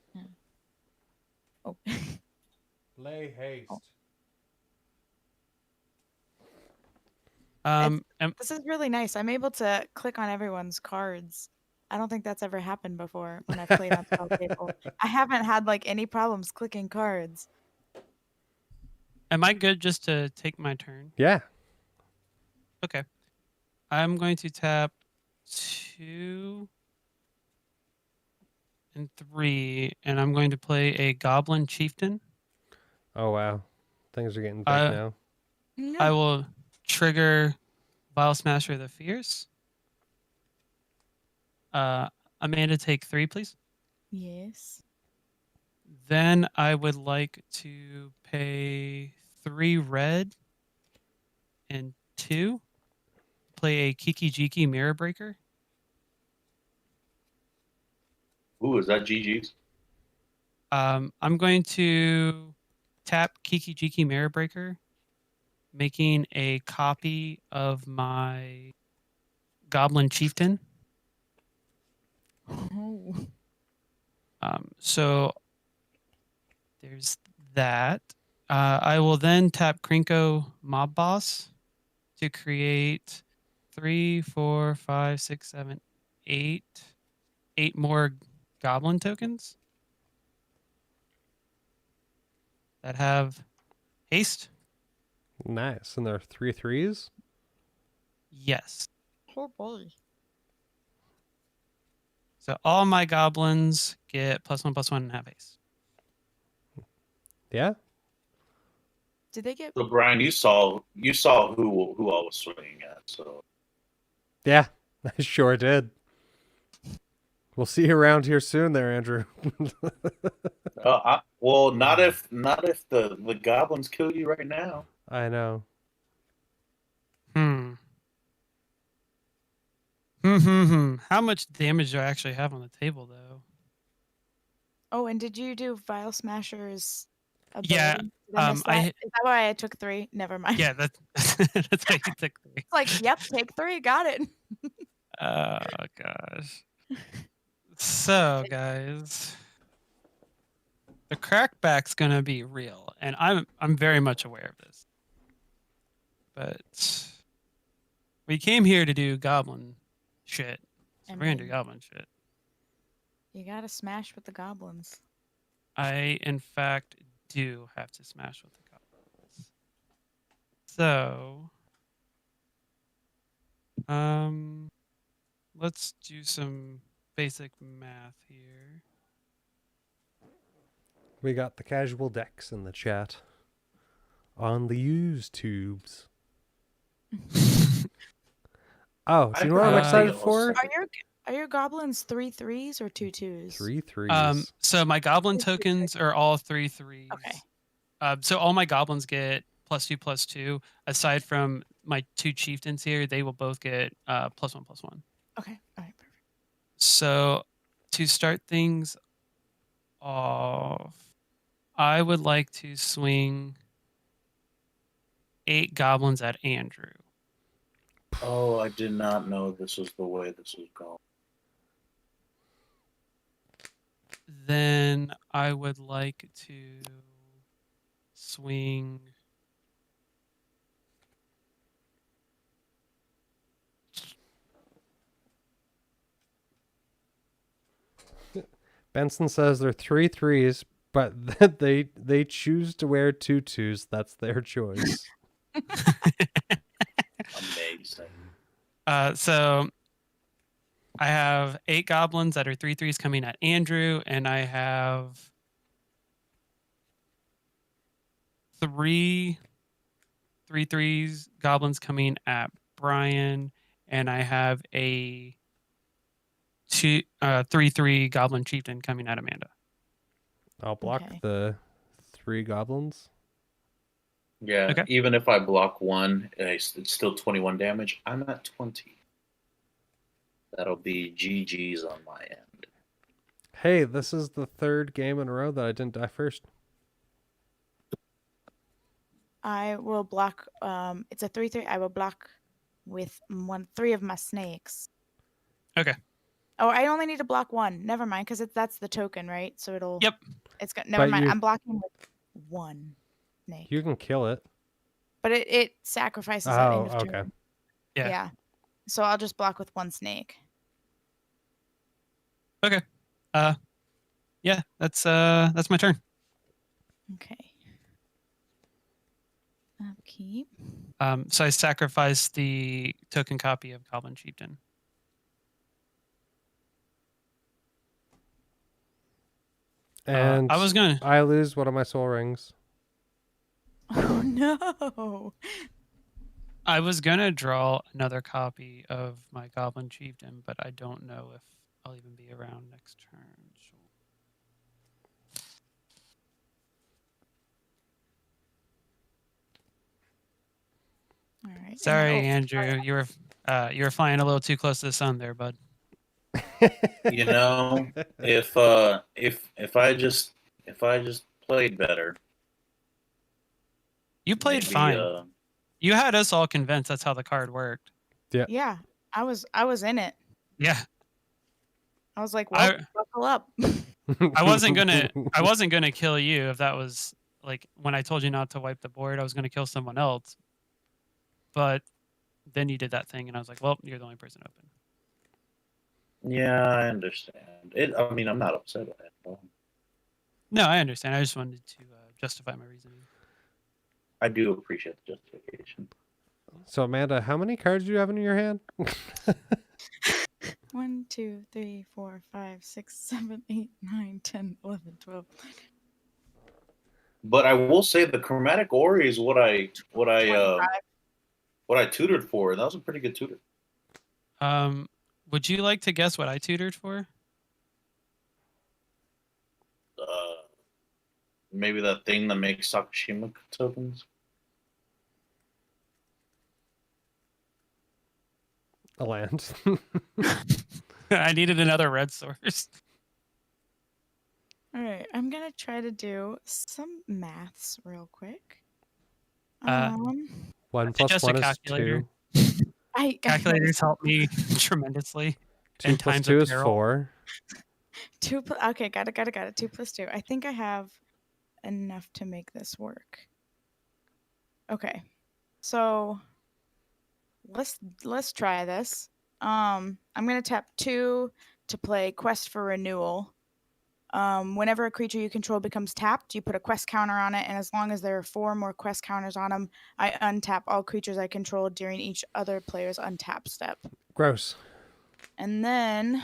Oh. Lay haste. And This is really nice. I'm able to click on everyone's cards. I don't think that's ever happened before when I've played on Spell Table. I haven't had like any problems clicking cards. am I good just to take my turn? Yeah. Okay. I'm going to tap 2 and 3, and I'm going to play a Goblin Chieftain. Oh wow. Things are getting big now. No. I will trigger Vile Smasher of the Fierce. Amanda, take 3, please. Yes. Then I would like to pay 3 red and 2. Play a Kiki Jiki Mirror Breaker. Ooh, is that GG's? I'm going to tap Kiki Jiki Mirror Breaker, making a copy of my Goblin Chieftain. Oh. So there's that. I will then tap Krinko Mob Boss to create 3, 4, 5, 6, 7, 8 more Goblin tokens that have haste. Nice. And there are 3/3s. Yes. Oh boy. So all my goblins get +1/+1 and have haste. Yeah. Did they get? So Brian, you saw who I was swinging at. So Yeah, I sure did. We'll see you around here soon there, Andrew. well, not if the goblins kill you right now. I know. How much damage do I actually have on the table, though? Oh, and did you do Vile Smasher's Yeah, ability? Did I miss that? I Is that why I took 3? Never mind. yeah, that's that's how you took 3. It's like, yep, take 3, got it. Oh gosh. So guys, the crackback's gonna be real, and I'm very much aware of this. But we came here to do goblin shit. So I we're gonna do mean- goblin shit. You gotta smash with the goblins. I in fact do have to smash with the goblins. So let's do some basic math here. We got the casual decks in the chat. On the use tubes. Oh, do you know what I'm Uh, excited for? Are your goblins 3/3s or 2/2s? 3/3s. So my goblin Just do tokens are all 3/3s. Okay. So all my goblins get +2/+2. Aside from my 2 chieftains here, they will both get +1/+1. Okay. All right. Perfect. So to start things off, I would like to swing 8 goblins at Andrew. Oh, I did not know this was the way this was going. Then I would like to swing Benson says they're 3/3s, but that they choose to wear 2/2s. That's their choice. Amazing. So I have 8 goblins that are 3/3s coming at Andrew, and I have 3 3/3s goblins coming at Brian, and I have a 3/3 goblin chieftain coming at Amanda. I'll block Okay. the 3 goblins. Yeah. Okay. Even if I block one, it's still 21 damage. I'm at 20. That'll be GG's on my end. Hey, this is the 3rd game in a row that I didn't die first. I will block. It's a 3/3. I will block with 3 of my snakes. Okay. Oh, I only need to block 1. Never mind, because that's the token, right? So it'll. Yep. It's got. Never But mind. you- I'm blocking with 1 snake. You can kill it. But it sacrifices at Oh, end of okay. turn. Yeah. So I'll just block with 1 snake. Yeah, that's my turn. Okay. Upkeep. So I sacrificed the token copy of Goblin Chieftain. And I was gonna. I lose one of my soul rings. Oh no. I was gonna draw another copy of my Goblin Chieftain, but I don't know if I'll even be around next turn. All right. Sorry, and- Andrew. You were flying a little too close to the sun there, bud. You know, if I just played better, You played maybe, fine. You had us all convinced that's how the card worked. Yeah, I was in it. Yeah. I was like, well, buckle up. I wasn't gonna kill you if that was like when I told you not to wipe the board, I was gonna kill someone else. But then you did that thing and I was like, well, you're the only person open. Yeah, I understand. I mean, I'm not upset at it. Though. No, I understand. I just wanted to justify my reasoning. I do appreciate the justification. So Amanda, how many cards do you have in your hand? 1, 2, 3, 4, 5, 6, 7, 8, 9, 10, 11, 12. But I will say the Chromatic Ori is what I 25. tutored for. That was a pretty good tutor. Would you like to guess what I tutored for? Maybe that thing that makes Sakashima tokens. A land. I needed another red source. All right, I'm gonna try to do some maths real quick. 1 plus Just a 1 is calculator. 2. Calculators help me tremendously. 2 in plus times 2 of is peril. 4. Okay, got it. 2 plus 2. I think I have enough to make this work. Okay, so let's try this. I'm gonna tap 2 to play Quest for Renewal. Whenever a creature you control becomes tapped, you put a quest counter on it, and as long as there are 4 more quest counters on them, I untap all creatures I control during each other player's untap step. Gross. And then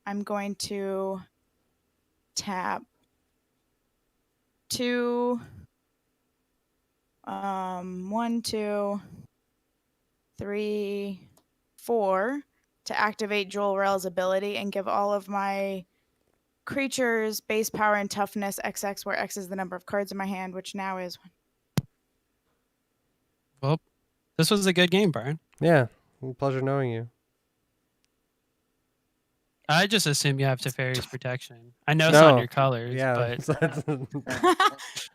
I'm going to tap 2, 1, 2, 3, 4 to activate Jor-El's ability and give all of my creatures base power and toughness XX, where X is the number of cards in my hand, which now is 1. Well, this was a good game, Brian. Yeah. Pleasure knowing you. I just assume you have Teferi's protection. I know it's on No. your colors, Yeah.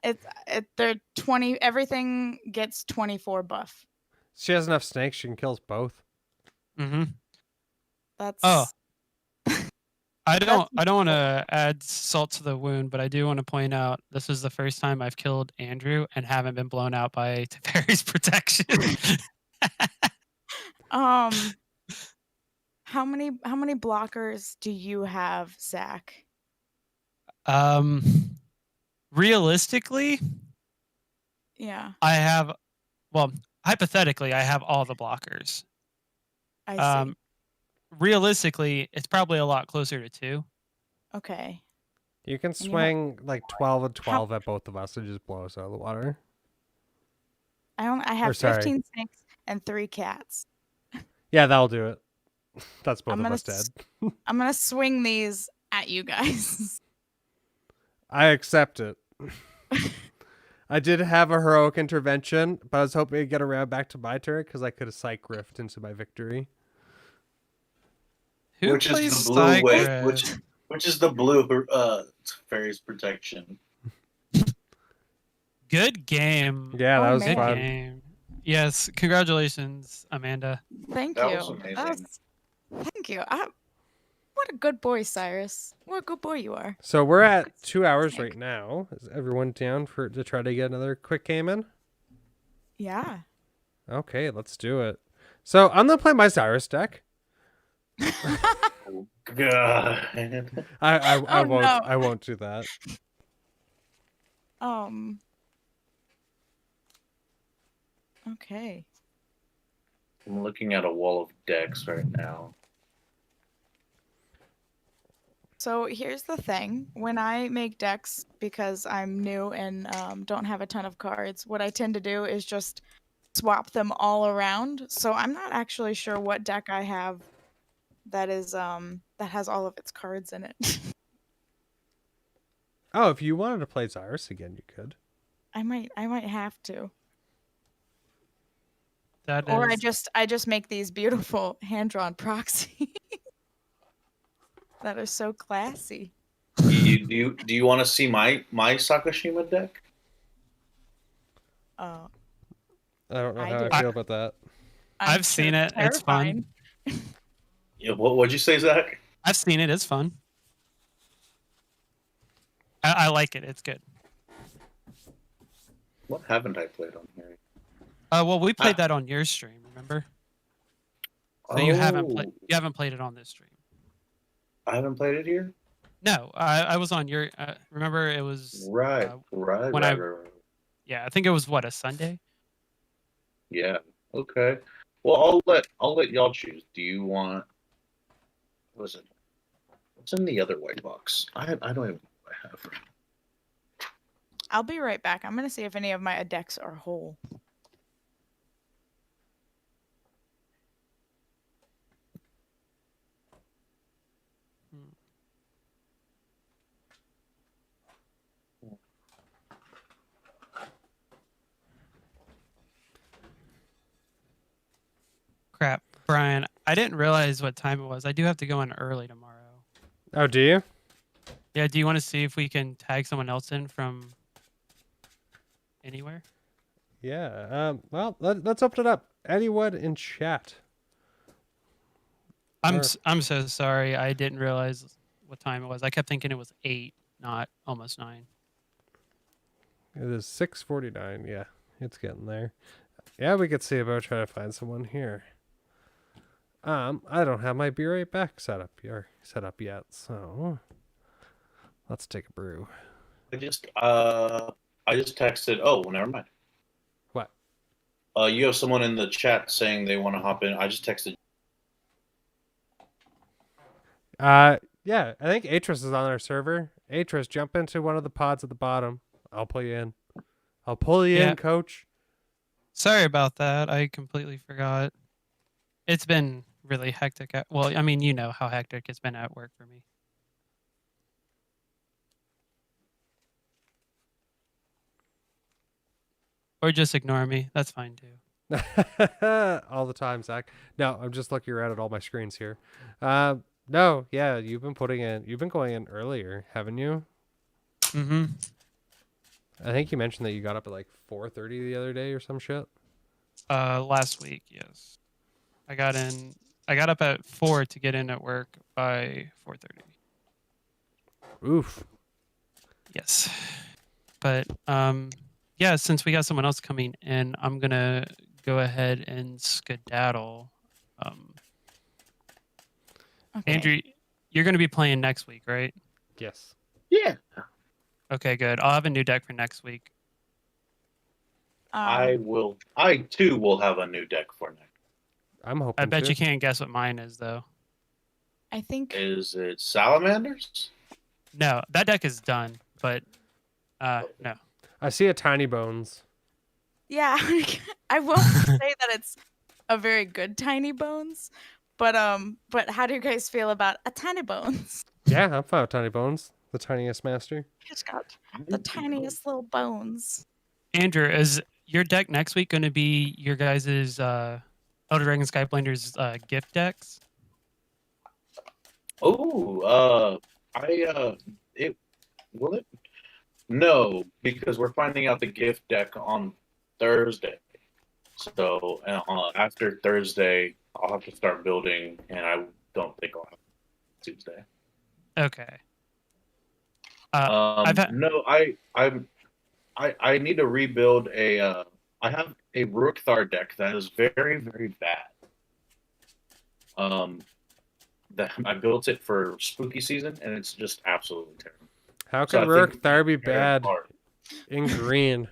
but They're 20. Everything gets 24 buff. She has enough snakes. She can kill us both. That's I don't want to add salt to the wound, but I do want to point out this is the first time I've killed Andrew and haven't been blown out by Teferi's protection. How many blockers do you have, Zach? Realistically, Yeah, I have. Well, hypothetically, I have all the blockers. I see. Realistically, it's probably a lot closer to 2. Okay. You can you have- swing like 12 and 12 at both of us and just blow us out of the water. I have sorry. 15 snakes and 3 cats. Yeah, that'll do it. That's both I'm of gonna us dead. I'm gonna swing these at you guys. I accept it. I did have a heroic intervention, but I was hoping to get around back to my turn because I could have Psych Rift into my victory. Who Which plays is the blue way? Cycrest? Which is the blue fairy's protection? Good game. Yeah, that Oh, was man. Good fun. game. Yes, congratulations, Amanda. Thank That you. was amazing. Thank you. What a good boy, Cyrus. What a good boy you are. So we're at 2 hours right now. Is everyone down to try to get another quick game in? Yeah. Okay, let's do it. So I'm gonna play my Cyrus deck. Oh, God. I Oh, won't no. I won't do that. Okay. I'm looking at a wall of decks right now. So here's the thing. When I make decks, because I'm new and don't have a ton of cards, what I tend to do is just swap them all around. So I'm not actually sure what deck I have that is that has all of its cards in it. Oh, if you wanted to play Cyrus again, you could. I might have to. That Or is, I just make these beautiful hand-drawn proxies that are so classy. Do you want to see my Sakashima deck? Oh, I don't know I how I do. feel about that. I'm I've seen sure it. It's fun. terrifying. Yeah, what'd you say, Zach? I've seen it. It's fun. I like it. It's good. What haven't I played on here? Well, we played Ah. that on your stream, remember? So you haven't played. Oh, You haven't played it on this stream. I haven't played it here. No, I was on your. Remember, it was Right, right, when right, right. yeah. I think it was what, a Sunday. Yeah. Okay. Well, I'll let y'all choose. Do you want? What is it? What's in the other white box? I don't even know what I have. I'll be right back. I'm gonna see if any of my decks are whole. Crap, Brian. I didn't realize what time it was. I do have to go in early tomorrow. Oh, do you? Yeah. Do you want to see if we can tag someone else in from anywhere? Yeah. Well, let's open it up. Anyone in chat? Or- I'm so sorry. I didn't realize what time it was. I kept thinking it was 8, not almost 9. It is 6:49. Yeah, it's getting there. Yeah, we could see about trying to find someone here. I don't have my Be Right Back set up yet, so let's take a brew. I just texted. Oh, well, never mind. What? You have someone in the chat saying they want to hop in. I just texted. Yeah, I think Atris is on our server. Atris, jump into one of the pods at the bottom. I'll pull you in. I'll pull you Yeah. in, coach. Sorry about that. I completely forgot. It's been really hectic. Well, I mean, you know how hectic it's been at work for me. Or just ignore me. That's fine too. All the time, Zach. No, I'm just looking around at all my screens here. No, yeah, you've been going in earlier, haven't you? Mm-hmm. I think you mentioned that you got up at like 4:30 the other day or some shit. Last week, yes. I got up at 4 to get in at work by 4:30. Oof. Yes. But yeah, since we got someone else coming in, I'm gonna go ahead and skedaddle. Okay. Andrew, you're gonna be playing next week, right? Yes. Yeah. Okay, good. I'll have a new deck for next week. I too will have a new deck for next. I'm hoping I bet to. you can't guess what mine is though. I think Is it Salamanders? No, that deck is done, but no. I see a Tiny Bones. yeah, I won't say that it's a very good Tiny Bones, but how do you guys feel about a Tiny Bones? Yeah, I'm fine with Tiny Bones. The tiniest master. It's got the tiniest little bones. Andrew, is your deck next week going to be your guys' Elder Dragon Skyblender's gift decks? Oh, it will it? No, because we're finding out the gift deck on Thursday. So after Thursday, I'll have to start building, and I don't think I'll have Tuesday. Okay. I've had- No, I need to rebuild a. I have a Rookthar deck that is very, very bad. That I built it for spooky season, and it's just absolutely terrible. How So can I think Rook Thar be Very bad hard. in green?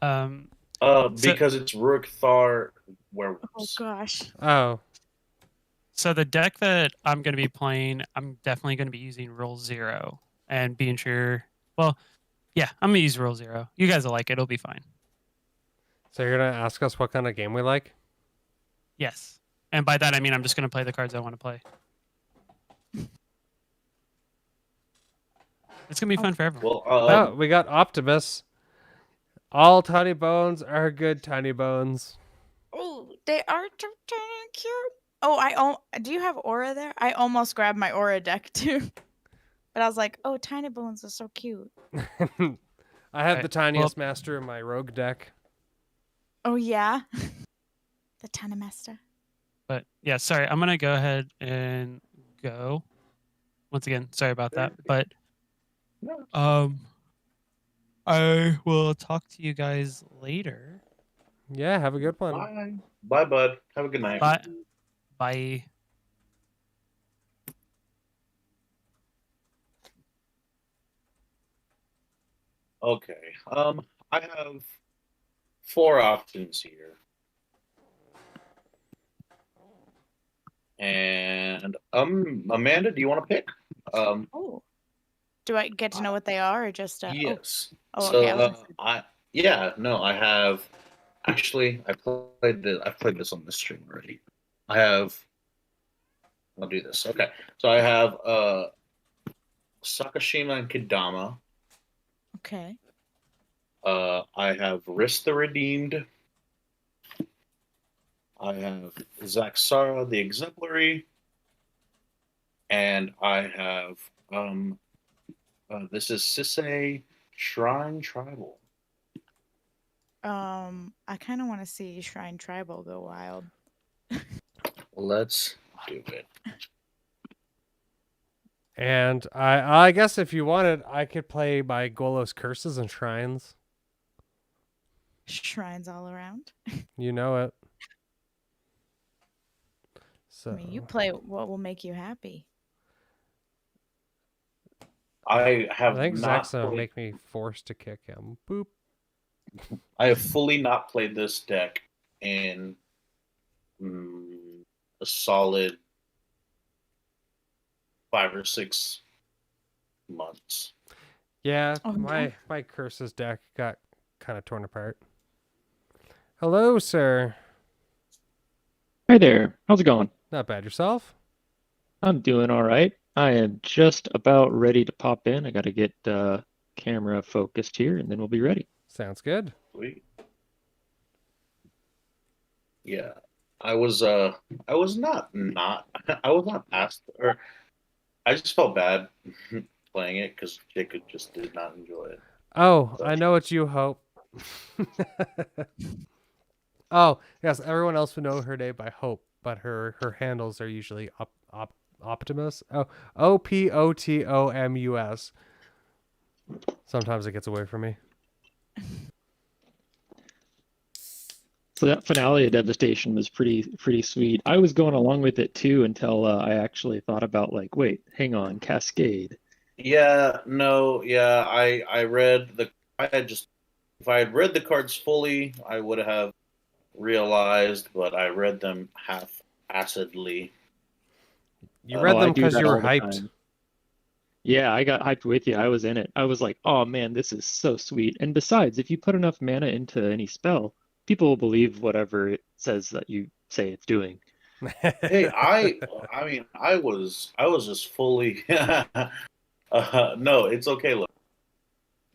Because it's Rookthar Oh werewolves. gosh. Oh, So the deck that I'm going to be playing, I'm definitely going to be using Rule 0 and being sure. Well, yeah, I'm going to use Rule 0. You guys will like it. It'll be fine. so you're gonna ask us what kind of game we like? Yes. And by that, I mean I'm just going to play the cards I want to play. It's going to be fun for everyone. Well, Oh, we got Optimus. All Tiny Bones are good Tiny Bones. Oh, they are too tiny and cute. Oh, do you have Aura there? I almost grabbed my Aura deck too. But I was like, oh, Tiny Bones is so cute. I have Right, the tiniest master in my rogue deck. Oh yeah, the Tanamaster. But yeah, sorry, I'm gonna go ahead and go. Once again, sorry about that. But No. I will talk to you guys later. Yeah, have a good one. Bye. Bye, bud. Have a good night. Bye. Bye. Okay. I have 4 options here. And Amanda, do you want to pick? Oh. Do I get to know what they are, or just? Yes. Oh, So okay. I was gonna say- I have actually I've played this on this stream already. I'll do this. Okay. So I have Sakashima and Kadama. okay. I have Risk the Redeemed. I have Zaxara the Exemplary. And I have this is Sisei Shrine Tribal. I kind of want to see Shrine Tribal go wild. Let's do it. And I guess if you wanted, I could play by Golos Curses and Shrines. Shrines all around. You know it. So I mean, you play what will make you happy. I have I think not Zach's gonna played- make me forced to kick him. Boop. I have fully not played this deck in a solid 5 or 6 months. Yeah, Oh, no. my Curses deck got kind of torn apart. Hello, sir. Hi there. How's it going? Not bad yourself. I'm doing all right. I am just about ready to pop in. I got to get camera focused here, and then we'll be ready. Sounds good. Sweet. Yeah. I was not I was not asked, or I just felt bad playing it because Jacob just did not enjoy it. Oh, I know what you hope. Oh, yes, everyone else would know her name by Hope, but her handles are usually Optimus. Oh, Opotomus. Sometimes it gets away from me. So that finale of Devastation was pretty sweet. I was going along with it too until I actually thought about like, wait, hang on, Cascade. Yeah, no, yeah, I read the I had just if I had read the cards fully, I would have realized, but I read them half-assedly. You Oh, read I them do because that you were all the hyped. time. Yeah, I got hyped with you. I was in it. I was like, oh man, this is so sweet. And besides, if you put enough mana into any spell, people will believe whatever it says that you say it's doing. Hey, I mean, I was just fully no, it's okay. Look,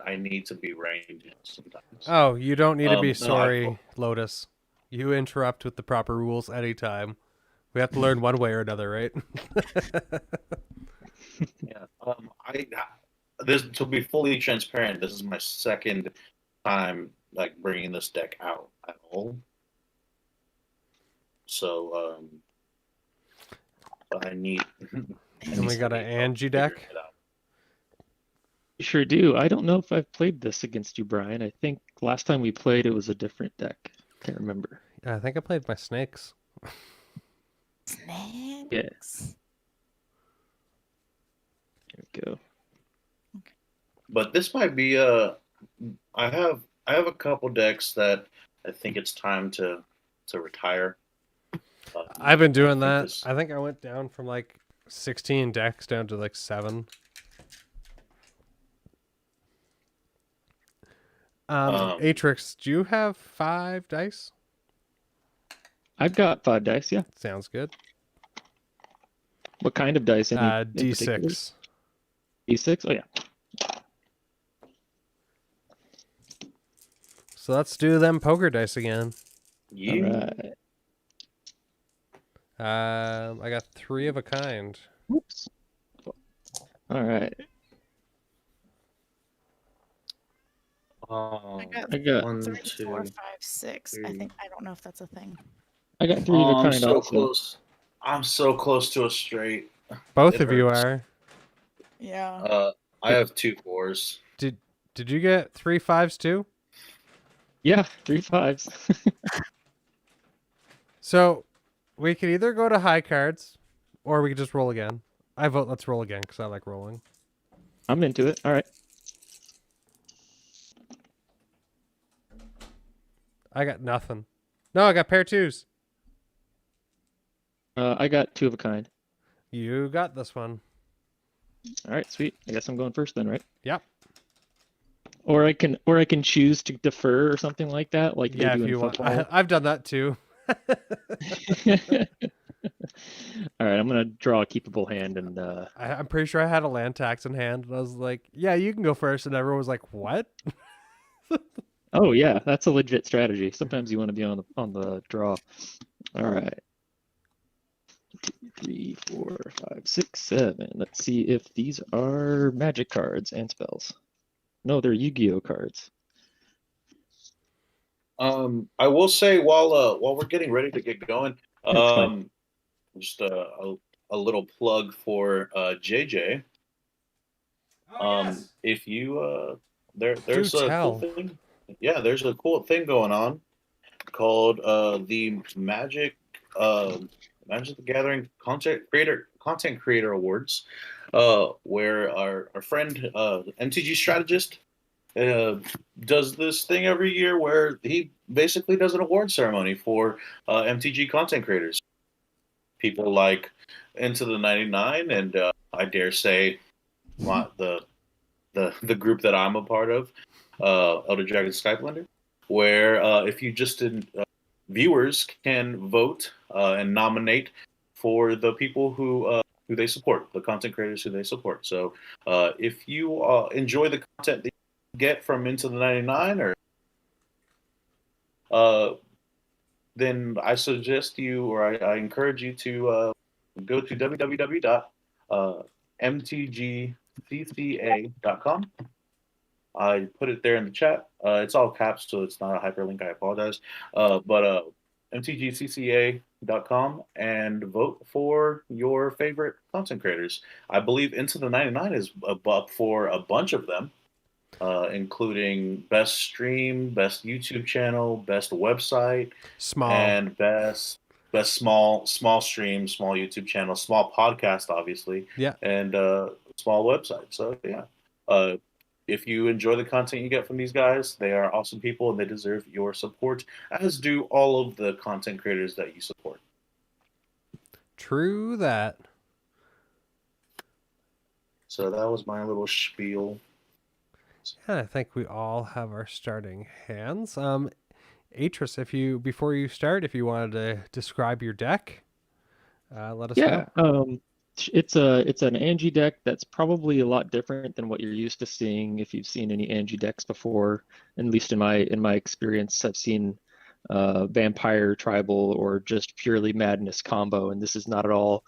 I need to be ranged sometimes. Oh, you don't need to be No, sorry, Lotus. You interrupt with the proper rules anytime. We have to learn one way or another, right? Yeah. I this to be fully transparent. This is my second time like bringing this deck out at all. So but I need. And we got an Angie deck. You sure do. I don't know if I've played this against you, Brian. I think last time we played it was a different deck. Can't remember. I think I played my snakes. Snakes. There we go. But this might be I have a couple decks that I think it's time to retire. I've been doing I think that. this- I think I went down from like 16 decks down to like 7. Atrix, do you have 5 dice? I've got 5 dice, yeah. Sounds good. What kind of dice? Any in particular? D6. D6? Oh yeah. So let's do them poker dice again. Yeah. All right. I got 3 of a kind. Whoops. All right. Oh, I got I got 1, 3, 4, 2, 5, 6. I 3. think I don't know if that's a thing. I got three of Oh, a I'm kind so also. close. I'm so close to a straight. Both It of you hurts. are. Yeah. I have 2 4s. Did you get 3 5s too? Yeah, 3 5s. So we could either go to high cards, or we could just roll again. I vote let's roll again because I like rolling. I'm into it. All right. I got nothing. No, I got pair twos. I got two of a kind. You got this one. All right, sweet. I guess I'm going first then, right? Yep. Or I can choose to defer or something like that, like Yeah, they if do in you want. football. I've done that too. All right, I'm gonna draw a keepable hand and I'm pretty sure I had a land tax in hand, and I was like, "Yeah, you can go first," and everyone was like, "What?" oh yeah, that's a legit strategy. Sometimes you want to be on the draw. All right. 2, 3, 4, 5, 6, 7. Let's see if these are magic cards and spells. No, they're Yu-Gi-Oh cards. I will say while we're getting ready to get going, That's fine. just a little plug for JJ. If you there's Do a cool tell. thing. Yeah, there's a cool thing going on called the Magic the Gathering Content Creator Awards, where our friend MTG Strategist does this thing every year where he basically does an award ceremony for MTG content creators. People like Into the 99 and I dare say the group that I'm a part of, Elder Dragon Skyblender, where if you just didn't, viewers can vote and nominate for the people who they support, the content creators who they support. So if you enjoy the content that you get from Into the 99, or then I suggest you, or I encourage you to go to www.mtgcca.com. I put it there in the chat. It's all caps, so it's not a hyperlink. I apologize. But mtgcca.com and vote for your favorite content creators. I believe Into the 99 is up for a bunch of them, including best stream, best YouTube channel, best website, Small. and best small stream, small YouTube channel, small podcast, obviously, Yeah. and small website. So yeah, if you enjoy the content you get from these guys, they are awesome people and they deserve your support, as do all of the content creators that you support. True that. So that was my little spiel. Yeah, I think we all have our starting hands. Atris, before you start, if you wanted to describe your deck, let us Yeah. know. It's an Angie deck that's probably a lot different than what you're used to seeing if you've seen any Angie decks before. At least in my experience, I've seen Vampire, Tribal, or just purely Madness combo, and this is not at all.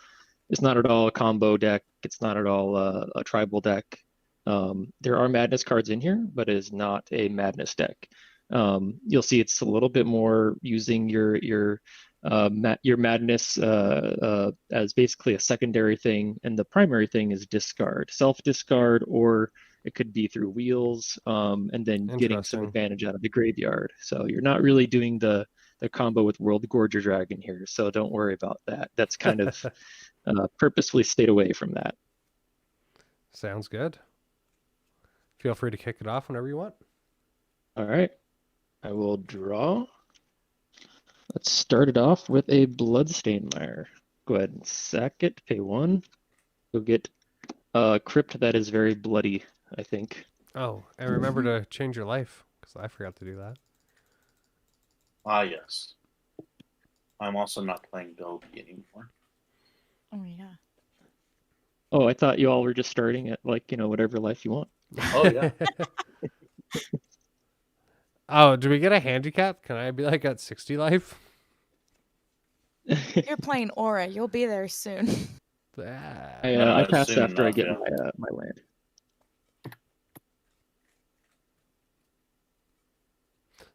It's not at all a combo deck. It's not at all a Tribal deck. There are Madness cards in here, but it is not a Madness deck. You'll see it's a little bit more using your Madness as basically a secondary thing, and the primary thing is discard, self-discard, or it could be through wheels, and then getting some Interesting. advantage out of the graveyard. So you're not really doing the combo with World Gorger Dragon here, so don't worry about that. That's kind of purposefully stayed away from that. Sounds good. Feel free to kick it off whenever you want. All right, I will draw. Let's start it off with a Bloodstained Mire. Go ahead and sack it, pay 1. Go get a crypt that is very bloody, I think. Oh, and remember to change your life, because I forgot to do that. Ah, yes. I'm also not playing Dolby anymore. Oh yeah. Oh, I thought you all were just starting at whatever life you want. Oh yeah. Oh, do we get a handicap? Can I be like at 60 life? You're playing Aura. You'll be there soon. I pass soon after I enough, get yeah. my land.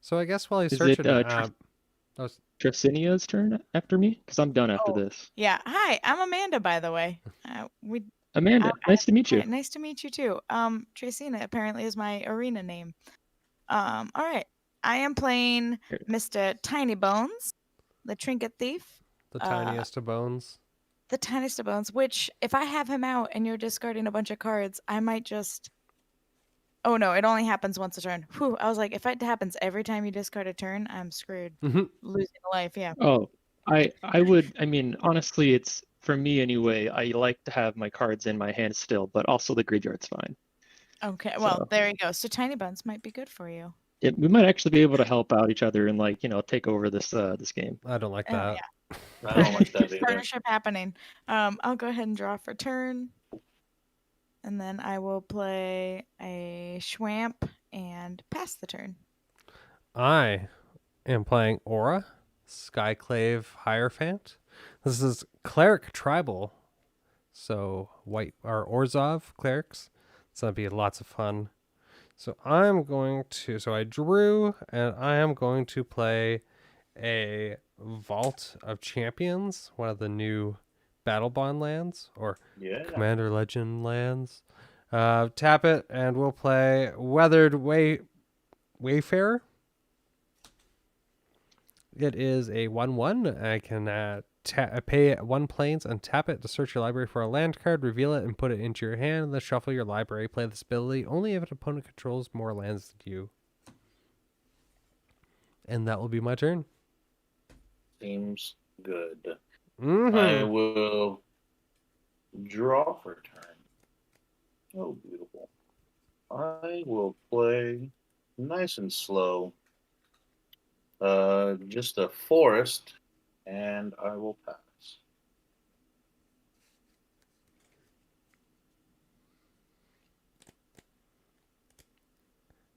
So I guess while he's Is it searching, that was Tracinia's turn after me? Because I'm done after Oh. this. Yeah. Hi, I'm Amanda, by the way. Amanda, nice to meet you. Hi, nice to meet you too. Tracina apparently is my arena name. All right. I am playing Here. Mr. Tiny Bones, the Trinket Thief. the uh, tiniest of bones. The tiniest of bones, which if I have him out and you're discarding a bunch of cards, I might just. Oh no, it only happens once a turn. Whew, I was like, if it happens every time you discard a turn, I'm screwed. Mhm. Losing a life, yeah. Oh, I would, I mean, honestly, it's for me anyway. I like to have my cards in my hand still, but also the graveyard's fine. Okay, well, So- there you go. So Tiny Bones might be good for you. We might actually be able to help out each other and like, take over this this game. I don't like Oh, that. I don't like that either. Partnership happening. I'll go ahead and draw for turn. And then I will play a Schwamp and pass the turn. I am playing Aura, Skyclave Hierophant. This is Cleric Tribal. So white or Orzhov clerics. So that'd be lots of fun. So I drew, and I am going to play a Vault of Champions, one of the new Battle Bond lands, or Yeah. Commander Legend lands. Tap it, and we'll play Weathered Wayfarer. It is a 1/1. I can pay 1 planes and tap it to search your library for a land card, reveal it, and put it into your hand, and then shuffle your library. Play this ability only if an opponent controls more lands than you. And that will be my turn. Seems good. Mm-hmm. I will draw for turn. Oh, beautiful. I will play nice and slow. Just a forest, and I will pass.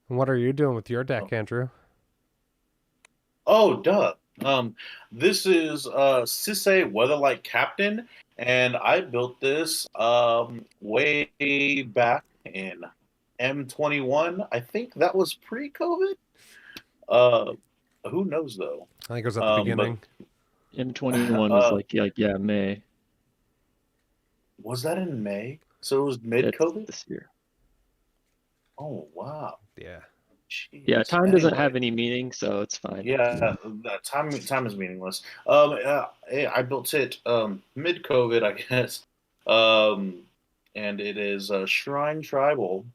What are you doing with your deck, Andrew? Oh, duh. This is Sisay Weatherlight Captain, and I built this way back in M21. I think that was pre-COVID. Who knows though? I think it was at the But- beginning. M21 was like May. Was that in May? So it was It's mid-COVID? this year. Oh wow. Yeah. Jeez. Yeah, time doesn't Anyway. have any meaning, so it's fine. Yeah, that time is meaningless. I built it mid COVID, I guess. And it is Shrine Tribal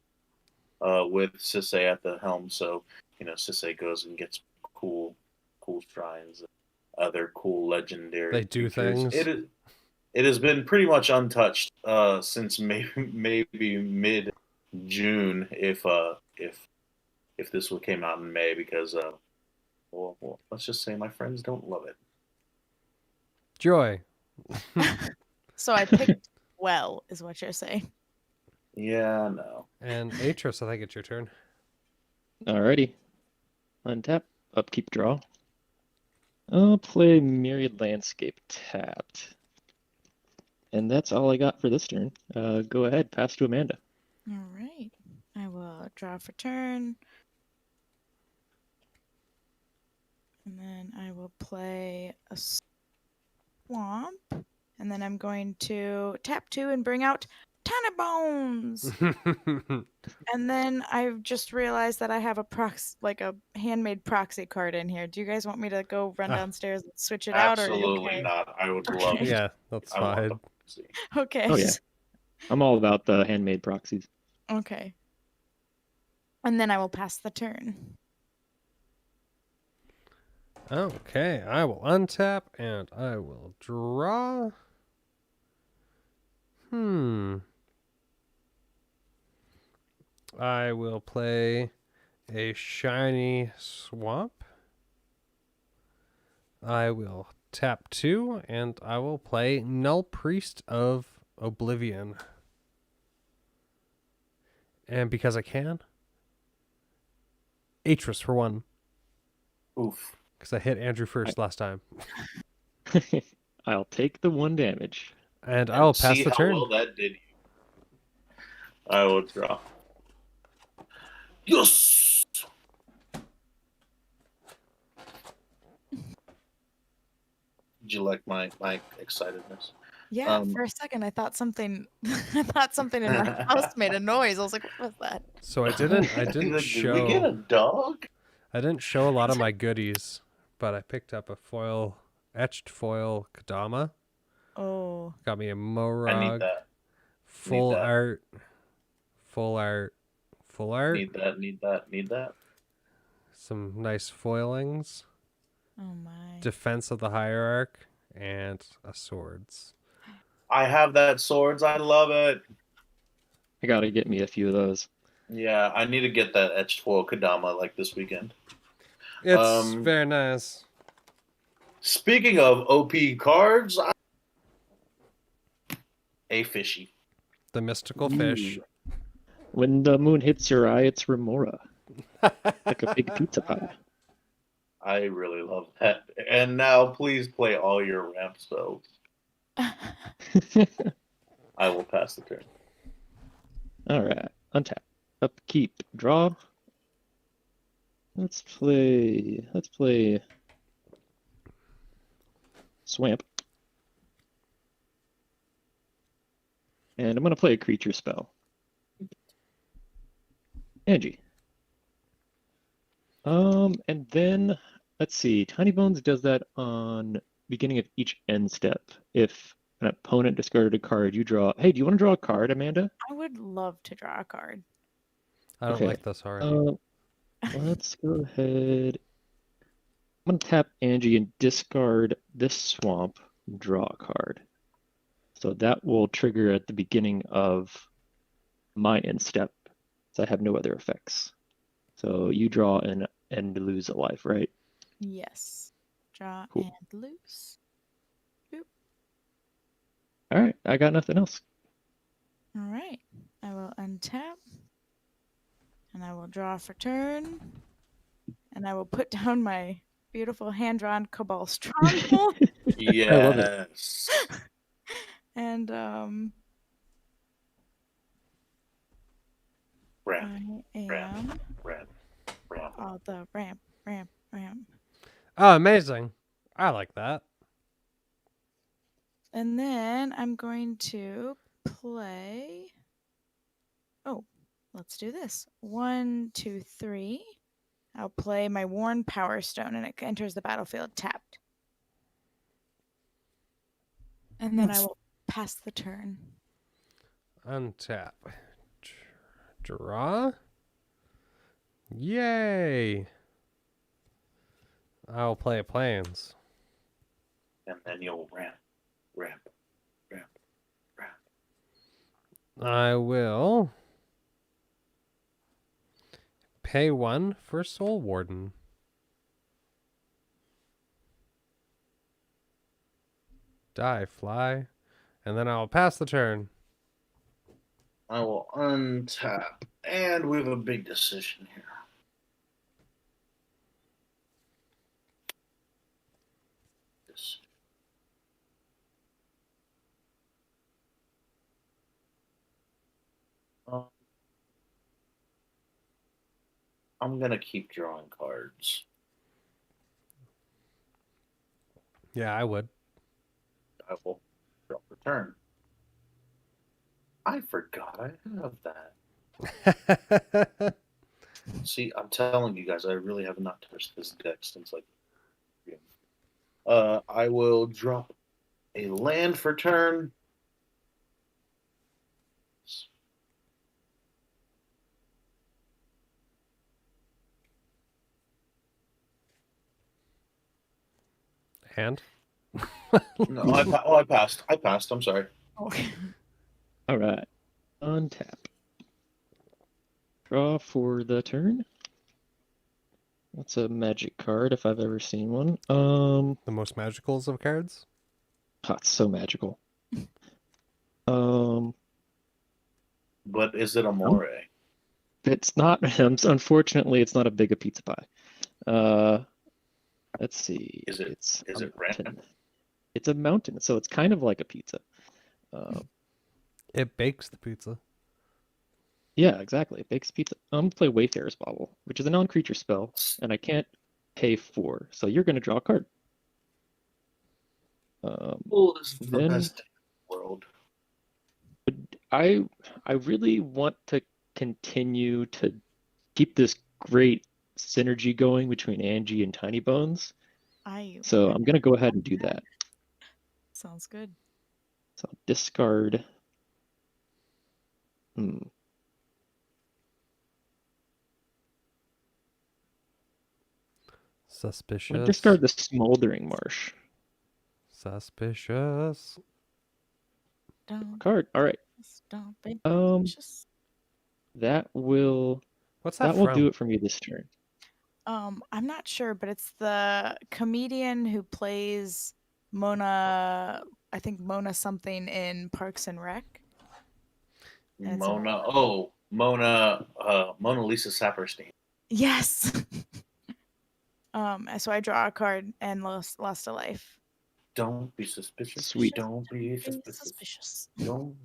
with Sisay at the helm. So Sisay goes and gets cool shrines, other cool legendary. They do features. things. It has been pretty much untouched since maybe mid June, if this one came out in May, because well, let's just say my friends don't love it. Joy. So I picked well, is what you're saying. Yeah, no. And Atros, I think it's your turn. Alrighty. Untap, upkeep, draw. I'll play Myriad Landscape tapped. And that's all I got for this turn. Go ahead, pass to Amanda. All right. I will draw for turn. And then I will play a swamp. And then I'm going to tap 2 and bring out Tiny Bones. And then I've just realized that I have a handmade proxy card in here. Do you guys want me to go run downstairs and switch it out? Or are you Absolutely okay? not. I would love it. Yeah, that's I want fine. the proxy. Okay. Oh, yeah. I'm all about the handmade proxies. Okay. And then I will pass the turn. Okay, I will untap and I will draw. I will play a shiny swamp. I will tap 2 and I will play Null Priest of Oblivion. And because I can, Atros for 1. Oof. Because I hit Andrew first last time. I'll take the 1 damage. And I will pass See the how turn. well that did you. I will draw. Yes. Did you like my excitedness? Yeah, Um, for a second I thought something I thought something in my house made a noise. I was like, what was that? So I didn't Like, did we get show a dog? a lot of my goodies, but I picked up a etched foil Kadama. Oh. Got me a I need Morog, that. full that. art, full art, full art. Need that. Some nice foilings, Oh my. defense of the hierarch, and a swords. I have that swords. I love it. I gotta get me a few of those. Yeah, I need to get that etched foil Kadama like this weekend. It's very nice. Speaking of OP cards, a fishy. The mystical fish. When the moon hits your eye, it's Remora. Like a big pizza pie. I really love that. And now, please play all your ramp spells. I will pass the turn. Alright. Untap. Upkeep. Draw. Let's play Swamp. And I'm gonna play a creature spell. Angie. And then let's see. Tiny Bones does that on beginning of each end step. If an opponent discarded a card, you draw. Hey, do you want to draw a card, Amanda? I would love to draw a card. I don't Okay. like this already. Let's go ahead. I'm gonna tap Angie and discard this swamp, draw a card. So that will trigger at the beginning of my end step. So I have no other effects. So you draw and lose a life, right? Yes. Draw Cool. and lose. All right, I got nothing else. All right. I will untap. And I will draw for turn. And I will put down my beautiful hand-drawn Cabal Stronghold. Yes. And Ramp. I am Ramp. oh the ramp. Oh, amazing. I like that. And then I'm going to play. Oh, let's do this. 1, 2, 3. I'll play my Worn Power Stone, and it enters the battlefield tapped. And then I will pass the turn. Untap. Draw. Yay. I'll play Plains. And then you'll ramp. I will pay 1 for Soul Warden. Die, fly. And then I'll pass the turn. I will untap. And we have a big decision here. I'm going to keep drawing cards. Yeah, I would. I will draw for turn. I forgot I have that. See, I'm telling you guys, I really have not touched this deck since like. I will drop a land for turn. And? No, I passed. I'm sorry. Okay. All right, untap. Draw for the turn. That's a magic card if I've ever seen one. The most magicals of cards? Oh, it's so magical. But is it a moray? It's not. Unfortunately, it's not a big a pizza pie. Let's see. Is it- It's is a it random? mountain. It's a mountain, so it's kind of like a pizza. It bakes the pizza. Yeah, exactly. It bakes pizza. I'm gonna play Wayfarer's Bauble, which is a non-creature spell, and I can't pay 4, so you're gonna draw a card. Oh, this is the Then best day in the world. I I really want to continue to keep this great synergy going between Angie and Tiny Bones. So I'm gonna go ahead and do that. Sounds good. So discard. I'm Suspicious. gonna discard the Smoldering Marsh Suspicious. Don't, card. All right. don't be Um, suspicious. that will What's that will from? do it for me this turn. I'm not sure, but it's the comedian who plays Mona. I think Mona something in Parks and Rec. And it's a Mona. woman. Oh, Mona Lisa Saperstein. Yes. So I draw a card and lost a life. Don't be suspicious. Sweet. Don't be Be suspicious. suspicious. Don't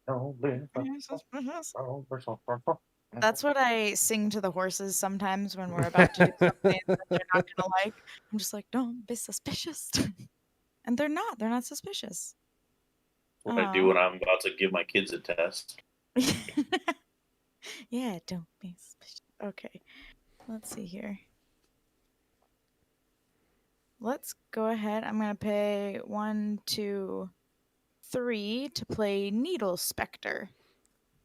don't be Be suspicious. suspicious. That's what I sing to the horses sometimes when we're about to do something that they're not gonna like. I'm just like, don't be suspicious. And they're not. They're not suspicious. What I do when I'm about to give my kids a test. Yeah, don't be suspicious. Okay. Let's see here. Let's go ahead. I'm gonna pay 1, 2, 3 to play Needle Spectre.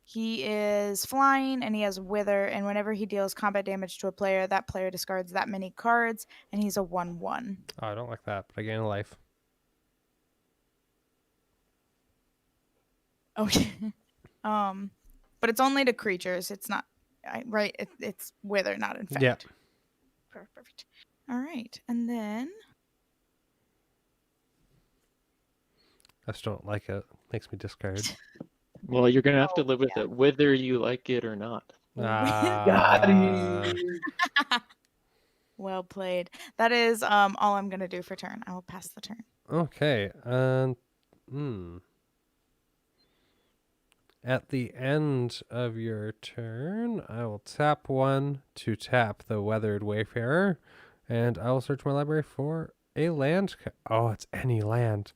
He is flying and he has Wither, and whenever he deals combat damage to a player, that player discards that many cards, and he's a 1/1. Oh, I don't like that, but I gain a life. Okay. But it's only to creatures. It's not right. It's Wither, not infect. Yeah. Perfect. All right, and then I just don't like it. Makes me discard. Well, you're gonna have to live with it, whether you like it or not. Ah. well played. That is all I'm gonna do for turn. I will pass the turn. Okay. At the end of your turn, I will tap 1 to tap the Weathered Wayfarer, and I will search my library for a land. Oh, it's any land.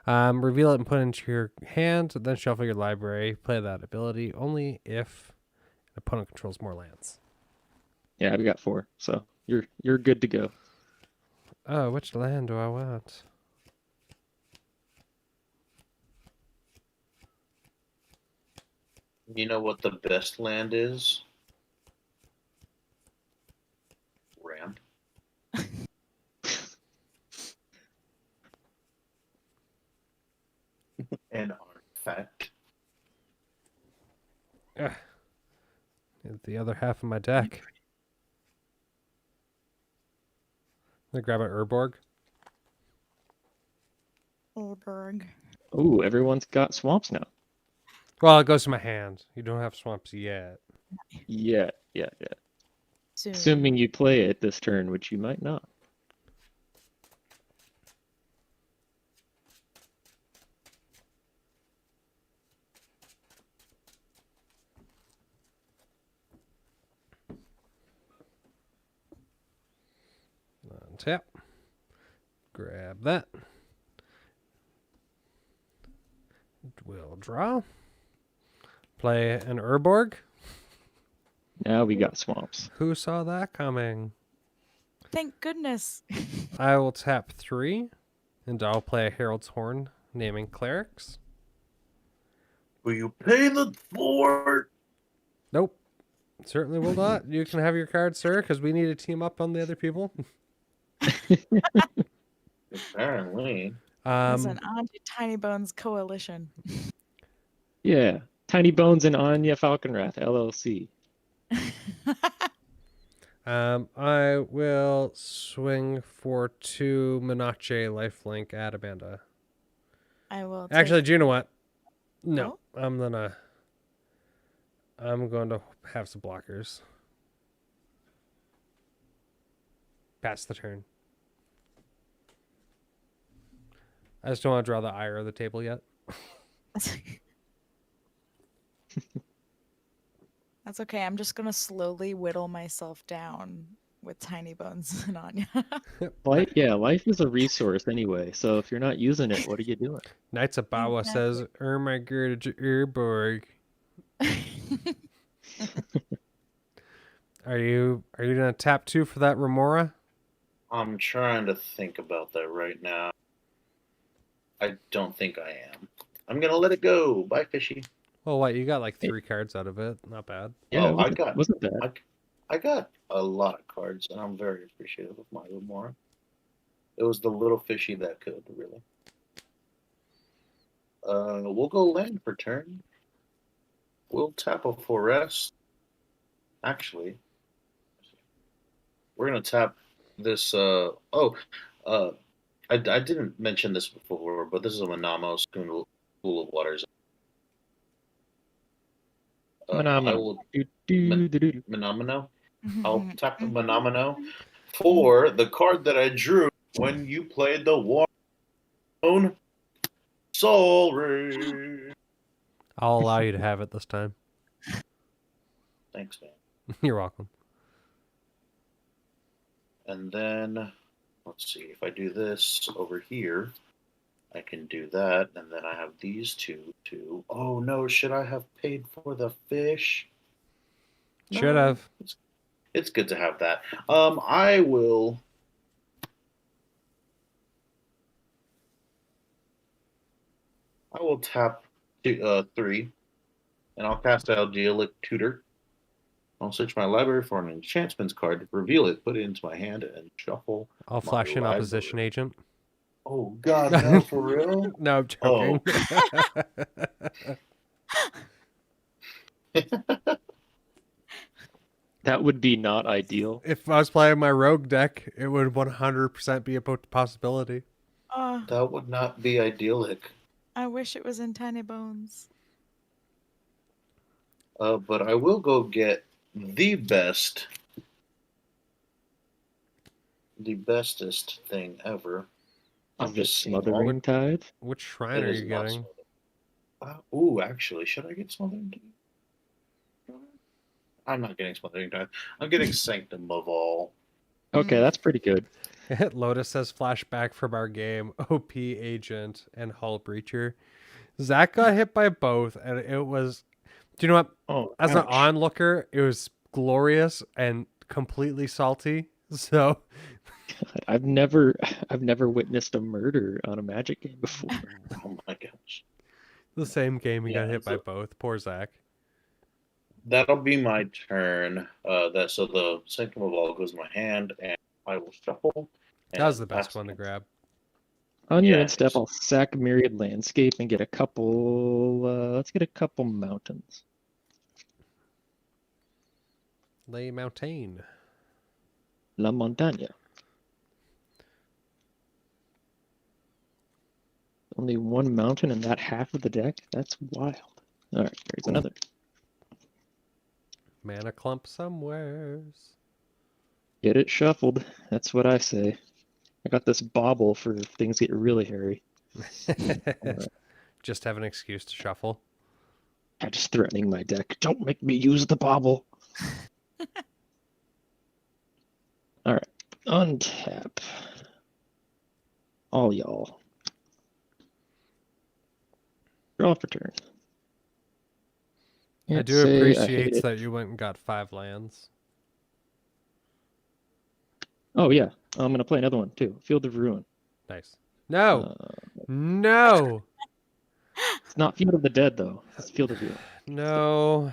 Reveal it and put it into your hand, then shuffle your library. Play that ability only if an opponent controls more lands. Yeah, I've got 4, so you're good to go. Oh, which land do I want? You know what the best land is? Rand. An artifact. The other half of my deck. I'm gonna grab an Urborg. Ulberg. Ooh, everyone's got swamps now. Well, it goes to my hand. You don't have swamps yet. Yeah. Soon. Assuming you play it this turn, which you might not. Untap. Grab that. We'll draw. Play an Urborg. Now we got swamps. Who saw that coming? Thank goodness. I will tap 3, and I'll play a Herald's Horn, naming clerics. Will you pay the fort? Nope. Certainly will not. You can have your card, sir, because we need to team up on the other people. Apparently. As an Auntie Tiny Bones coalition. Yeah. Tiny Bones and Anya Falconwrath, LLC. I will swing for 2 Menachem lifelink at Amanda. I will. Actually, do you know what? No, Oh? I'm going to have some blockers. Pass the turn. I just don't want to draw the ire of the table yet. That's okay. I'm just gonna slowly whittle myself down with Tiny Bones and Anya. Life is a resource anyway. So if you're not using it, what are you doing? Knights of Bawa says, "Oh my god, Urborg." Are you gonna tap 2 for that Remora? I'm trying to think about that right now. I don't think I am. I'm gonna let it go. Bye, fishy. Well, what, you got like 3 cards out of it. Not bad. Yeah, Oh, wasn't bad. I got a lot of cards, and I'm very appreciative of my Remora. It was the little fishy that could, really. We'll go land for turn. We'll tap a Forest. Actually, we're gonna tap this. I didn't mention this before, but this is a Manamo School of Waters. I will Menomino. I'll tap the Menomino for the card that I drew when you played the Warstone Soul Ring. I'll allow you to have it this time. Thanks, man. You're welcome. And then, let's see, if I do this over here, I can do that, and then I have these two too. Oh no, should I have paid for the fish? Should No, have. It's good to have that. I will. I will tap 3, and I'll cast Aldelic Tutor. I'll search my library for an enchantments card, reveal it, put it into my hand, and shuffle. I'll flash in opposition agent. Oh God, no, for real? No, I'm joking. That would be not ideal. If I was playing my rogue deck, it would 100% be a possibility. Oh, That would not be idyllic. I wish it was in Tiny Bones. But I will go get the bestest thing ever. Of the just seeing all Smothering Tide. Which shrine It are is you not getting? Actually, should I get Smothering Tide? I'm not getting Smothering Tide. I'm getting Sanctum of All. Okay, that's pretty good. Lotus says flashback from our game, OP Agent and Hull Breacher. Zach got hit by both, and it was... Do you know what? Oh, As an ouch. onlooker, it was glorious and completely salty. So I've never witnessed a murder on a Magic game before. Oh my gosh. the same game, he got Yeah, hit by so- both. Poor Zach. That'll be my turn. So the Sanctum of All goes in my hand, and I will shuffle. That was the and best pass one to it. grab. On your Yeah, end step, it's- I'll sack Myriad Landscape and get a couple. Let's get a couple mountains. Les Mountains. La Montaña. Only one mountain in that half of the deck? That's wild. All right, here's another. Mana clump somewheres. Get it shuffled. That's what I say. I got this bauble for if things get really hairy. Just have an excuse to shuffle. I'm just threatening my deck. Don't make me use the bauble. All right, untap. All y'all. Draw for turn. I Can't do say hate appreciate it. that you went and got 5 lands. Oh yeah, I'm gonna play another one too. Field of Ruin. Nice. No! Uh, No! it's not Field of the Dead though. It's Field of Ruin. No.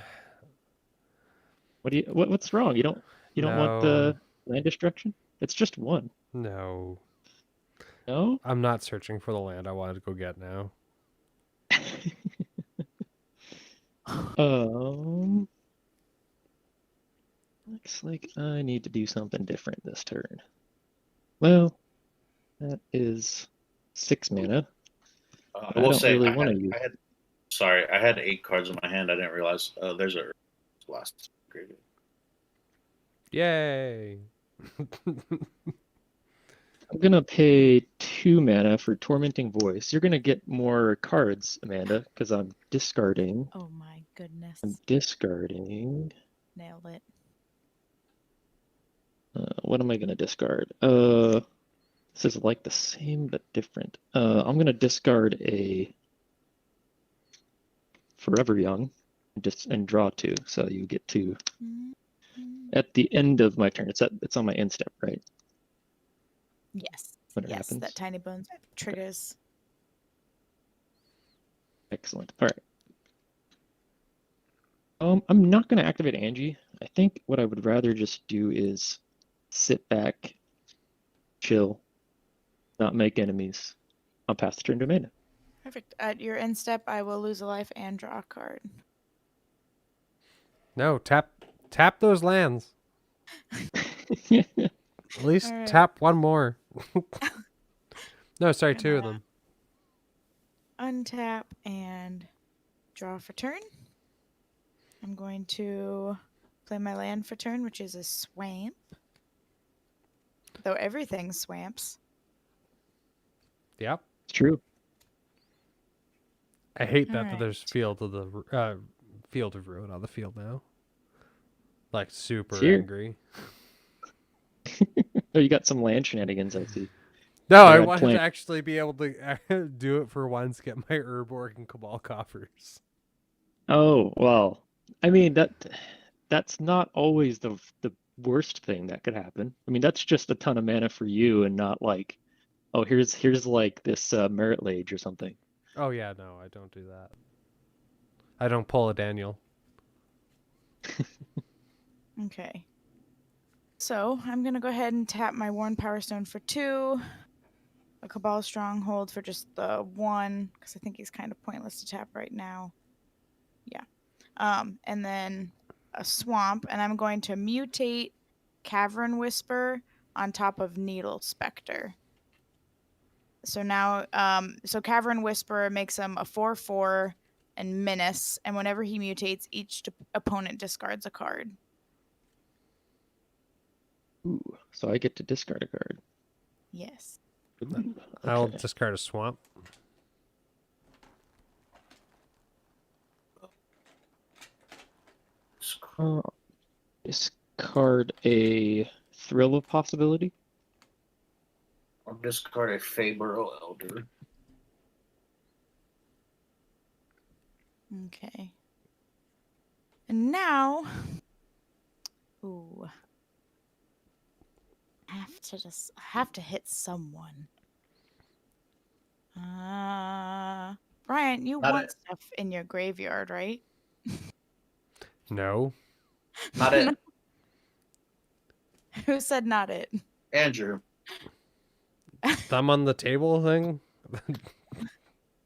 What's wrong? You don't want the land destruction? It's just one. No. No? I'm not searching for the land I wanted to go get now. Looks like I need to do something different this turn. Well, that is 6 mana. I I will don't say, really wanna use- I had 8 cards in my hand. I didn't realize there's a blast graveyard. Yay! I'm gonna pay 2 mana for Tormenting Voice. You're gonna get more cards, Amanda, because I'm discarding. Oh my goodness. I'm discarding. Nailed it. what am I gonna discard? This is like the same but different. I'm gonna discard a Forever Young, and draw 2. So you get 2 at the end of my turn. It's on my end step, right? Yes. When it Yes, happens. that Tiny Bones triggers. Excellent. All right. I'm not gonna activate Angie. I think what I would rather just do is sit back, chill, not make enemies. I'll pass the turn to Amanda. Perfect. At your end step, I will lose a life and draw a card. No, tap those lands. At least All right. tap one more. No, sorry, 2 of them. Untap and draw for turn. I'm going to play my land for turn, which is a swamp. Though everything's swamps. Yep. It's true. I hate that Alright. there's Field of Ruin on the field now. Like super Here. angry. Oh, you got some land shenanigans, I see. No, I I got wanted plenty. to actually be able to do it for once, get my Urborg and Cabal coffers. Oh, well, I mean that's not always the worst thing that could happen. I mean, that's just a ton of mana for you and not like, oh, here's like this Merit Lage or something. Oh yeah, no, I don't do that. I don't pull a Daniel. Okay. So I'm going to go ahead and tap my Worn Power Stone for 2. A Cabal Stronghold for just the 1, because I think he's kind of pointless to tap right now. Yeah. And then a Swamp, and I'm going to mutate Cavern Whisper on top of Needle Spectre. So now, so Cavern Whisperer makes him a 4/4 and Menace, and whenever he mutates, each opponent discards a card. Ooh, so I get to discard a card. Yes. Ooh, I'll okay. discard a swamp. Discard a Thrill of Possibility. Or discard a Fabro Elder. Okay. And now, I have to hit someone. Brian, you Not want it. stuff in your graveyard, right? No. Not it. Who said not it? Andrew. Thumb on the table thing?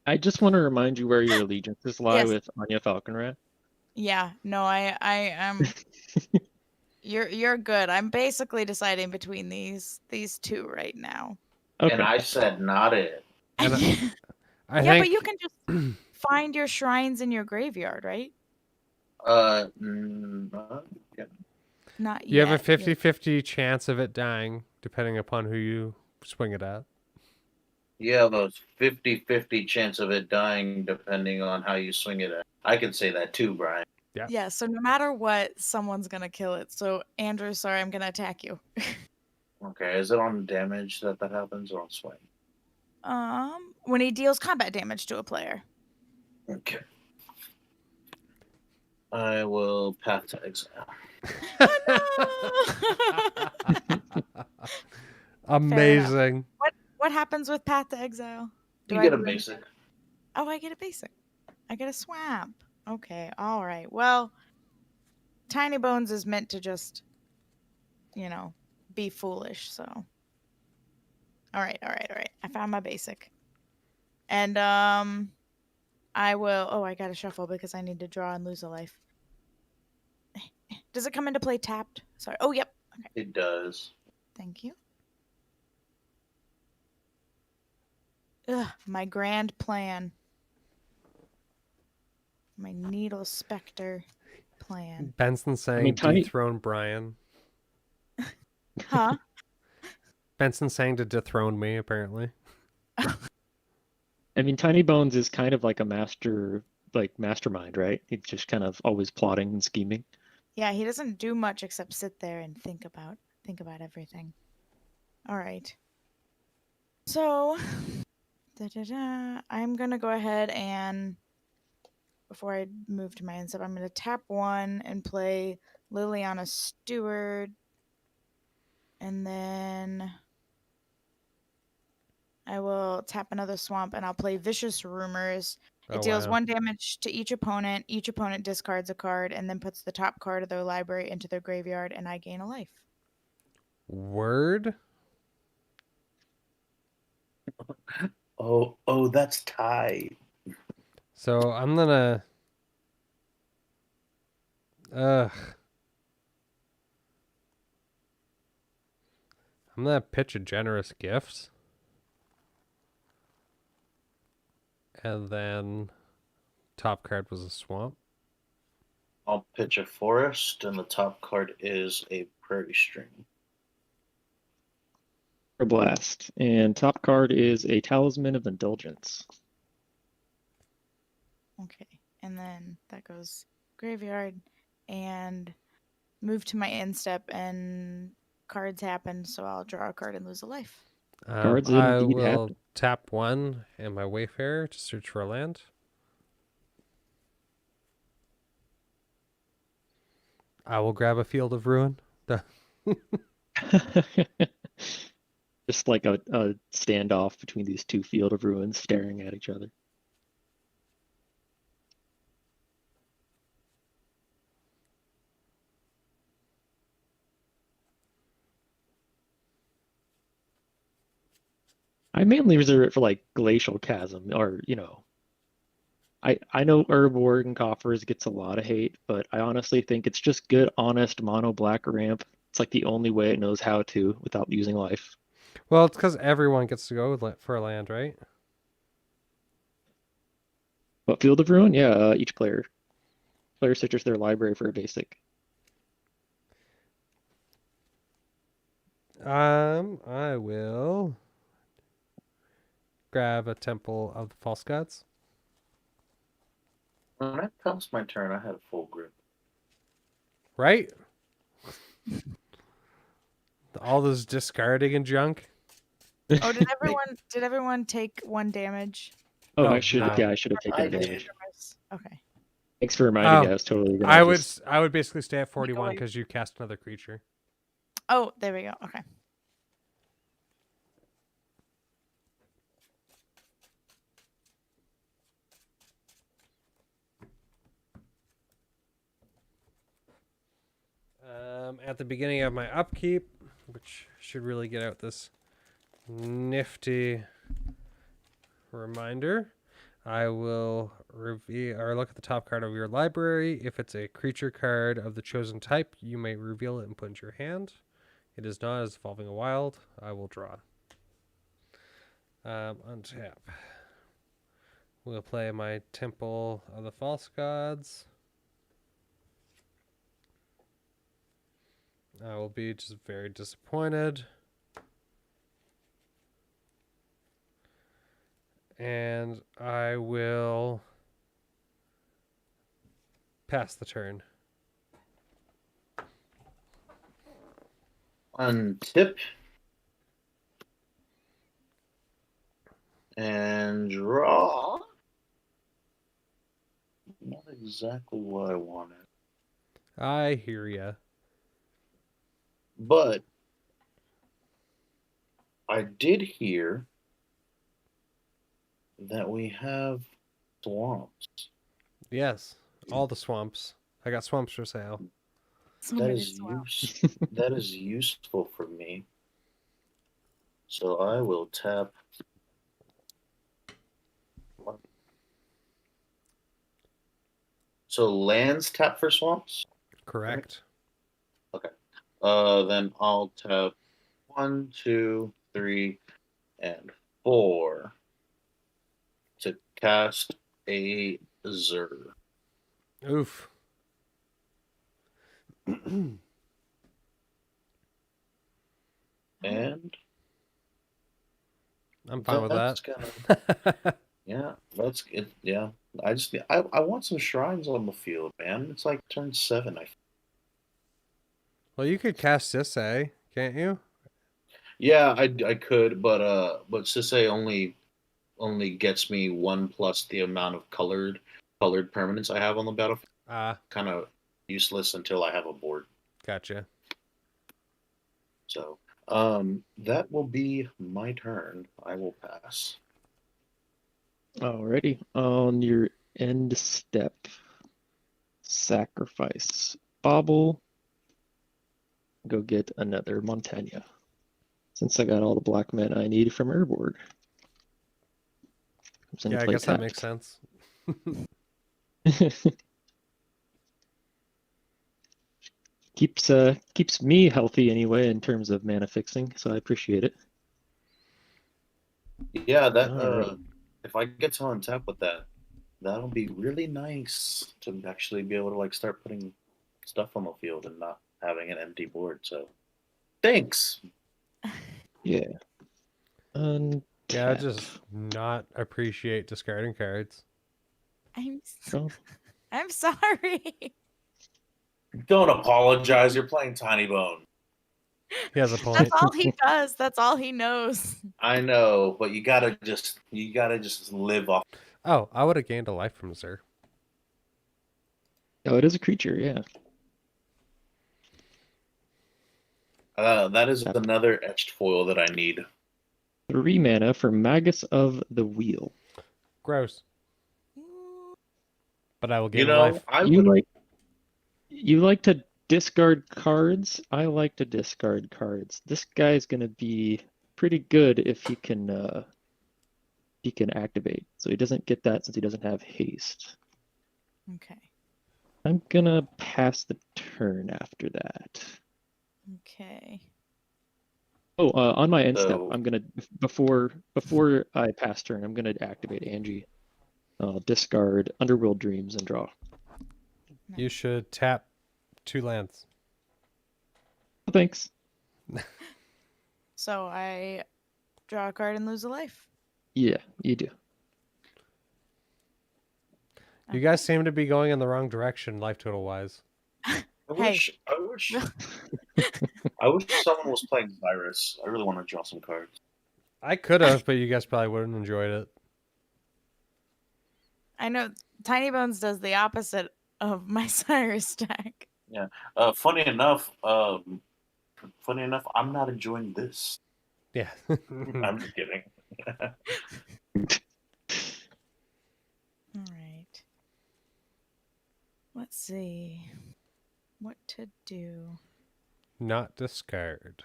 I just want to remind you where your allegiances lie Yes. with Anya Falconrat. Yeah, no, I am. You're good. I'm basically deciding between these two right now. Okay. And I said not it. And I Yeah, think but you can just find your shrines in your graveyard, right? Yeah. Not you have a yet. 50-50 chance of it dying, depending upon who you swing it at. You have a 50-50 chance of it dying depending on how you swing it at. I can say that too, Brian. Yeah, so no matter what, someone's gonna kill it. So Andrew, sorry, I'm gonna attack you. Okay, is it on damage that happens or on swing? When he deals combat damage to a player. Okay. I will Path to Exile. Amazing. What happens with Path to Exile? You I get a win? basic. Oh, I get a basic. I get a swamp. Okay, all right. Well, Tiny Bones is meant to just, be foolish. So, all right. I found my basic, and I will. Oh, I gotta shuffle because I need to draw and lose a life. Does it come into play tapped? Sorry. Oh, yep. Okay. It does. Thank you. Ugh, my grand plan. My Needle Spectre plan. Benson saying mean, Tiny- dethrone Brian. Huh? Benson saying to dethrone me, apparently. I mean, Tiny Bones is kind of like a mastermind, right? He's just kind of always plotting and scheming. Yeah, he doesn't do much except sit there and think about think about everything. All right. So, I'm gonna go ahead and before I move to my end step, I'm gonna tap 1 and play Liliana Stewart, and then I will tap another swamp and I'll play Vicious Rumors. It Oh, deals wow. 1 damage to each opponent. Each opponent discards a card and then puts the top card of their library into their graveyard, and I gain a life. Word? Oh, that's tight. So I'm gonna. Ugh. I'm gonna pitch a generous gift. And then top card was a swamp. I'll pitch a forest, and the top card is a prairie stream. Blast. And top card is a Talisman of Indulgence. Okay. And then that goes graveyard and move to my end step, and cards happen, so I'll draw a card and lose a life. Cards I indeed will happen. tap 1 in my Wayfarer to search for a land. I will grab a Field of Ruin. Just like a standoff between these two Field of Ruins staring at each other. I mainly reserve it for like Glacial Chasm, or I know Herb Worgen Coffers gets a lot of hate, but I honestly think it's just good, honest mono black ramp. It's like the only way it knows how to without using life. Well, it's because everyone gets to go for a land, right? But Field of Ruin, yeah, each player searches their library for a basic. I will grab a Temple of the False Gods. When I passed my turn, I had full grip. Right? All this discarding and junk. Oh, did everyone take 1 damage? Oh, Oh, I should have no. I should have I taken did. damage. Okay. Thanks for reminding me. Oh, I was totally gonna I would just- I would basically stay at 41 away. because you cast another creature. Oh, there we go. Okay. At the beginning of my upkeep, which should really get out this nifty reminder, I will reveal or look at the top card of your library. If it's a creature card of the chosen type, you may reveal it and put it into your hand. It is not as evolving a wild. I will draw. Untap. We'll play my Temple of the False Gods. I will be just very disappointed. And I will pass the turn. Untip. And draw. Not exactly what I wanted. I hear ya. But I did hear that we have swamps. Yes, all the swamps. I got swamps for sale. So That many is swamps. that is useful for me. So I will tap. So lands tap for swamps. Correct. Then I'll tap 1, 2, 3, and 4 to cast a Zur. Oof. And I'm fine with that's that. gonna, yeah, that's it. Yeah, I want some shrines on the field, man. It's like turn 7. Well, you could cast Sisay. can't you? Yeah, I could, but Sisei only gets me 1 plus the amount of colored permanents I have on the battlefield. Kind of useless until I have a board. Gotcha. So that will be my turn. I will pass. Alrighty. On your end step, sacrifice Bobble. Go get another Montagna. Since I got all the black men I need from Urborg. Yeah, I guess that makes sense. Keeps me healthy anyway in terms of mana fixing, so I appreciate it. Yeah, that Alright. if I get to untap with that, that'll be really nice to actually be able to like start putting stuff on the field and not having an empty board. So thanks. Yeah. Yeah, I just not appreciate discarding cards. Oh, I'm sorry. Don't apologize. You're playing Tiny Bone. He has a point. That's all he does. That's all he knows. I know, but you gotta just live off. Oh, I would have gained a life from Zer. oh, it is a creature, yeah. That is another etched foil that I need. 3 mana for Magus of the Wheel. Gross. But I will gain You a know, life. You like to discard cards? I like to discard cards. This guy's gonna be pretty good if he can activate. So he doesn't get that since he doesn't have haste. Okay. I'm gonna pass the turn after that. Okay. Oh, on my end step, So- I'm gonna before I pass turn, I'm gonna activate Angie. Discard Underworld Dreams and draw. You should tap 2 lands. Oh, thanks. So I draw a card and lose a life. Yeah, you do. You guys seem to be going in the wrong direction, life total wise. I Hey. wish someone was playing Virus. I really want to draw some cards. I could have, but you guys probably wouldn't have enjoyed it. I know Tiny Bones does the opposite of my Cyrus deck. Funny enough, I'm not enjoying this. Yeah. I'm just kidding. All right. Let's see what to do. Not discard.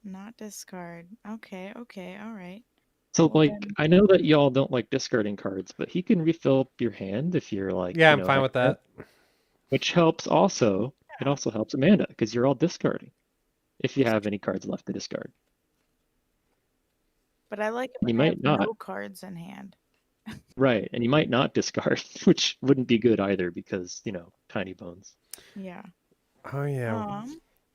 Not discard. Okay, all right. So, Well, like, then- I know that y'all don't like discarding cards, but he can refill up your hand if you're like, Yeah, you I'm know, fine with that. Which helps also. It also helps Amanda because you're all discarding if you have any cards left to discard. But I like if You I might have not. no cards in hand. Right, and you might not discard, which wouldn't be good either because, you know, Tiny Bones. Yeah. Oh, yeah.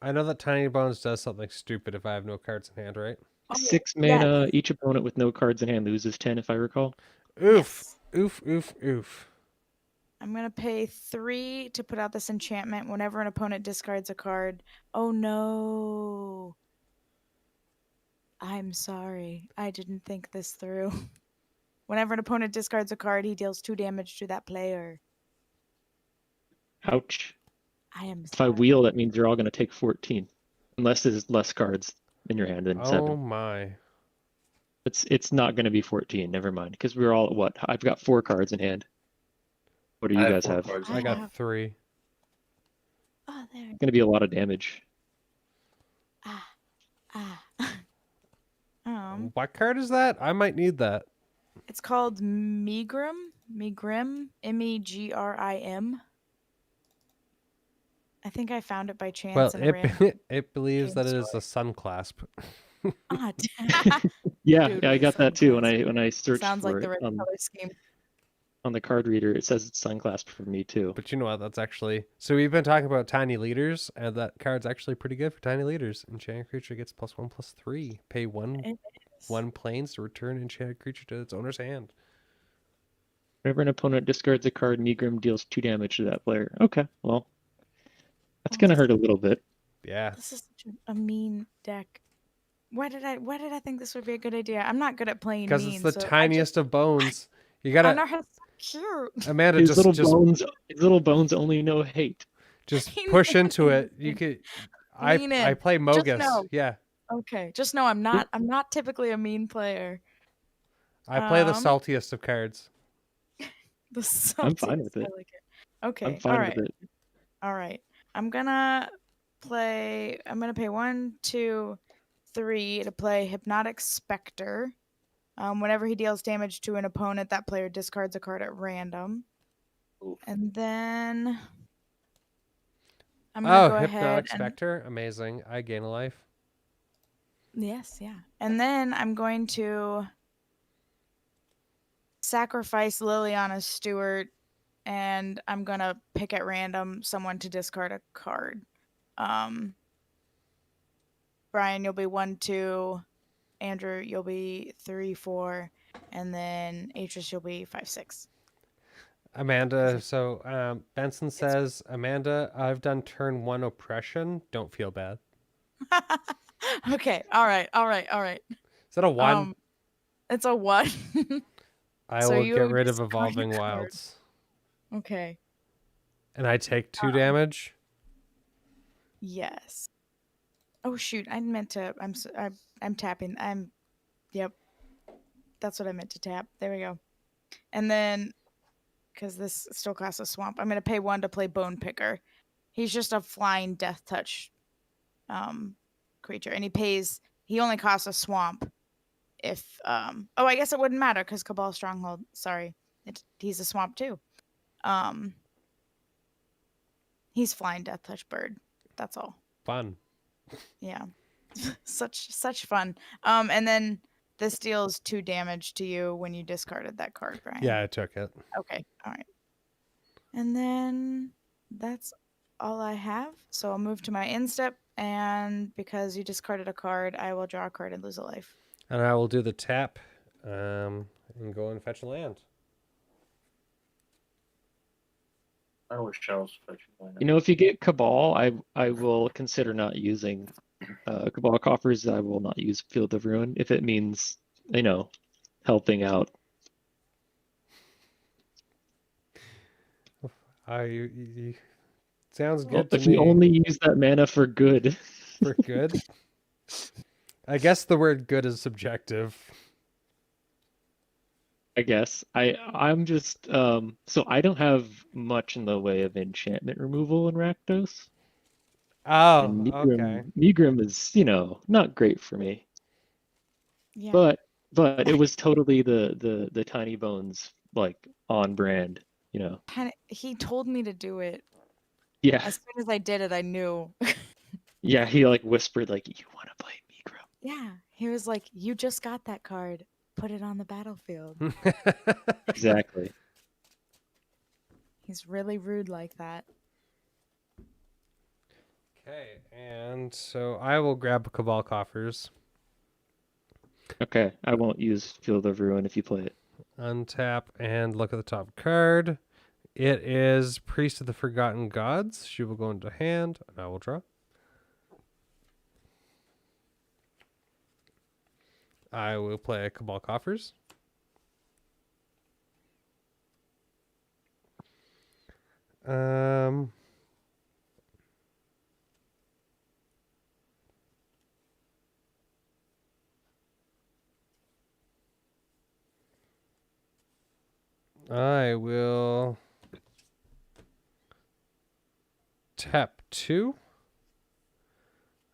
I know that Tiny Bones does something stupid if I have no cards in hand, right? Oh, 6 yes. mana, each opponent with no cards in hand loses 10, if I recall. Oof. Yes. Oof, oof, oof. I'm gonna pay 3 to put out this enchantment whenever an opponent discards a card. Oh no. I'm sorry. I didn't think this through. Whenever an opponent discards a card, he deals 2 damage to that player. Ouch. I am If I sorry. wheel, that means you're all going to take 14. Unless there's less cards in your hand than Oh 7. my. It's not going to be 14, never mind. Because we're all at what? I've got 4 cards in hand. What do you guys 4 have? cards. I I got have- 3. Oh, there. It's going to be a lot of damage. Ah. Ah. What card is that? I might need that. It's called Megrim. Megrim. Megrim. I think I found it by chance Well, in a random. it believes that it game is a sun clasp. Ah, Yeah, Dude, yeah, I got that too. When sunglasses. I searched sounds for like the it right color scheme. on the card reader, it says it's Sunclasp for me too. But you know what? That's actually so we've been talking about tiny leaders, and that card's actually pretty good for tiny leaders. Enchanted creature gets +1/+3. Pay one It is. planes to return enchanted creature to its owner's hand. Whenever an opponent discards a card, Megrim deals 2 damage to that player. Okay, well, that's gonna hurt a little bit. Yeah. This is such a mean deck. Why did I think this would be a good idea? I'm not good at playing Because it's mean, the so tiniest of bones. You I gotta, know how cute. Amanda, His just little bones only know hate. push into it. You could. Lean I in. play Just Mogus. know. Yeah, Okay, just know I'm not typically a mean player. I play the Um, saltiest of cards. the I'm fine saltiest. with it. I like it. I'm Okay, all fine with right, it. all right. I'm gonna I'm gonna pay 1, 2, 3 to play Hypnotic Spectre. Whenever he deals damage to an opponent, that player discards a card at random. Oof. And then I'm gonna Oh, go ahead Hypnotic and Spectre, amazing. I gain a life. yes, yeah. And then I'm going to sacrifice Liliana Stewart, and I'm gonna pick at random someone to discard a card. Brian, you'll be 1, 2. Andrew, you'll be 3, 4, and then Atris, you'll be 5, 6. Amanda, so Benson says, Amanda, I've done turn 1 oppression. Don't feel bad. Okay. All right. All right. All right. Is that a 1? It's a 1. I so will you get rid of discard a Evolving card. Wilds. Okay. And I take 2 damage. Yes. Oh shoot! I meant to. I'm tapping. Yep. That's what I meant to tap. There we go. And then, because this still costs a swamp, I'm gonna pay 1 to play Bone Picker. He's just a flying Death Touch, creature, and he only costs a swamp. If oh, I guess it wouldn't matter because Cabal Stronghold. Sorry, he's a swamp too. He's flying Death Touch bird. That's all. Fun. Yeah. such fun. And then this deals 2 damage to you when you discarded that card, Brian. Yeah, I took it. Okay. All right. And then that's all I have. So I'll move to my end step, and because you discarded a card, I will draw a card and lose a life. And I will do the tap and go and fetch a land. I wish I was fetching land. You know, if you get Cabal, I will consider not using Cabal coffers. I will not use Field of Ruin if it means, helping out. Sounds Well, good to if me. you only use that mana for good. For good? I guess the word good is subjective. I guess I'm just so I don't have much in the way of enchantment removal in Rakdos. Oh, And okay. Megrim is, not great for me. Yeah. But it was totally the Tiny Bones like on brand, He told me to do it. Yeah. As soon as I did it, I knew. Yeah, he like whispered like, "You want to play Megrim?" Yeah. He was like, "You just got that card. Put it on the battlefield." Exactly. He's really rude like that. Okay, and so I will grab Cabal coffers. Okay, I won't use Field of Ruin if you play it. Untap and look at the top card. It is Priest of the Forgotten Gods. She will go into hand, and I will draw. I will play Cabal Coffers. I will tap 2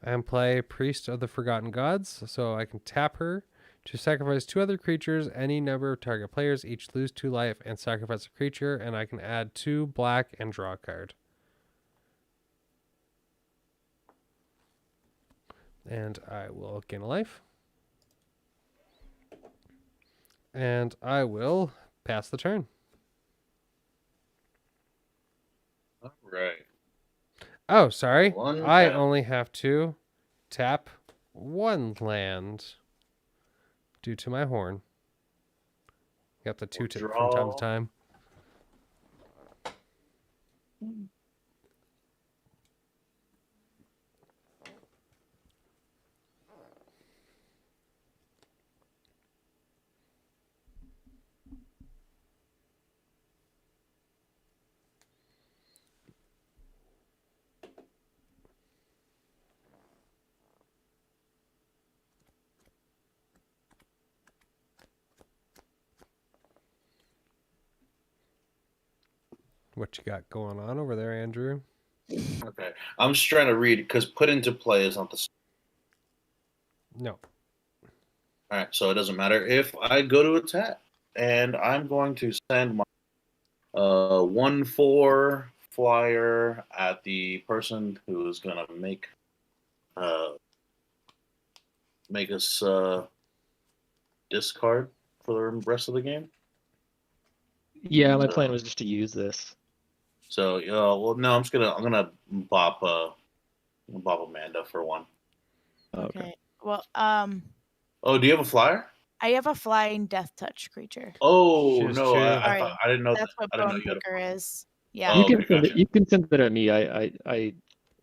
and play Priest of the Forgotten Gods, so I can tap her to sacrifice 2 other creatures, any number of target players, each lose 2 life, and sacrifice a creature, and I can add 2 black and draw a card. And I will gain a life. And I will pass the turn. All right. Oh, sorry. One I tap. only have to tap 1 land due to my horn. Got the 2 tip from time to time. What you got going on over there, Andrew? Okay. I'm just trying to read because put into play is not the same. No. All right, so it doesn't matter if I go to attack, and I'm going to send my 1/4 flyer at the person who is gonna make us discard for the rest of the game. Yeah, my plan was just to use this. So well, no, I'm gonna bop Amanda for one. Oh, okay. Okay. Well, Oh, do you have a flyer? I have a flying death touch creature. Oh She's no, true. I thought I didn't know That's that. what I didn't know Bone you had a Picker flyer. is. Yeah. Oh, You can okay, send it. gotcha. You can send it at me.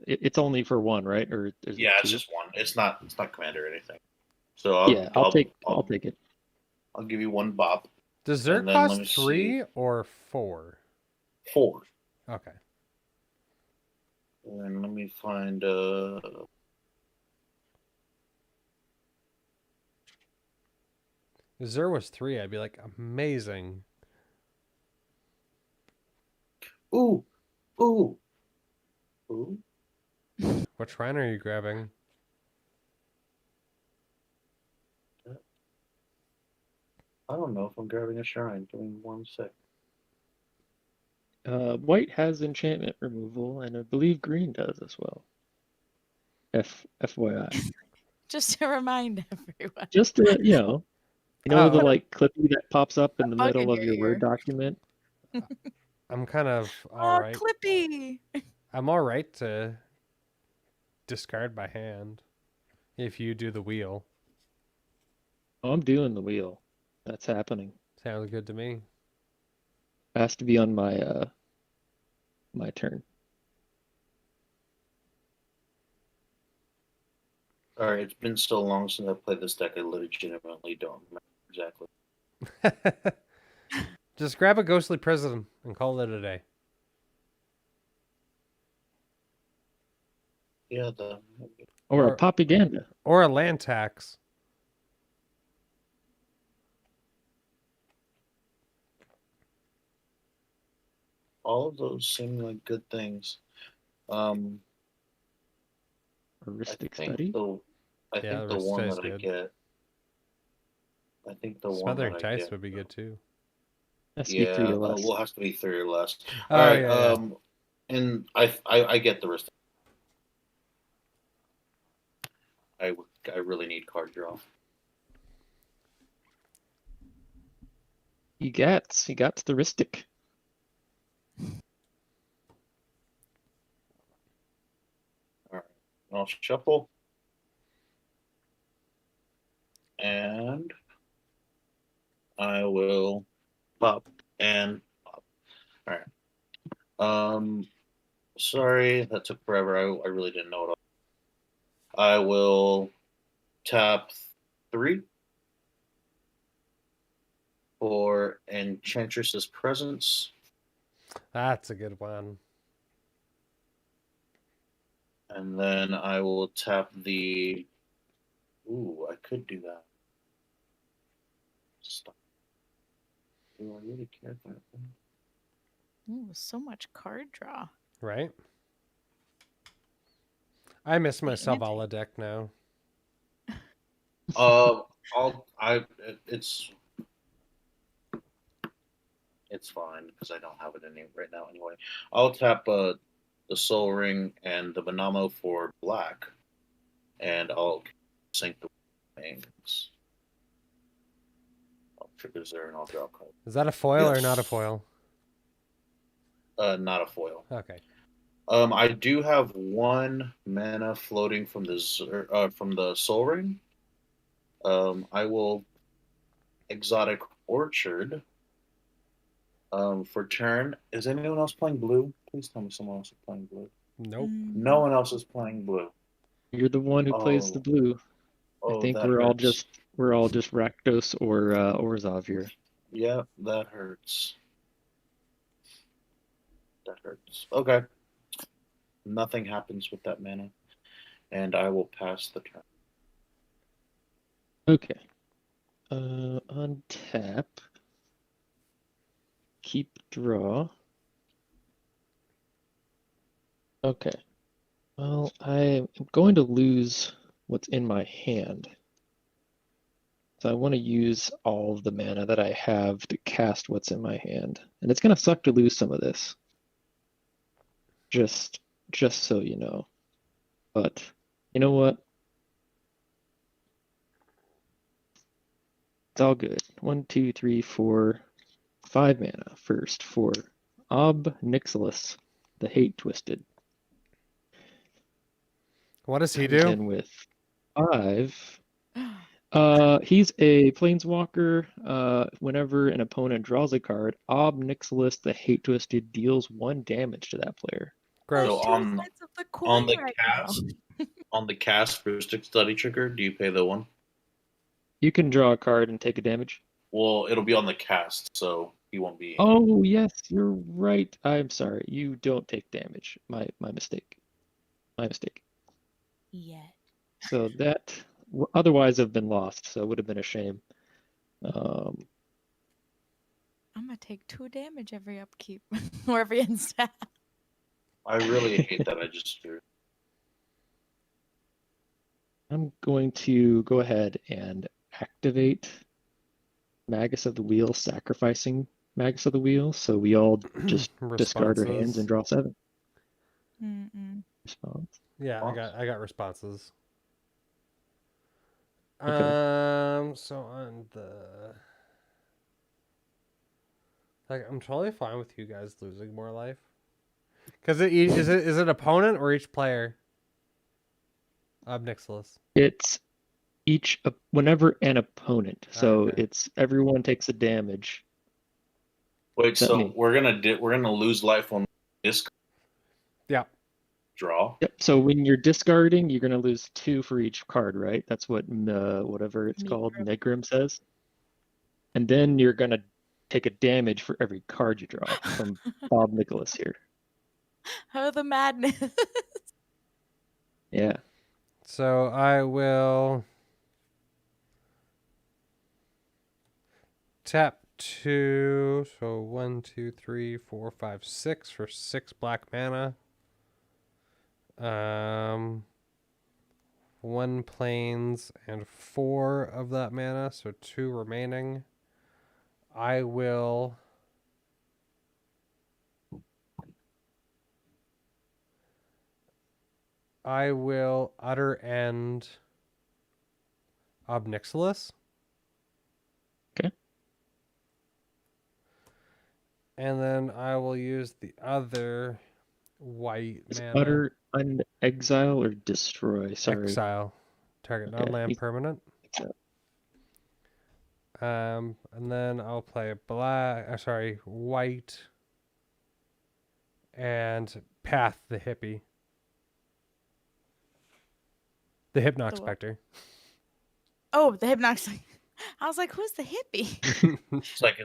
It's only for one, right? Or is Yeah, it it's two? just one. It's not commander or anything. So Yeah, I'll take it. I'll give you one bop. Does Zerg And then let cost me 3 see. or 4? 4. Okay. And let me find If Zer was 3, I'd be like, amazing. ooh. Ooh. What shrine are you grabbing? I don't know if I'm grabbing a shrine. Give me 1 sec. White has enchantment removal, and I believe green does as well. FYI. Just to remind everyone. Just to, the Oh. like clippy that pops up in the bug middle in of your your Word ear. document. I'm kind of Oh, alright. Clippy! I'm alright to discard by hand if you do the wheel. Oh, I'm doing the wheel. That's happening. Sounds good to me. Has to be on my turn. All right, it's been so long since I played this deck. I legitimately don't remember exactly. Just grab a ghostly prison and call it a day. Yeah, Or a propaganda. Or a land tax. all of those seem like good things. Heuristic I think study. I Yeah, think the the one Rest's that I good. get. I think the one Smothering that I Dice get. would be good too. Has to be 3 Yeah, or less. well, it has to be 3 or less. Oh, All right, yeah. and I get the rest. I really need card draw. He got the heuristic. All right, I'll shuffle, and I will pop and pop. All right. Sorry that took forever. I really didn't know it all. I will tap 3 for Enchantress's Presence, That's a good one. and then I will tap the. Ooh, I could do that. Stop. Do I really care about that? Ooh, so much card draw. Right? I miss my The Savala deck now. It's fine because I don't have it right now anyway. I'll tap the Soul Ring and the Banamo for black, and I'll sink the wings. I'll trigger there and I'll draw a card. Is that a foil or Yes. not a foil? Not a foil. Okay. I do have 1 mana floating from the Soul Ring. I will Exotic Orchard. For turn. Is anyone else playing blue? Please tell me someone else is playing blue. Nope. No one else is playing blue. You're the one who plays the Oh. blue. Oh, I think that we're all hurts. just Rakdos or Orzhov here. Yeah, that hurts. That hurts. Okay. Nothing happens with that mana, and I will pass the turn. Okay. Untap. Keep draw. Okay. Well, I am going to lose what's in my hand. So I want to use all of the mana that I have to cast what's in my hand. And it's going to suck to lose some of this. Just so you know. But you know what? It's all good. 1, 2, 3, 4, 5 mana first for Ob Nixilis, the Hate Twisted. What does he And do? then with 5, he's a planeswalker. Whenever an opponent draws a card, Ob Nixilis, the Hate Twisted, deals 1 damage to that player. Gross. So Two on sides of the coin on the right cast on the cast for Stick Study Trigger, do you pay the 1? You can draw a card and take a damage. Well, it'll be on the cast, so he won't be. Oh, yes, you're right. I'm sorry. You don't take damage. My mistake. My mistake. Yeah. So that otherwise have been lost, so it would have been a shame. I'm gonna take 2 damage every upkeep or every instep. I really hate that I just drew. I'm going to go ahead and activate Magus of the Wheel, sacrificing Magus of the Wheel, so we all just discard our hands and draw 7. Mm-mm. Response. Yeah, I got responses. Okay. So on the I'm totally fine with you guys losing more life. Because is it opponent or each player? Ob Nixilis. It's whenever an opponent, so Okay. it's everyone takes a damage. Wait, Is that so me? we're gonna lose life on this Yeah. draw. Yep. So when you're discarding, you're gonna lose 2 for each card, right? That's what whatever it's called, Megrim. Megrim says. And then you're gonna take a damage for every card you draw from Bob Nicholas here. Oh, the madness. Yeah. So I will tap 2. So 1, 2, 3, 4, 5, 6 for 6 black mana. 1 plains and 4 of that mana, so 2 remaining. I will utter end Ob Nixilis. Okay. And then I will use the other white Is mana. utter exile or destroy? Sorry. Exile. Target Okay. non-land permanent. Exile. And then I'll play white and Path the hippie. The Hypnox The what? Spectre. Oh, the Hypnox. I was like, who's the hippie? It's like,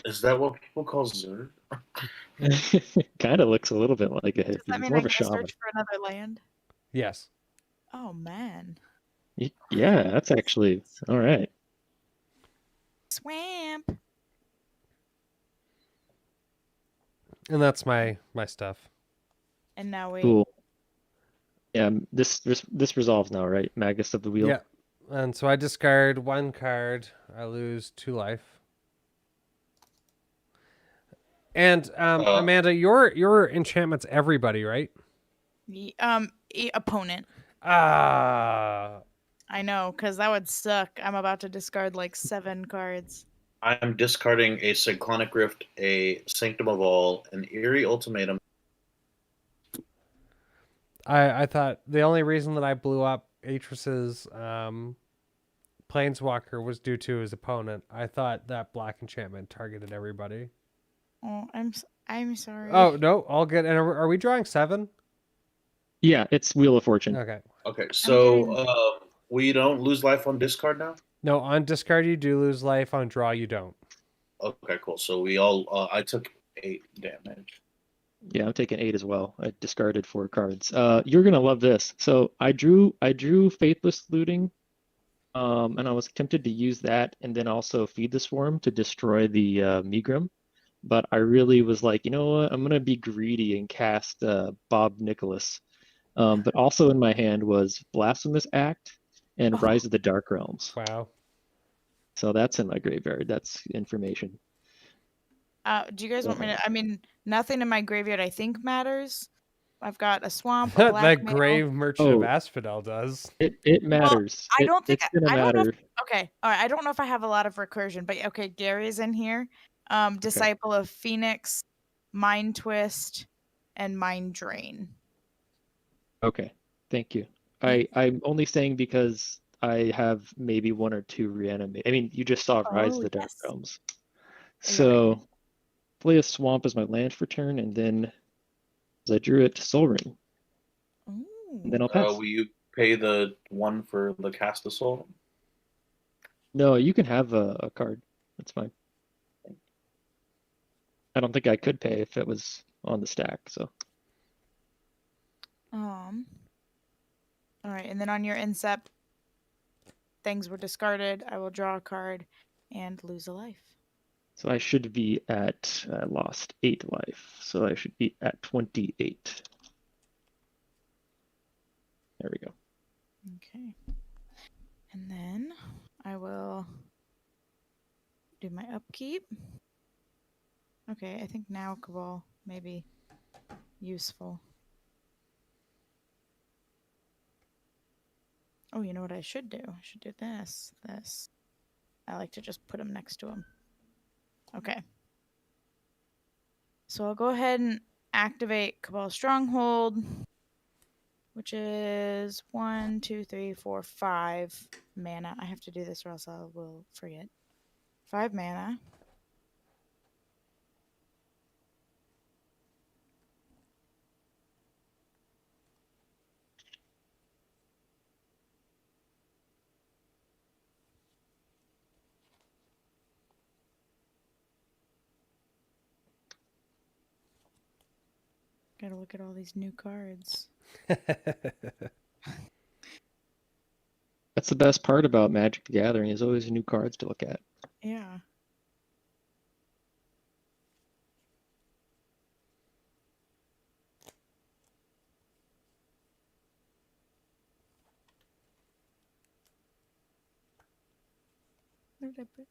is that what people call Zerg? Kind of looks a little bit like a Does hippie. that It's mean more I of a gotta shaman. search for another land? Yes. Oh man. Yeah, that's actually all right. Swamp. And that's my stuff. And now we. Cool. Yeah, this resolves now, right? Magus of the Wheel. Yeah. And so I discard 1 card. I lose 2 life. And Amanda, your enchantment's everybody, right? Opponent. Ah. I know, because that would suck. I'm about to discard like 7 cards. I'm discarding a Cyclonic Rift, a Sanctum of All, an Eerie Ultimatum. I thought the only reason that I blew up Atris's Planeswalker was due to his opponent. I thought that black enchantment targeted everybody. Oh, I'm sorry. Oh no, all good. And are we drawing 7? Yeah, it's Wheel of Fortune. Okay. Okay, so we don't lose life on discard now? No, on discard you do lose life. On draw you don't. Okay, cool. So we all I took 8 damage. Yeah, I'm taking 8 as well. I discarded 4 cards. You're gonna love this. So I drew Faithless Looting, and I was tempted to use that and then also Feed the Swarm to destroy the Megrim. but I really was like, you know what? I'm gonna be greedy and cast Bob Nicholas. But also in my hand was Blasphemous Act and Oh. Rise of the Dark Realms. Wow. So that's in my graveyard. That's information. Do you guys want me So- to? I mean, nothing in my graveyard I think matters. I've got a swamp, a That blackmail. grave merchant of Oh. Asphodel does. It matters. I don't think It's gonna I don't know. matter. Okay, all right. I don't know if I have a lot of recursion, but okay, Gary's in here. Disciple of Phoenix, Mind Twist, and Mind Drain. Okay, thank you. I'm only saying because I have maybe one or two reanimate. I mean, you just saw Rise of the Dark yes. Realms. You're So play a swamp as my land for turn, and then as I drew it to Soul Ring, and then I'll pass. Will you pay the one for the cast assault? No, you can have a card. That's fine. I don't think I could pay if it was on the stack. So All right, and then on your incept, things were discarded. I will draw a card and lose a life. so I should be at lost 8 life. So I should be at 28. There we go. Okay. And then I will do my upkeep. Okay, I think now Cabal may be useful. Oh, you know what I should do? I should do this. I like to just put them next to him. Okay. So I'll go ahead and activate Cabal Stronghold, which is 1, 2, 3, 4, 5 mana. I have to do this or else I will forget. 5 mana. Gotta look at all these new cards. That's the best part about Magic the Gathering is always new cards to look at. Yeah. Where did I put?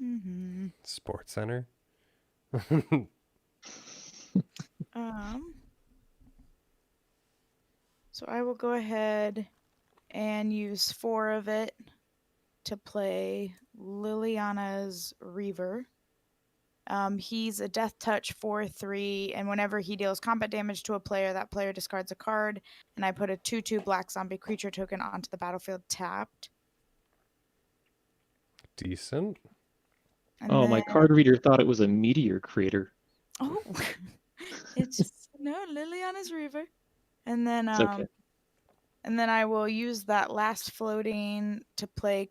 Mm-hmm. Sports Center. So I will go ahead and use 4 of it to play Liliana's Reaver. He's a Death Touch 4/3, and whenever he deals combat damage to a player, that player discards a card, and I put a 2/2 black zombie creature token onto the battlefield tapped. Decent. And Oh, my then- card reader thought it was a meteor crater. Oh, it's no Liliana's Reaver, and then It's okay. and then I will use that last floating to play.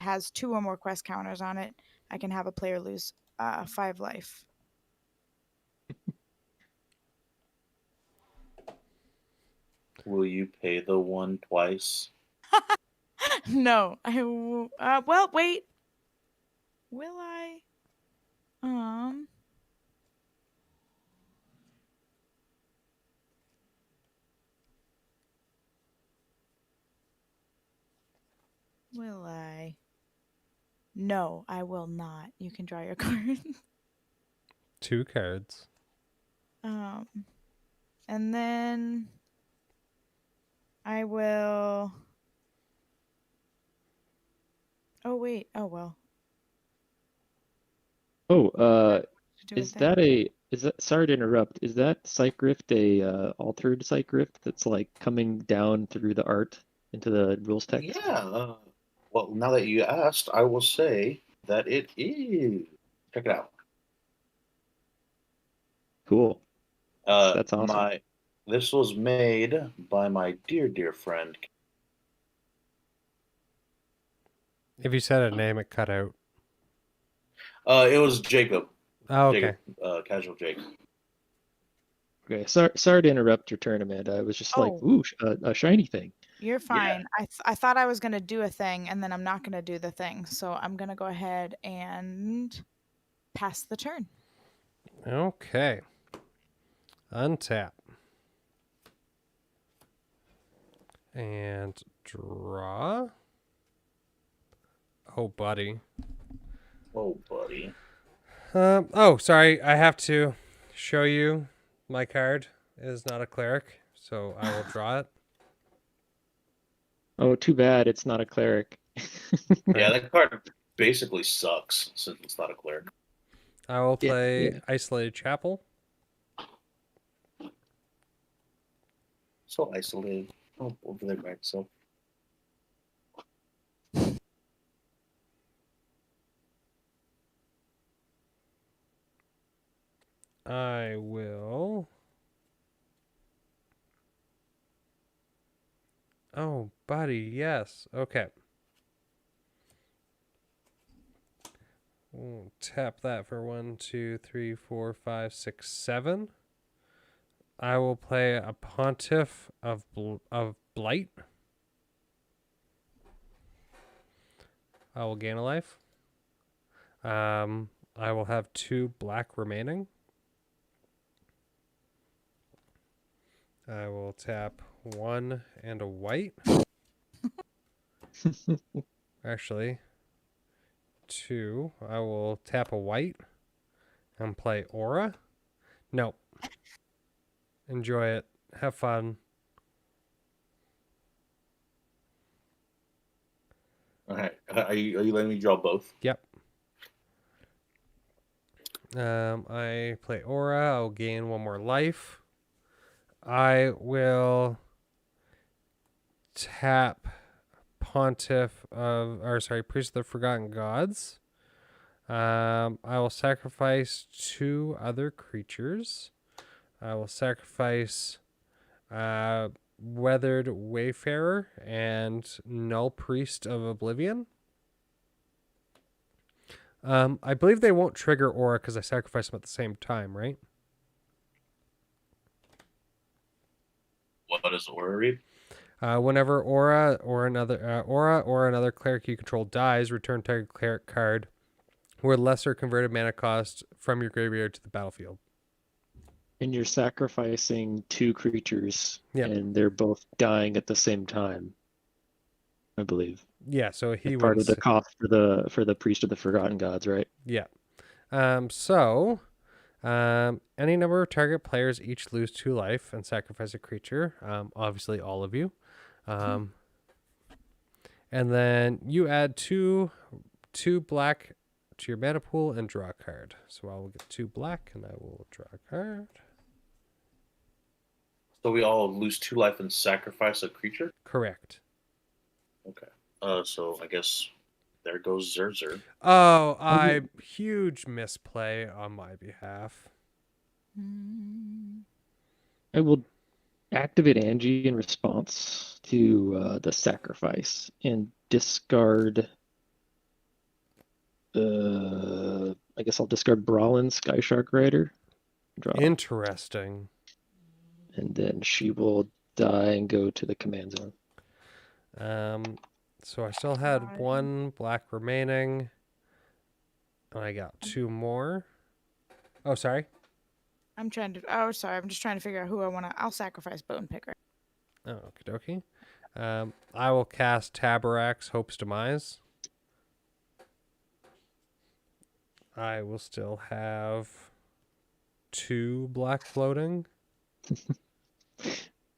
Has 2 or more quest counters on it. I can have a player lose 5 life. Will you pay the one twice? No, well, wait. Will I? Will I? No, I will not. You can draw your card. 2 cards. And then I will. Oh wait. Oh well. Oh, To do is with that sorry to interrupt, is that Psych Rift a altered Psych Rift that's like coming down through the art into the rules text? Yeah. Well, now that you asked, I will say that it is. Check it out. Cool. That's awesome. This was made by my dear friend. If you said a name, it cut out. It was Jacob. Oh, okay. Jacob, Casual Jake. Okay, sorry to interrupt your turn, Amanda. I was just like, Oh. ooh, a shiny thing. You're fine. I thought I was gonna do a thing, and then I'm not gonna do the thing. So I'm gonna go ahead and pass the turn. Okay. Untap. And draw. Oh, buddy. Oh, buddy. Oh, sorry. I have to show you my card. It is not a cleric, so I will draw it. Oh, too bad it's not a cleric. Yeah, that card basically sucks since it's not a cleric. I will Yeah, play yeah. Isolated Chapel. So isolated. Oh, over there by itself. I will. Oh, buddy, yes. Okay. We'll tap that for 1, 2, 3, 4, 5, 6, 7. I will play a Pontiff of Blight. I will gain a life. I will have 2 black remaining. I will tap 1 and a white. Actually, 2. I will tap a white and play Aura. Nope. Enjoy it. Have fun. All right. Are you letting me draw both? Yep. I play Aura. I'll gain 1 more life. I will tap Priest of the Forgotten Gods. I will sacrifice 2 other creatures. I will sacrifice Weathered Wayfarer and Null Priest of Oblivion. I believe they won't trigger Aura because I sacrifice them at the same time, right? What does Aura read? Whenever Aura or another cleric you control dies, return target cleric card with lesser converted mana cost from your graveyard to the battlefield. And you're sacrificing 2 creatures, Yep. and they're both dying at the same time, I believe. Yeah, so he Like part of would. the cost for the Priest of the Forgotten Gods, right? Yeah. Any number of target players each lose 2 life and sacrifice a creature. Obviously, all of you. And then you add two black to your mana pool and draw a card. So I will get 2 black and I will draw a card. So we all lose 2 life and sacrifice a creature? Correct. Okay. So I guess there goes Zerzer. Oh, huge misplay on my behalf. I will activate Angie in response to the sacrifice and discard. I guess I'll discard Brawlin Sky Shark Rider. Draw. Interesting. And then she will die and go to the command zone. So I still had 1 black remaining. And I got 2 more. Oh, sorry. I'm just trying to figure out who I want to. I'll sacrifice Bone Picker. Oh, okie dokie. I will cast Tabarax, Hope's Demise. I will still have 2 black floating.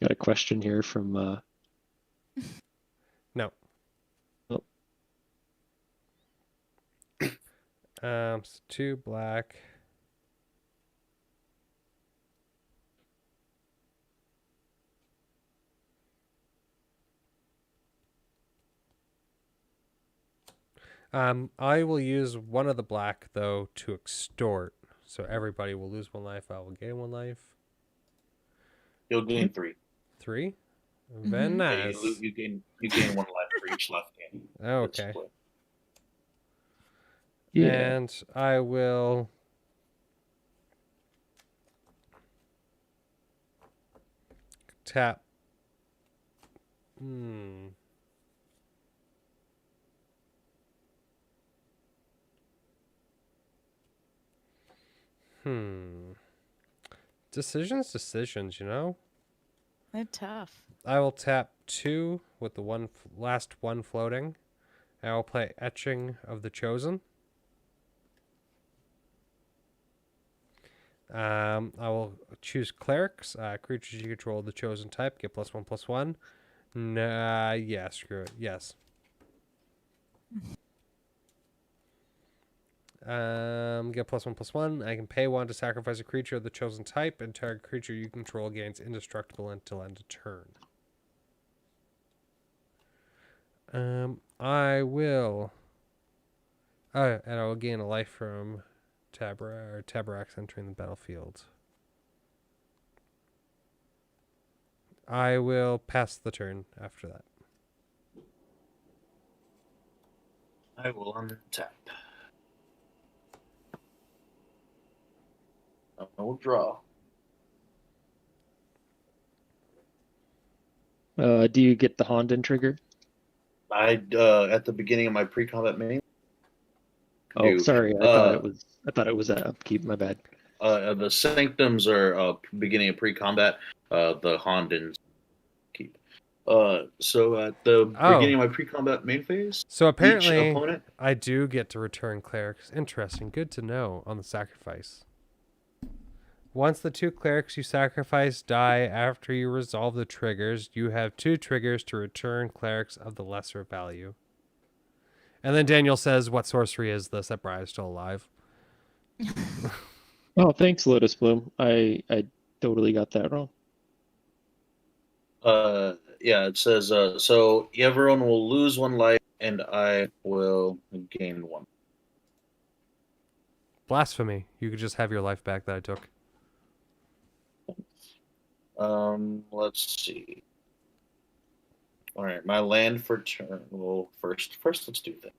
Got a question here from No. Oh. So 2 black. I will use 1 of the black though to extort. So everybody will lose 1 life. I will gain 1 life. You'll gain 3. 3? Very nice. You gain 1 life for each left gain. Okay. yeah. And I will tap. Decisions, you know? They're tough. I will tap 2 with the last one floating. I will play Etching of the Chosen. I will choose Clerics. Creatures you control the chosen type get +1/+1. Nah, yeah, screw it. Yes. Get +1/+1. I can pay 1 to sacrifice a creature of the chosen type, and target creature you control gains indestructible until end of turn. I will. Oh, and I will gain a life from Taborax entering the battlefield. I will pass the turn after that. I will untap. I will draw. Do you get the Honden trigger? I at the beginning of my pre-combat menu. Oh, sorry. I thought it was at upkeep. My bad. The Sanctums are beginning of pre-combat. The Hondens keep. So at the beginning of my pre-combat main phase, so each apparently opponent. I do get to return clerics. Interesting. Good to know on the sacrifice. Once the 2 clerics you sacrifice die after you resolve the triggers, you have 2 triggers to return clerics of the lesser value. And then Daniel says, what sorcery is this that Brian's still alive? Oh, thanks, Lotus Bloom. I totally got that wrong. Yeah, it says so everyone will lose 1 life and I will gain 1. Blasphemy. You could just have your life back that I took. Let's see. All right, my land for turn. Well, first let's do that.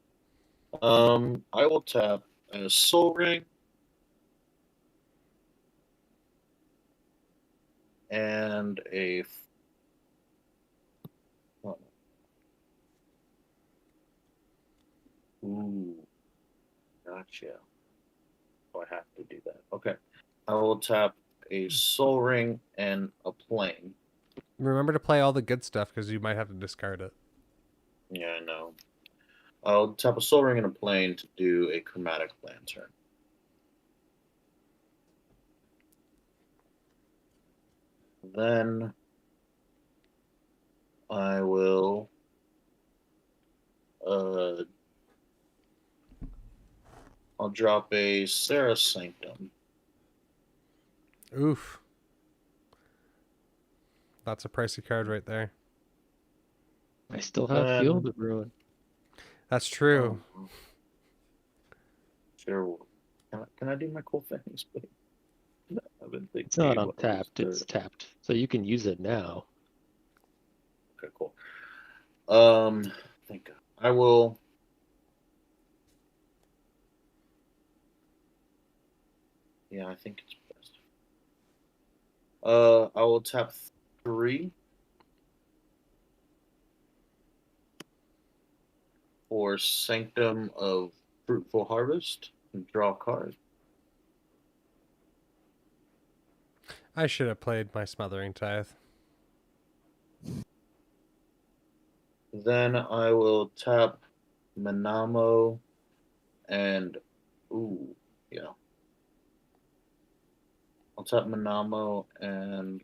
I will tap a Soul Ring and a. Ooh, gotcha. Oh, I have to do that. Okay, I will tap a Soul Ring and a Plane. Remember to play all the good stuff because you might have to discard it. Yeah, I know. I'll tap a Soul Ring and a Plane to do a Chromatic Lantern. Then I will I'll drop a Sarah Sanctum. Oof. That's a pricey card right there. I still have Field of Ruin. That's true. Sure. Can I do my cool things, please? I've been thinking. It's not untapped, it's tapped. So you can use it now. Okay, cool. Thank God. I will. Yeah, I think it's best. I will tap 3 for Sanctum of Fruitful Harvest and draw a card. I should have played my Smothering Tithe. Then I will tap Manamo and yeah. I'll tap Manamo and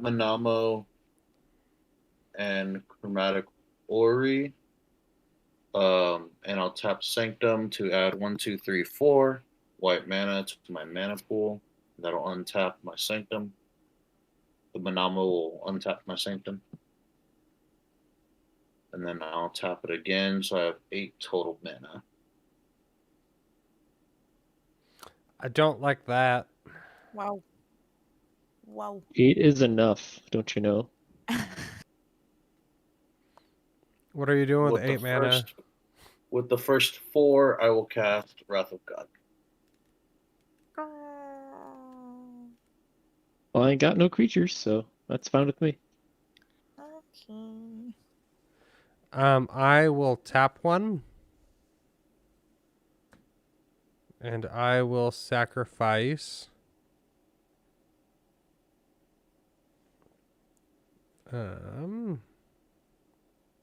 Manamo and Chromatic Ori. And I'll tap Sanctum to add 1, 2, 3, 4 white mana to my mana pool. That'll untap my Sanctum. The Manamo will untap my Sanctum. And then I'll tap it again, so I have 8 total mana. I don't like that. Wow. Wow. 8 is enough, don't you know? What are you doing with With the 8 mana? first, with the first 4, I will cast Wrath of God. Well, I ain't got no creatures, so that's fine with me. Okay. I will tap 1. And I will sacrifice.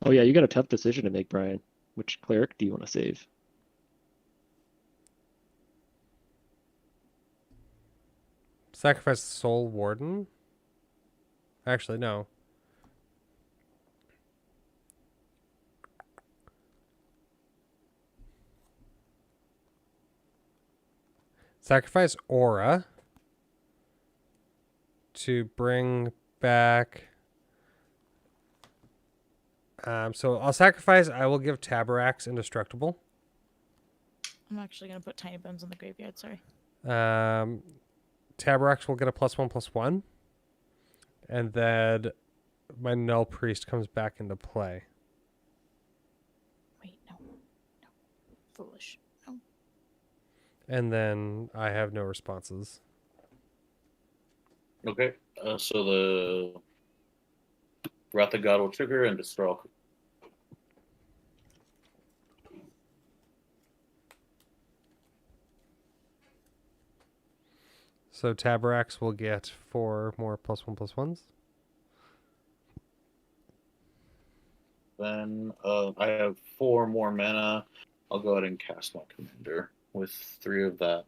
Oh yeah, you got a tough decision to make, Brian. Which cleric do you want to save? Sacrifice Soul Warden. Actually, no. Sacrifice Aura to bring back. So I'll sacrifice. I will give Tabarax Indestructible. I'm actually gonna put Tiny Bones in the graveyard. Sorry. Tabarax will get a +1/+1, and then my Null Priest comes back into play. Wait, no. Foolish. No. And then I have no responses. Okay, so the Wrath of God will trigger and destroy. So Tabarax will get 4 more +1/+1s. Then I have 4 more mana. I'll go ahead and cast my commander with 3 of that.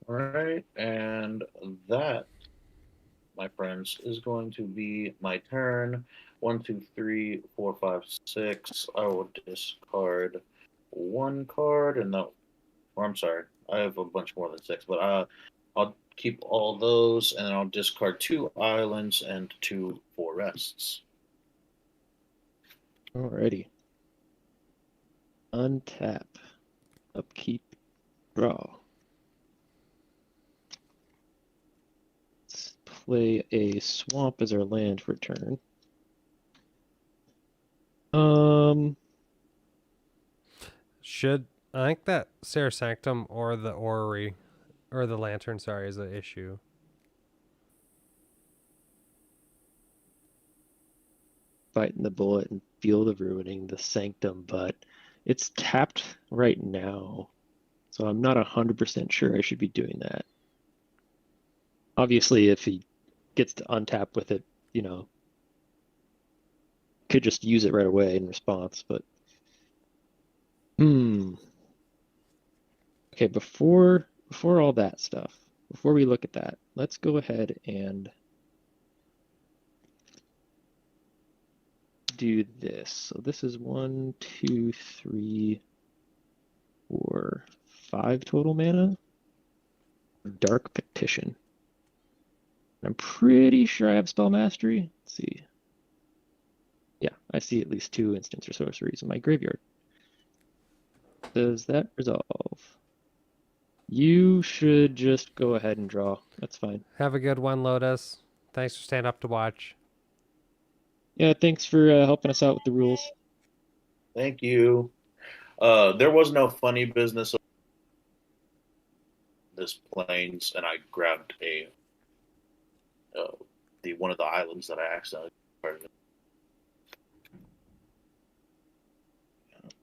All right, and that, my friends, is going to be my turn. 1, 2, 3, 4, 5, 6. I will discard 1 card, and no, or I'm sorry, I have a bunch more than 6, but I'll keep all those, and then I'll discard 2 islands and 2 forests. Alrighty. Untap. Upkeep. Draw. Let's play a swamp as our land for turn. Should I think that Sarah Sanctum or the Orrery or the Lantern, sorry, is an issue. Biting the bullet and Field of Ruining the Sanctum, but it's tapped right now. So I'm not 100% sure I should be doing that. Obviously, if he gets to untap with it, you know, could just use it right away in response, but okay, before all that stuff, before we look at that, let's go ahead and do this. So this is 1, 2, 3, 4, 5 total mana. Dark Petition. I'm pretty sure I have Spell Mastery. Let's see. Yeah, I see at least 2 instants or sorceries in my graveyard. Does that resolve? You should just go ahead and draw. That's fine. Have a good one, Lotus. Thanks for staying up to watch. Yeah, thanks for helping us out with the rules. Thank you. There was no funny business of this plains, and I grabbed one of the islands that I accidentally started.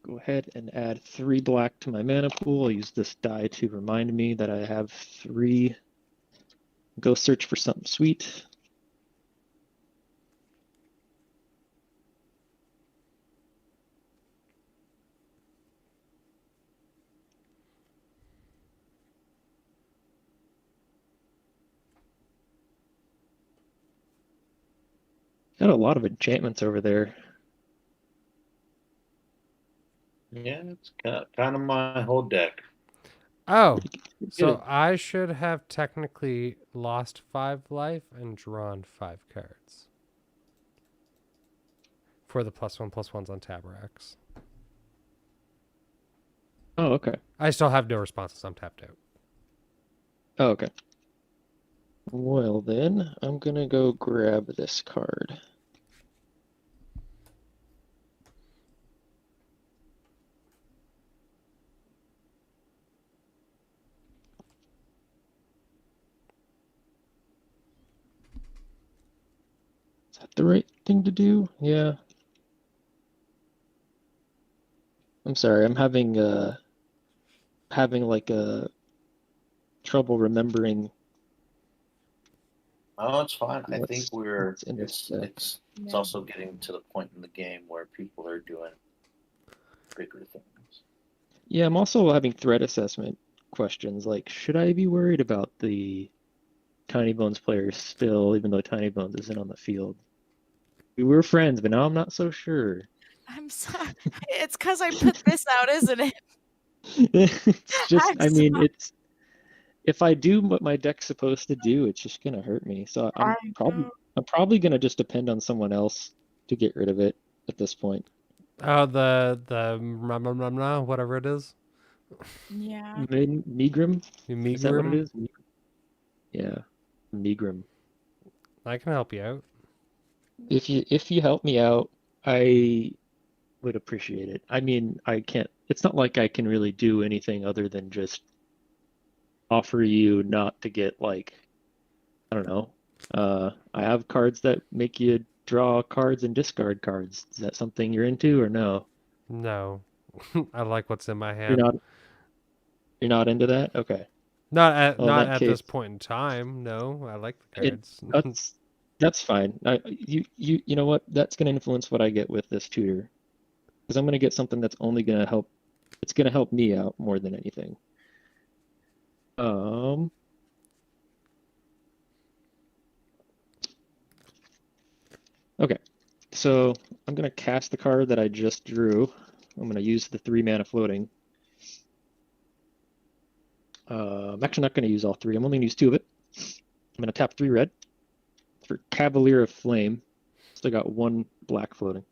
Go ahead and add 3 black to my mana pool. I'll use this die to remind me that I have 3. Go search for something sweet. Got a lot of enchantments over there. Yeah, it's kind of my whole deck. Oh, Pretty so good. I should have technically lost 5 life and drawn 5 cards for the +1/+1s on Tabarax. Oh, okay. I still have no responses. I'm tapped out. Oh, okay. Well then, I'm gonna go grab this card. Is that the right thing to do? Yeah. I'm sorry, I'm having like a trouble remembering Oh, it's fine. I think what's in this it's deck. it's Yeah. also getting to the point in the game where people are doing bigger things. Yeah, I'm also having threat assessment questions like, should I be worried about the Tiny Bones player still, even though Tiny Bones isn't on the field? We were friends, but now I'm not so sure. I'm sorry. It's because I put this out, isn't it? It's just, I'm I mean, sorry. it's if I do what my deck's supposed to do, it's just gonna hurt me. So I probably know. I'm probably gonna just depend on someone else to get rid of it at this point. Oh, whatever it is. Yeah. Megrim? Is that what it Megrim. is? Yeah, Megrim. I can help you out. If you help me out, I would appreciate it. I mean, I can't. It's not like I can really do anything other than just offer you not to get like, I don't know. I have cards that make you draw cards and discard cards. Is that something you're into or no? No, I like what's in my You're hand. not you're not into that? Okay. Well, in Not that at this case, point in time. No, I like the it cards. that's fine. You know what? That's going to influence what I get with this tutor because I'm going to get something that's only going to help. It's going to help me out more than anything. Um. Okay. So I'm going to cast the card that I just drew. I'm going to use the 3 mana floating. I'm actually not going to use all 3. I'm only going to use 2 of it. I'm going to tap 3 red for Cavalier of Flame. Still got 1 black floating.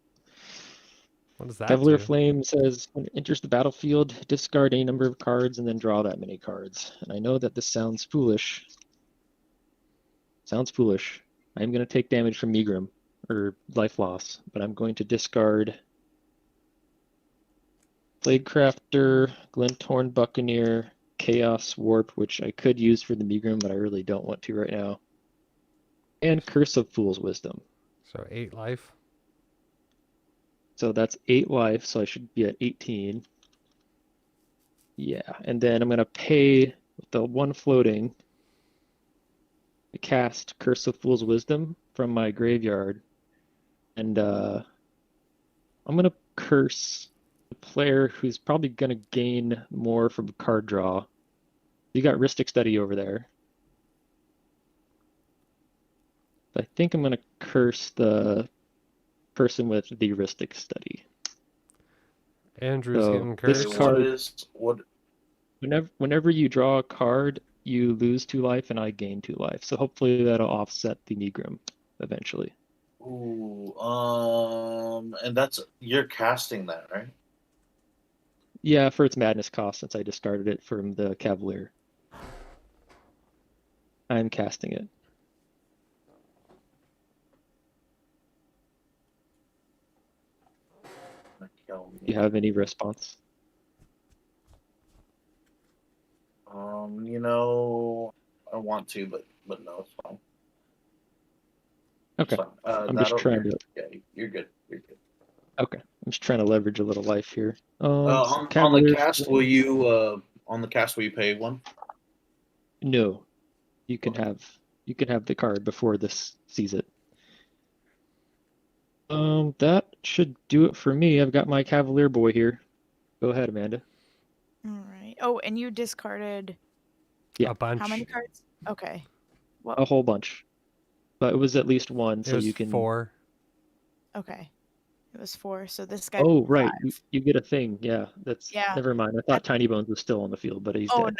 What does that Cavalier do? Flame says when it enters the battlefield, discard any number of cards and then draw that many cards. And I know that this sounds foolish. Sounds foolish. I'm going to take damage from Megrim, or life loss, but I'm going to discard Plaguecrafter, Glentorn Buccaneer, Chaos Warp, which I could use for the Megrim, but I really don't want to right now. And Curse of Fool's Wisdom. So 8 life. So that's 8 life, so I should be at 18. Yeah, and then I'm going to pay with the 1 floating to cast Curse of Fool's Wisdom from my graveyard. And I'm going to curse the player who's probably going to gain more from card draw. You got Rhystic Study over there. I think I'm going to curse the person with the Rhystic Study. Andrew's So getting this cursed. card, What? whenever you draw a card, you lose 2 life and I gain 2 life. So hopefully that'll offset the Megrim eventually. Ooh, and that's you're casting that, right? Yeah, for its madness cost, since I discarded it from the Cavalier. I'm casting it. Do you have any response? You know, I want to, but no, it's fine. It's Okay. fine. I'm just trying to. Yeah, you're good. You're good. Okay. I'm just trying to leverage a little life here. On the Cavalier cast, Flame. will you pay 1? No. You can have the card before this sees it. That should do it for me. I've got my Cavalier boy here. Go ahead, Amanda. All right. Oh, and you discarded Yeah. A bunch. how many cards? Okay. A whole bunch. But it was at least 1, It so was you can. 4. Okay. It was 4. So this guy. Oh, right. 5. You get a thing. Yeah. That's. Yeah. Never mind. I thought Tiny Bones was still on the field, but he's Oh dead.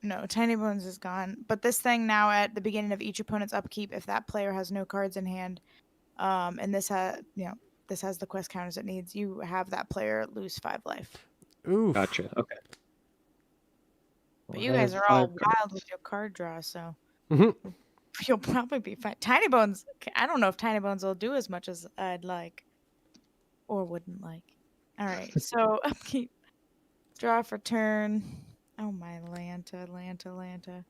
no, Tiny Bones is gone. But this thing now at the beginning of each opponent's upkeep, if that player has no cards in hand, and this has the quest counters it needs, you have that player lose 5 life. Oof. Gotcha. Okay. But Well, you I guys have are all 5 wild with cards. your card draw, so Mhm. you'll probably be fine. Tiny Bones, I don't know if Tiny Bones will do as much as I'd like or wouldn't like. All right, so upkeep, draw for turn. Oh my Lanta.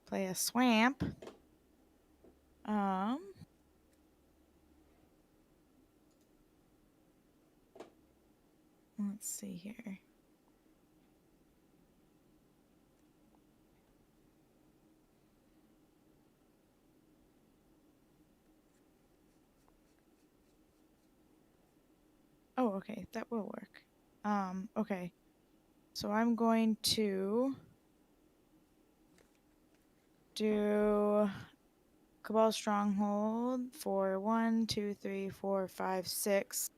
Play a Swamp. Let's see here. Oh, okay, that will work. Okay. So I'm going to do Cabal Stronghold for 1, 2, 3, 4, 5, 6,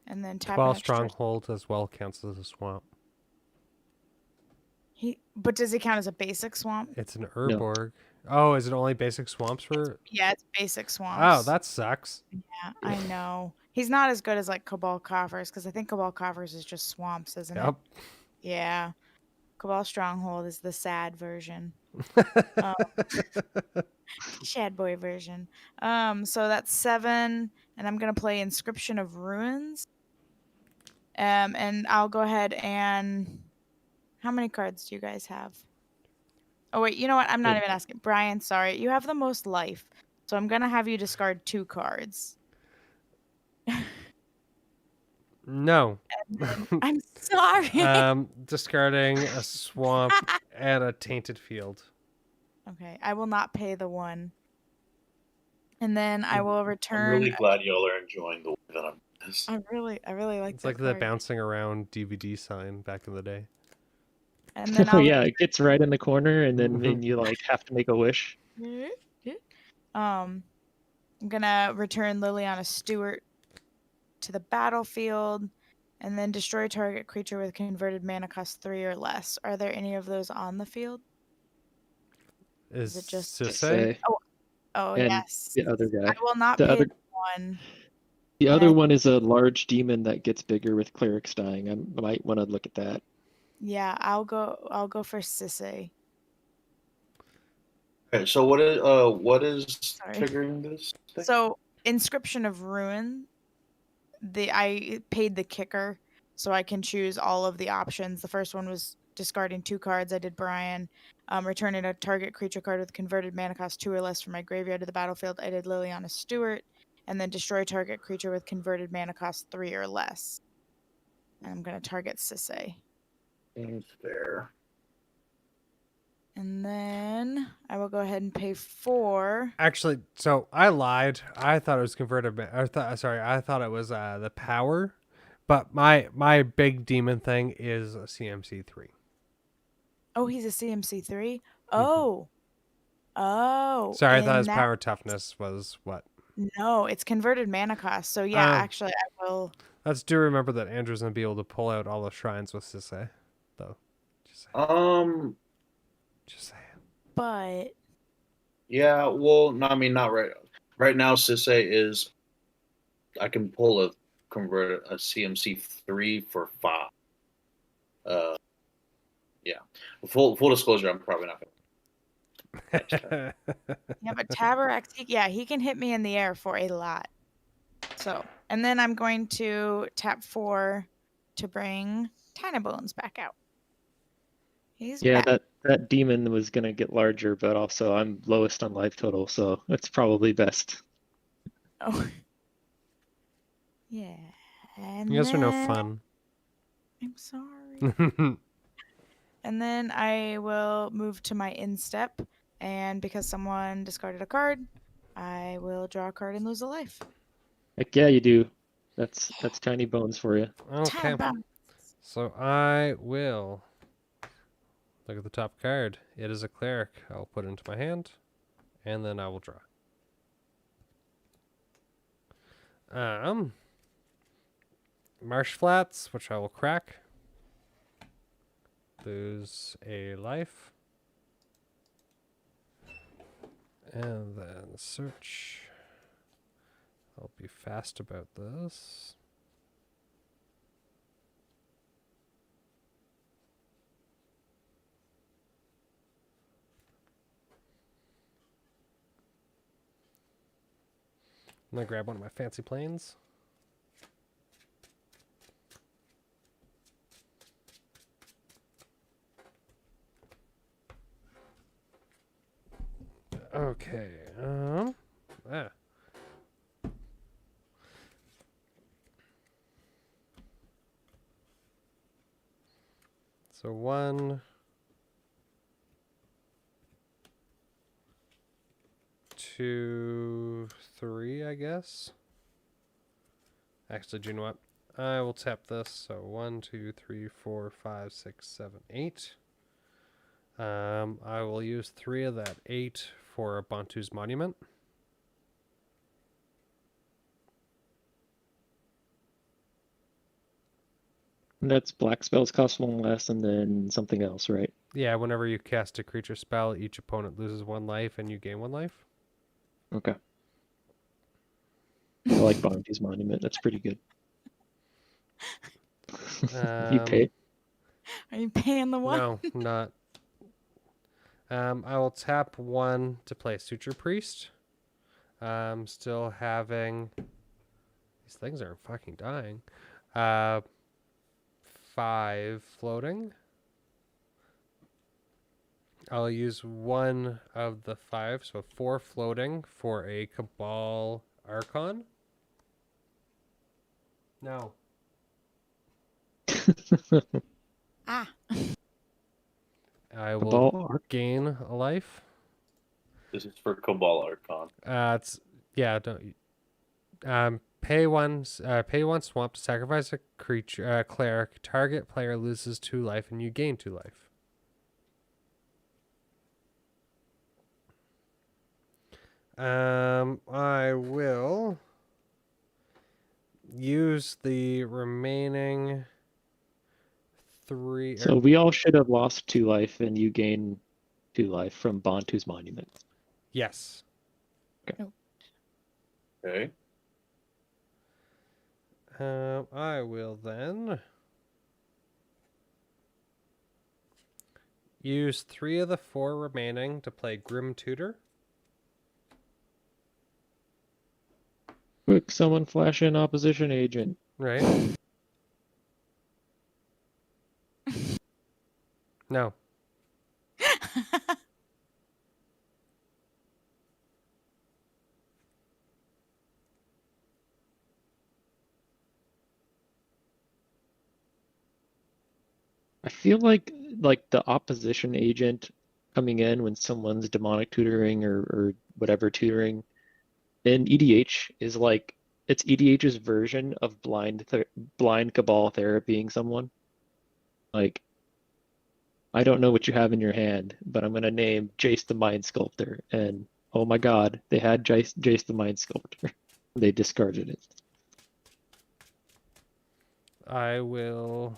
and then tap an Cabal extra. Stronghold as well counts as a swamp. But does he count as a basic swamp? It's an No. Urborg. Oh, is it only basic swamps for? Yeah, it's basic Oh, swamps. that sucks. Yeah, I know. He's not as good as like Cabal Coffers because I think Cabal Coffers is just swamps, isn't it? Yep. Yeah. Cabal Stronghold is the sad version. Shad boy version. So that's 7, and I'm gonna play Inscription of Ruins. And I'll go ahead and how many cards do you guys have? Oh wait, you know what? I'm not Yeah. even asking. Brian, sorry. You have the most life. So I'm gonna have you discard 2 cards. No. I'm sorry. Discarding a swamp and a tainted field. Okay, I will not pay the 1. And then I will I'm return. really glad y'all are enjoying the way that I'm doing this. I really like It's that like the card. bouncing around DVD sign back in the day. And then Oh I'll yeah, it gets right in the corner, and then Mhm. you like have to make a wish. I'm gonna return Liliana Stewart to the battlefield, and then destroy target creature with converted mana cost 3 or less. Are there any of those on the field? Is it just- Just Sisei? say. Oh And yes. the other I guy. will not The pay other the 1. the other And- one is a large demon that gets bigger with clerics dying. I might want to look at that. Yeah, I'll go for Sisei. Okay, so what is Sorry. triggering this thing? So Inscription of Ruin. I paid the kicker, so I can choose all of the options. The first one was discarding 2 cards. I did Brian. Returning a target creature card with converted mana cost 2 or less from my graveyard to the battlefield. I did Liliana Stewart, and then destroy target creature with converted mana cost 3 or less. And I'm gonna target Sisei. Seems fair. And then I will go ahead and pay 4. Actually, so I lied. I thought it was converted. I thought it was the power, but my big demon thing is a CMC 3. Oh, he's a CMC 3? Oh. Oh. Sorry, I thought in his that- power toughness was what. No, it's converted mana cost. So yeah, actually I will. Let's do remember that Andrew's gonna be able to pull out all the shrines with Sisei, though. Just saying. But Yeah, well, no, I mean, not right. Right now, Sisei is. I can pull a CMC 3 for 5. Yeah. Full disclosure, I'm probably not gonna. yeah, but Tabarex, he can hit me in the air for a lot. So, and then I'm going to tap 4 to bring Tiny Bones back out. He's Yeah, back. that demon was gonna get larger, but also I'm lowest on life total, so it's probably best. Oh. Yeah. And You guys are no then- fun. I'm sorry. And then I will move to my instep, and because someone discarded a card, I will draw a card and lose a life. Heck yeah, you do. That's tiny bones for you. Okay. Tiny Bones. So I will look at the top card. It is a cleric. I'll put it into my hand, and then I will draw. Marsh Flats, which I will crack. Lose a life. And then search. I'll be fast about this. I'm gonna grab one of my fancy planes. Okay. Ah. So 1, 2, 3, I guess. Actually, do you know what? I will tap this. So 1, 2, 3, 4, 5, 6, 7, 8. I will use 3 of that 8 for Bantu's Monument. And that's black spells cost 1 less and then something else, right? Yeah, whenever you cast a creature spell, each opponent loses 1 life and you gain 1 life. Okay. I like Bounty's Monument. That's pretty good. You pay? Are you paying the one? No, not. I will tap 1 to play Suture Priest. Still having. These things aren't fucking dying. 5 floating. I'll use 1 of the 5, so 4 floating for a Cabal Archon. No. Ah. I will Cabal Arc. gain a life. This is for Cabal Archon. It's yeah. Don't pay one swamp to sacrifice a creature, cleric. Target player loses 2 life, and you gain 2 life. I will use the remaining 3. So we all should have lost 2 life, and you gain 2 life from Bantu's Monument. Yes. Okay. I will then use 3 of the 4 remaining to play Grim Tutor. Quick, someone flash in opposition agent. Right? No. I feel like the opposition agent coming in when someone's demonic tutoring or whatever tutoring in EDH is like it's EDH's version of blind Cabal therapying someone. Like, I don't know what you have in your hand, but I'm gonna name Jace the Mind Sculptor, and oh my God, they had Jace the Mind Sculptor. They discarded it. I will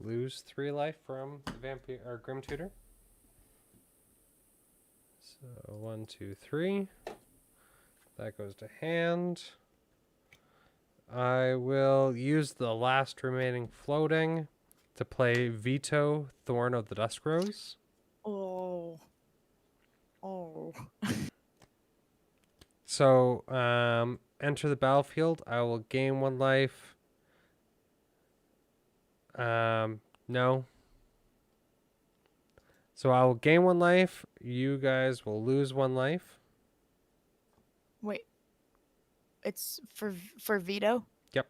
lose 3 life from Vampire or Grim Tutor. So 1, 2, 3. That goes to hand. I will use the last remaining floating to play Veto, Thorn of the Dusk Rose. Oh. Oh. So, enter the battlefield. I will gain 1 life. No. So I will gain 1 life. You guys will lose 1 life. Wait. It's for Vito? Yep.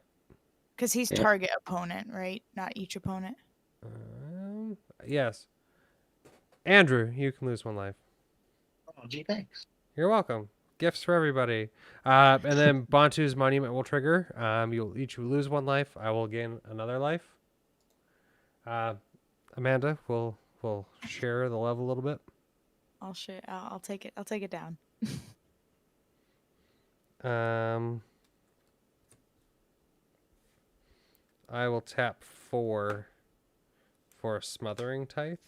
Because he's Yep. target opponent, right? Not each opponent. Yes. Andrew, you can lose 1 life. Oh, gee, thanks. You're welcome. Gifts for everybody. And then Bantu's Monument will trigger. You'll each lose 1 life. I will gain another life. Amanda will share the level a little bit. I'll share. I'll take it. I'll take it down. I will tap 4 for a Smothering Tithe.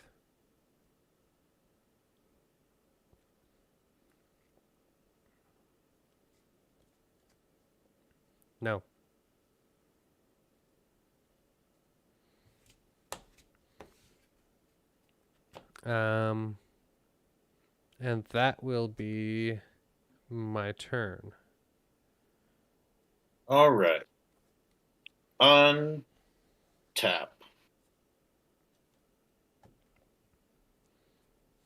No. And that will be my turn. All right. Untap.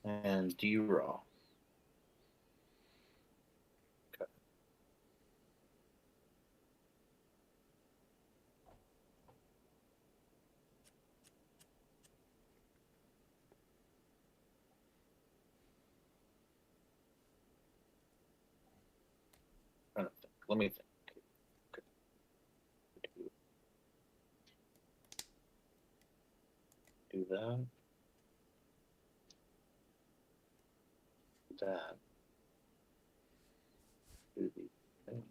And draw. Trying to think. Let me think. Do that. Do that. Do the thing.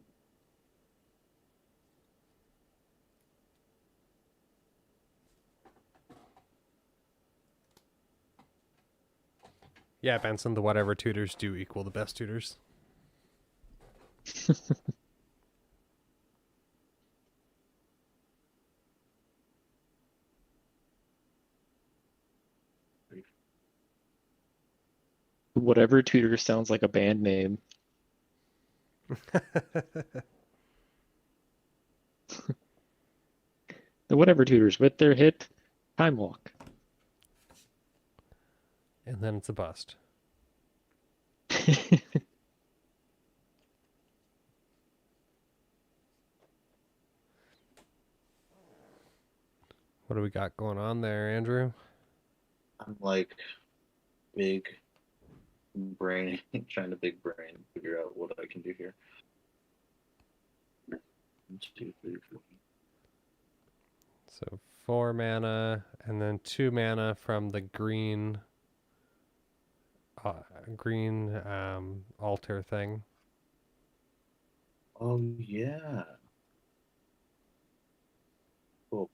Yeah, Benson, the whatever tutors do equal the best tutors. Whatever tutor sounds like a band name. The whatever tutors with their hit Time Walk. And then it's a bust. What do we got going on there, Andrew? I'm like big brain, trying to big brain figure out what I can do here. 1, 2, 3, 4. So 4 mana, and then 2 mana from the green, altar thing. Oh yeah. Cool.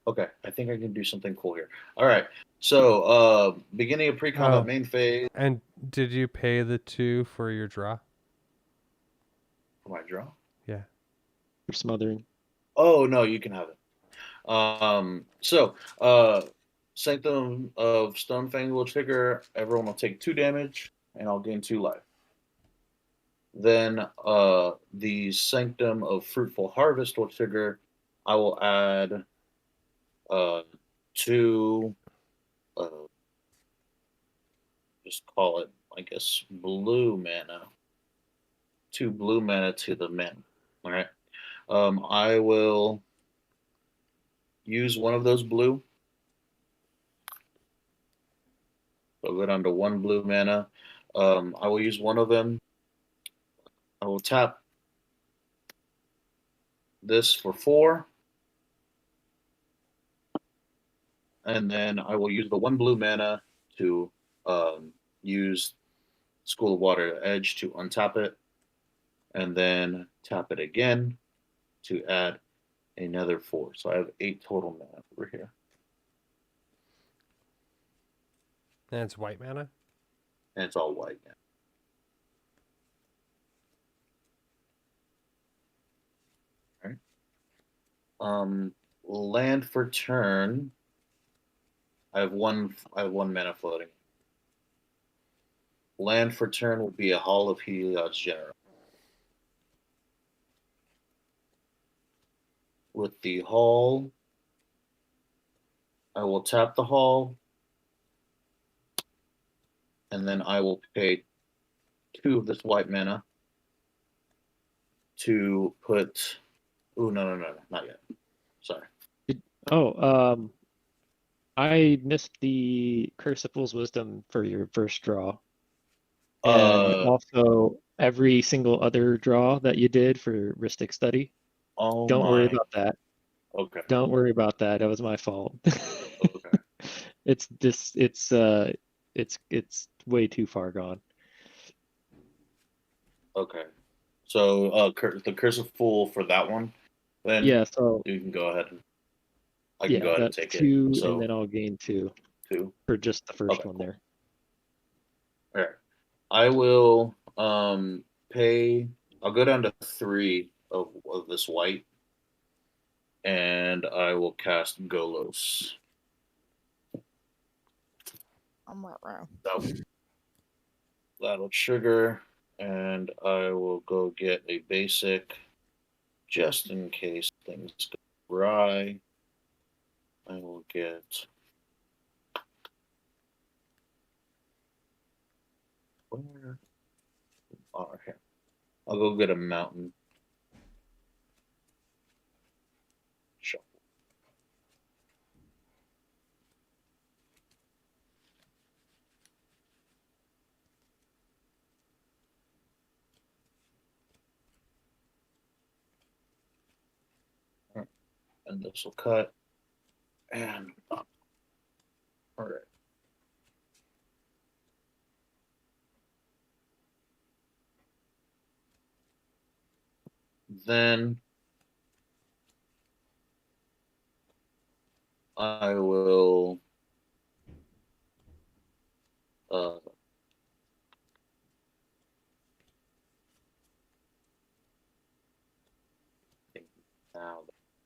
Okay, I think I can do something cool here. All right. So, beginning of pre-combat Oh. main phase And did you pay the 2 for your draw? for my draw. Yeah. For smothering. Oh no, you can have it. Sanctum of Stonefang will trigger. Everyone will take 2 damage, and I'll gain 2 life. Then, the Sanctum of Fruitful Harvest will trigger. I will add 2. Just call it, I guess, blue mana. 2 blue mana to the men. All right. I will use one of those blue. So I'll go down to 1 blue mana. I will use one of them. I will tap this for 4. And then I will use the 1 blue mana to use School of Water Edge to untap it. And then tap it again to add another 4. So I have 8 total mana over here. And it's white mana? And it's all white now. All right. Land for turn. I have one mana floating. Land for turn will be a Hall of Heliod's General. With the Hall, I will tap the Hall, and then I will pay 2 of this white mana to put. Oh no, not yet. Sorry. Oh, I missed the Curse of Fool's Wisdom for your first draw. And also every single other draw that you did for Rhystic Study. Oh Don't my. worry about that. Okay. Don't worry about that. It was my fault. Okay. It's way too far gone. Okay. So the Curse of Fool for that one, then Yeah, so you can go ahead. I can yeah, go ahead and that's take 2, it. So and then I'll gain 2 2. for just the first Okay, one cool. there. All right. I will pay. I'll go down to 3 of this white, and I will cast Golos. I'm right row. That'll trigger, and I will go get a basic just in case things go awry, I will get. Where? Oh, here. I'll go get a mountain. Shuffle. And this will cut. And up. All right. Then I will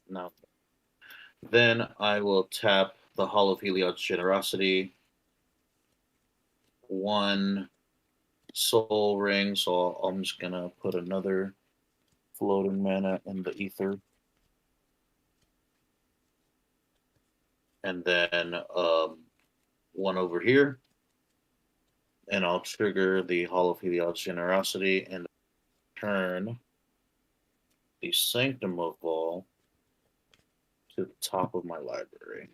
now then I will tap the Hall of Heliod's Generosity, 1 soul ring, so I'm just gonna put another floating mana in the ether. And then 1 over here. And I'll trigger the Hall of Heliod's Generosity and turn the Sanctum of Vol to the top of my library.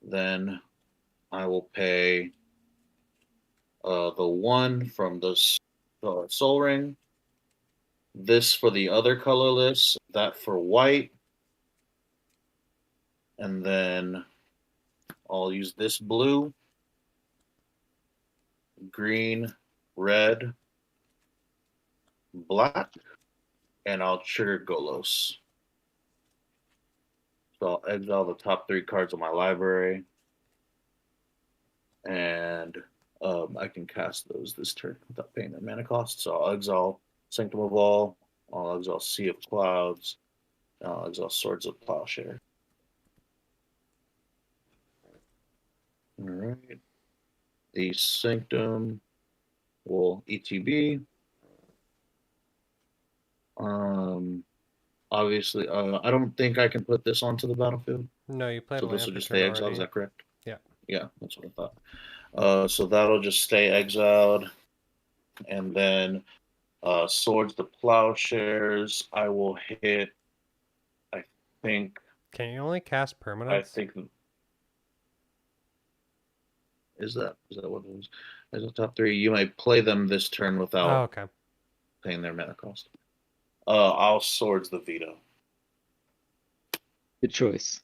Then I will pay the 1 from the Soul Ring, this for the other colorless, that for white, and then I'll use this blue, green, red, black, and I'll trigger Golos. So I'll exile the top 3 cards of my library, and I can cast those this turn without paying their mana cost. So I'll exile Sanctum of All, I'll exile Sea of Clouds, and I'll exile Swords of Plowshare. All right. The Sanctum will ETB. Obviously, I don't think I can put this onto the battlefield. No, you played So one this will after just turn stay exiled, already. is that correct? Yeah. Yeah, that's what I thought. So that'll just stay exiled. And then Swords to Plowshares, I will hit, I think. Can you only cast permanents? Is that what it is? As a top 3, you may play them this turn without Oh, okay. paying their mana cost. I'll Swords the Veto. Good choice.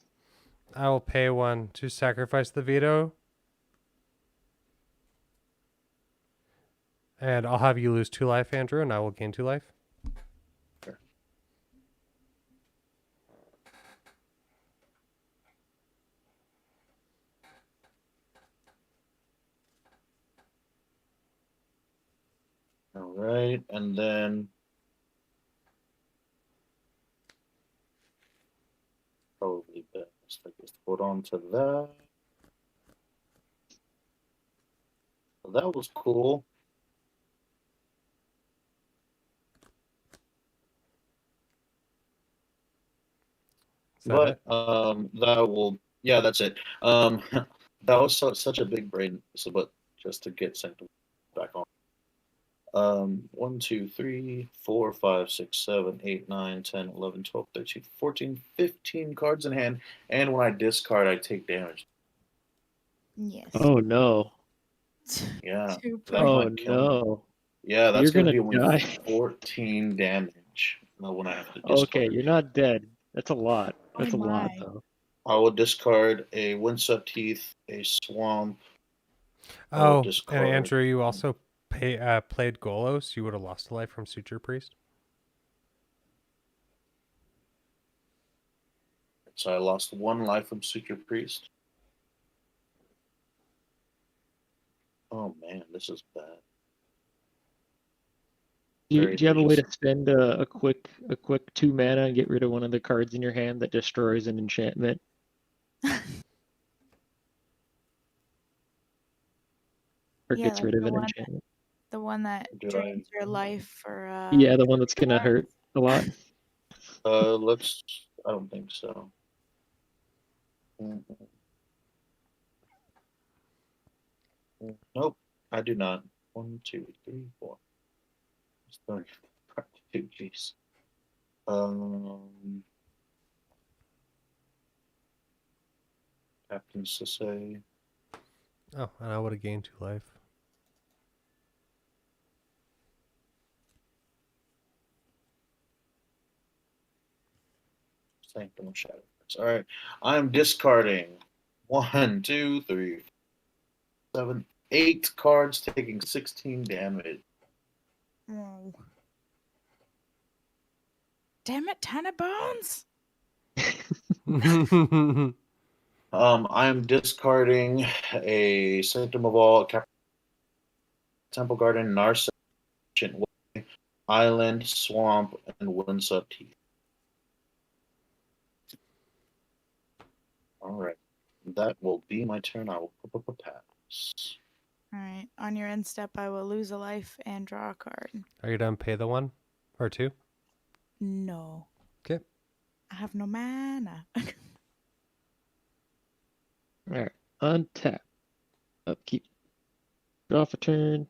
I will pay 1 to sacrifice the veto. And I'll have you lose 2 life, Andrew, and I will gain 2 life. Sure. All right, and then probably best, I guess, hold on to that. So that was cool. But that will, yeah, that's it. That was such a big brain. So, but just to get Sanctum back on. 1, 2, 3, 4, 5, 6, 7, 8, 9, 10, 11, 12, 13, 14, 15 cards in hand. And when I discard, I take damage. Yes. Oh no. Yeah. Two That Oh might kill me. no. Yeah, that's You're gonna gonna be only die. 14 damage when I have to discard. Okay, you're not dead. That's a lot. That's Oh a lot my. though. I will discard a Windswept Heath, a Swamp. Oh, and discard. Andrew, you also played Golos. You would have lost a life from Suture Priest. So I lost 1 life from Suture Priest. Oh man, this is bad. Do Very you have a way to dangerous. spend a quick 2 mana and get rid of one of the cards in your hand that destroys an enchantment? Or Yeah, gets like rid of the an one enchantment? The one that Did drains your life for Yeah, the one that's gonna hurt a lot. Let's. I don't think so. Nope, I do not. 1, 2, 3, 4. It's 32. Jeez. Captain Sisay. Oh, and I would have gained 2 life. Sanctum of Shadow. All right, I'm discarding 1, 2, 3, 7, 8 cards, taking 16 damage. Oh. Damn it, Tenor Bones! I'm discarding a Sanctum of All, Temple Garden, Narset, Ancient Way, Island, Swamp, and Windswept Heath. All right, that will be my turn. I will pass. Alright, on your end step, I will lose a life and draw a card. Are you done? Pay the 1 or 2? No. Okay. I have no mana. Alright, untap. Upkeep. Draw for turn.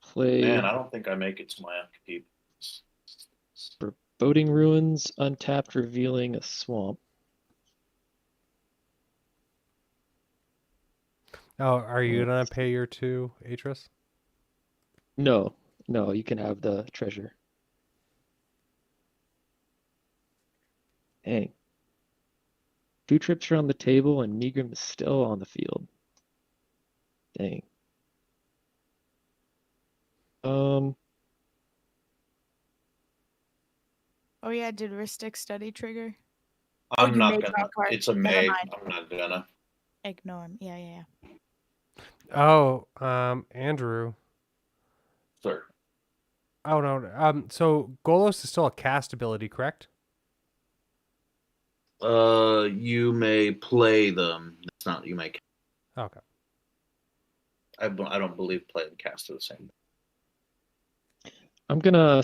Play Man, I don't think I make it to my upkeep. Foreboding Ruins, untapped, revealing a swamp. Oh, are you gonna pay your 2, Atris? No, no, you can have the treasure. Dang. 2 trips are on the table and Megrim is still on the field. Dang. Oh yeah, did Ristic Study trigger? I'm you not may gonna. draw a card. It's a Never May. mind. I'm not gonna. Ignore him. Yeah. Oh, Andrew. Sir. Oh no. So Golos is still a cast ability, correct? You may play them. It's not. You may. Okay. I don't believe play and cast are the same. I'm gonna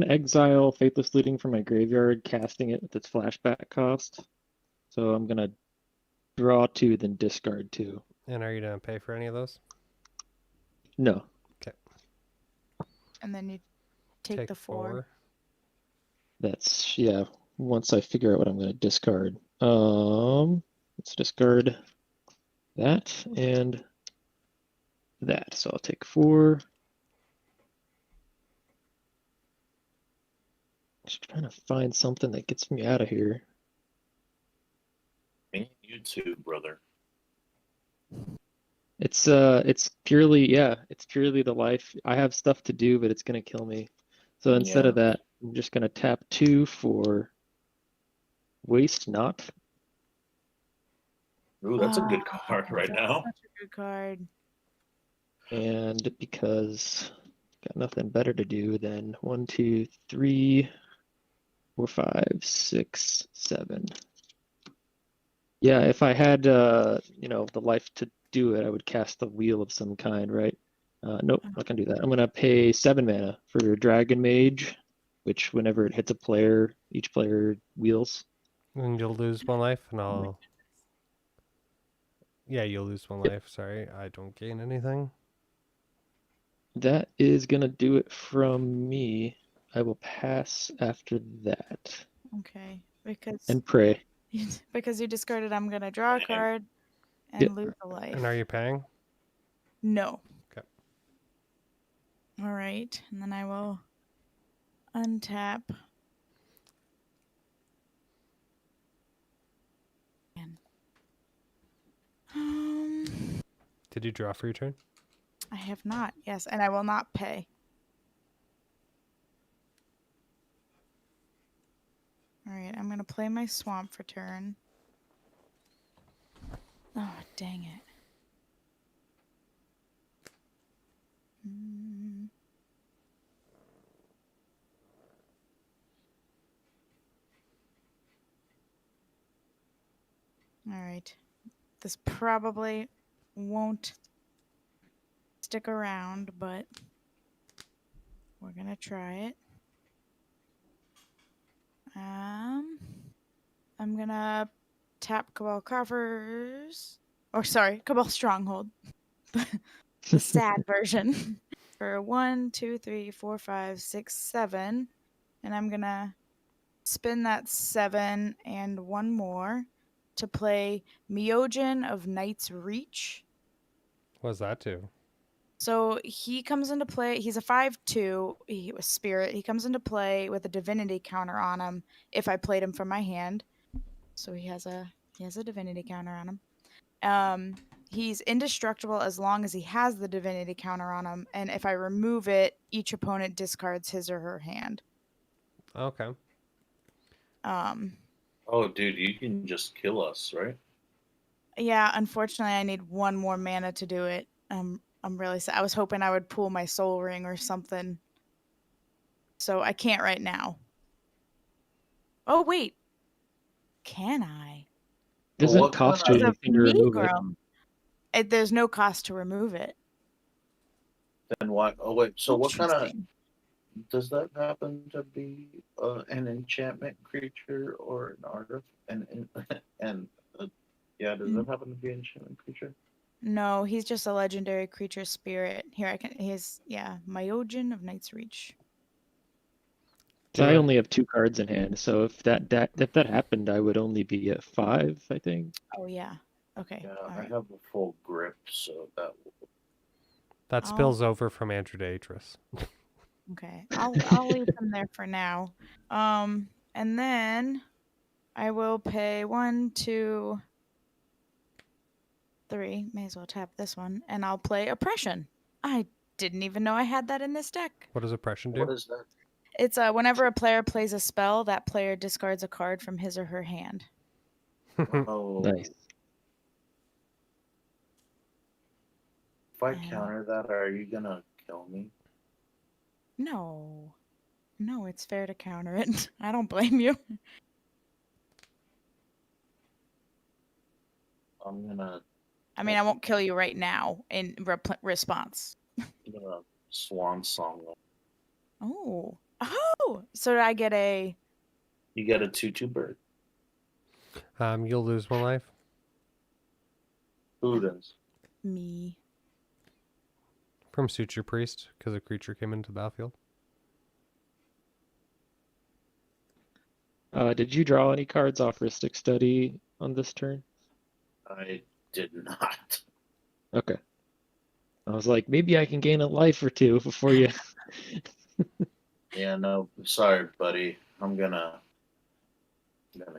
exile Faithless Looting from my graveyard, casting it with its flashback cost. So I'm gonna draw 2, then discard 2. And are you gonna pay for any of those? No. And then you take the 4. That's, yeah, once I figure out what I'm gonna discard. Let's discard that and that. So I'll take 4. Just trying to find something that gets me out of here. Me, you too, brother. It's purely, yeah, it's purely the life. I have stuff to do, but it's gonna kill me. So instead of that, I'm just gonna tap 2 for Waste Not. Ooh, that's a good card right That's now. Such a good card. And because got nothing better to do than 1, 2, 3, 4, 5, 6, 7. Yeah, if I had the life to do it, I would cast the wheel of some kind, right? Nope, not gonna do that. I'm gonna pay 7 mana for Dragon Mage, which whenever it hits a player, each player wheels. And you'll lose 1 life, and I'll. Yeah, you'll lose 1 life. Sorry, I don't gain anything. That is gonna do it from me. I will pass after that Okay, because and pray. because you discarded, I'm gonna draw a card and Yep. lose a life. And are you paying? No. Okay. All right, and then I will untap. Did you draw for your turn? I have not. Yes, and I will not pay. All right, I'm gonna play my swamp for turn. Oh, dang it. All right. This probably won't stick around, but we're gonna try it. I'm gonna tap Cabal Coffers, or sorry, Cabal Stronghold, the sad version, for 1, 2, 3, 4, 5, 6, 7, and I'm gonna spin that 7 and one more to play Myojin of Night's Reach. What does that do? So he comes into play. He's a 5/2. He was spirit. He comes into play with a divinity counter on him if I played him from my hand. So he has a divinity counter on him. He's indestructible as long as he has the divinity counter on him, and if I remove it, each opponent discards his or her hand. Okay. Oh, dude, you can just kill us, right? Yeah, unfortunately, I need one more mana to do it. I'm really sad. I was hoping I would pull my soul ring or something. So I can't right now. Oh, wait. Can I? Doesn't what cost kind you Because of anything to remove it. Negrum. There's no cost to remove it. Then why? Oh wait. So what kind of Interesting. does that happen to be? An enchantment creature or an artifact? And yeah, does that happen to be an enchantment creature? No, he's just a legendary creature spirit. Here I can. Myojin of Night's Reach. So I only have 2 cards in hand, so if that happened, I would only be at 5, I think. Oh yeah. Okay. Yeah, All I right. have a full grip, so that That spills over from Andrew to Atris. Okay. I'll leave them there for now. And then I will pay 1, 2, 3. May as well tap this one, and I'll play Oppression. I didn't even know I had that in this deck. What does oppression do? what is that? It's whenever a player plays a spell, that player discards a card from his or her hand. Oh, Nice. if I And- counter that, are you gonna kill me? No. No, it's fair to counter it. I don't blame you. I'm gonna I won't kill you right now in response. swan song. Oh. Oh! So I get a... You get a 2/2 bird. You'll lose 1 life. Who does? me. From Suture Priest, because a creature came into the battlefield. Did you draw any cards off Rhystic Study on this turn? I did not. Okay. I was like, maybe I can gain a life or 2 before you. Yeah, no, sorry, buddy. I'm gonna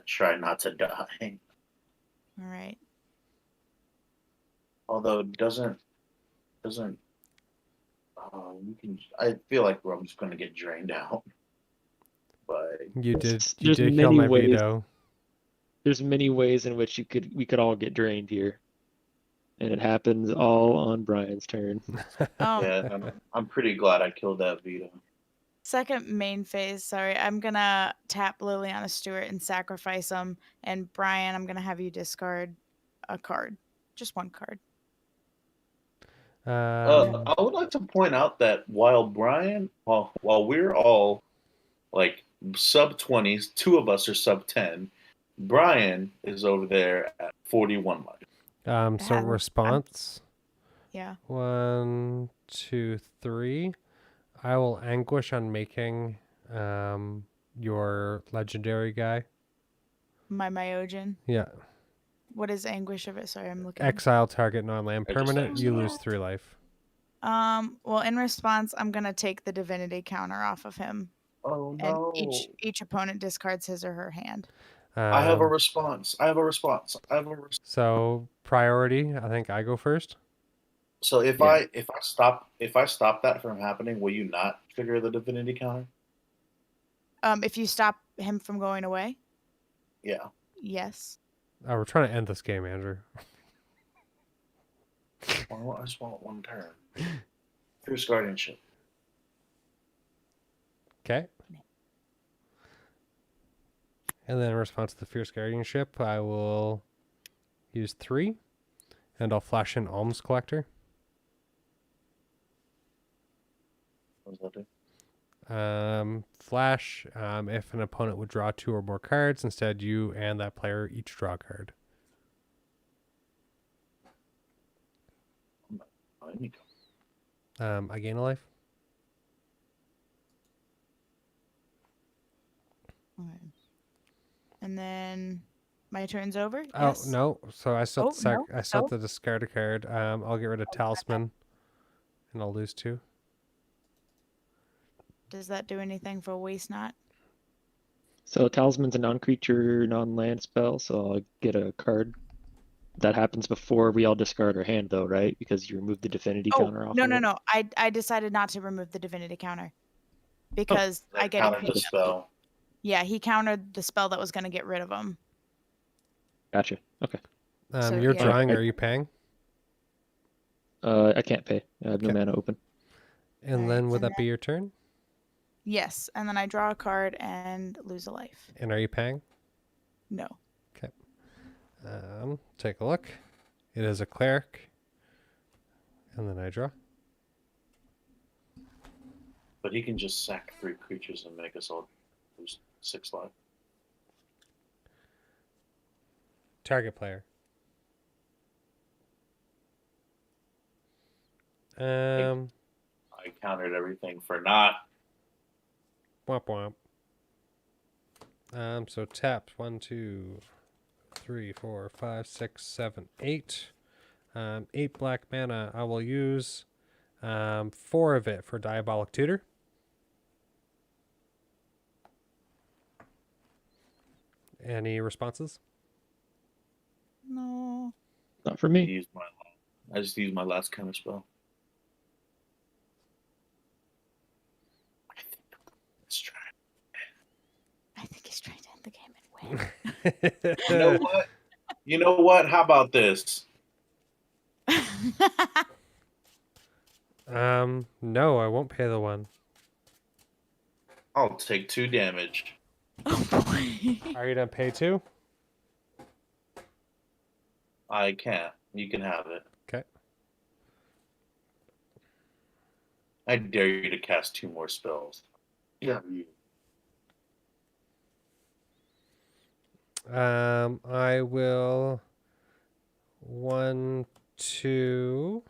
try not to die. All right. Although it doesn't you can. I feel like I'm just gonna get drained out. But You did There's kill many my ways. veto. There's many ways in which we could all get drained here, and it happens all on Brian's turn. yeah, I'm pretty glad I killed that veto. Second main phase, sorry. I'm gonna tap Liliana Stewart and sacrifice him. And Brian, I'm gonna have you discard a card. Just one card. I would like to point out that while we're all like sub 20s, 2 of us are sub 10. Brian is over there at 41 life. So response. Yeah. 1, 2, 3. I will anguish on making your legendary guy. My Myojin. Yeah. What is anguish of it? Sorry, I'm looking. Exile target non-land I just permanent. You lose exiled. 3 life. Well, in response, I'm gonna take the divinity counter off of him. Oh And no! each opponent discards his or her hand. I have a Um, response. So priority. I think I go first. So if Yeah. I stop that from happening, will you not trigger the divinity counter? If you stop him from going away, Yeah. yes. Oh, we're trying to end this game, Andrew. Well, I just want 1 turn. Fierce guardianship. Okay. And then in response to the Fierce Guardianship, I will use 3. And I'll flash in Alms Collector. Flash, if an opponent would draw 2 or more cards, instead you and that player each draw a card. Let me go. I gain a life. Okay. And then my turn's over. Oh Yes. no! So I still Oh, have to no, I still have no. to discard a card. I'll get rid of Talisman, and I'll lose 2. Does that do anything for Waste Not? So Talisman's a non-creature, non-land spell, so I'll get a card. That happens before we all discard our hand, though, right? Because you remove the Divinity Oh, counter off no, of no, it. no. I decided not to remove the Divinity counter because I That get countered the it. spell. Yeah, he countered the spell that was going to get rid of him. Gotcha. Okay. So, You're yeah. drawing. I- Are you paying? I can't pay. I have no Okay. mana open. And Alright, then would and that be your turn? Yes, and then I draw a card and lose a life. And are you paying? No. Take a look. It is a cleric. And then I draw. But he can just sack 3 creatures and make us all lose 6 life. Target player. Um, I countered everything for not. womp womp. So taps 1, 2, 3, 4, 5, 6, 7, 8. 8 black mana. I will use 4 of it for Diabolic Tutor. Any responses? No. Not for me. I just used my last counter spell. I think let's try. I think he's trying to end the game and win. You know what? You know what? How about this? No, I won't pay the 1. I'll take 2 damage. Oh boy. Are you gonna pay 2? I can't. You can have it. Okay. I dare you to cast 2 more spells. Yeah. I will 1, 2,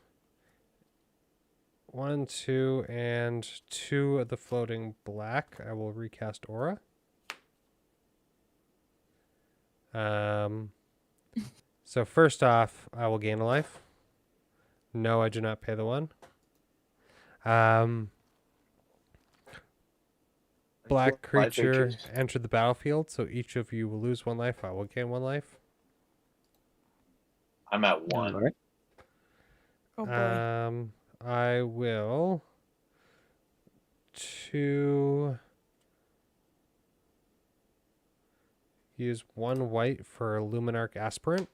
1, 2, and 2 of the floating black. I will recast Aura. So first off, I will gain a life. No, I do not pay the 1. Black creature entered the battlefield, so each of you will lose 1 life. I will gain 1 life. I'm at 1. All right. Oh boy. I will 2 use 1 white for Luminarch Aspirant.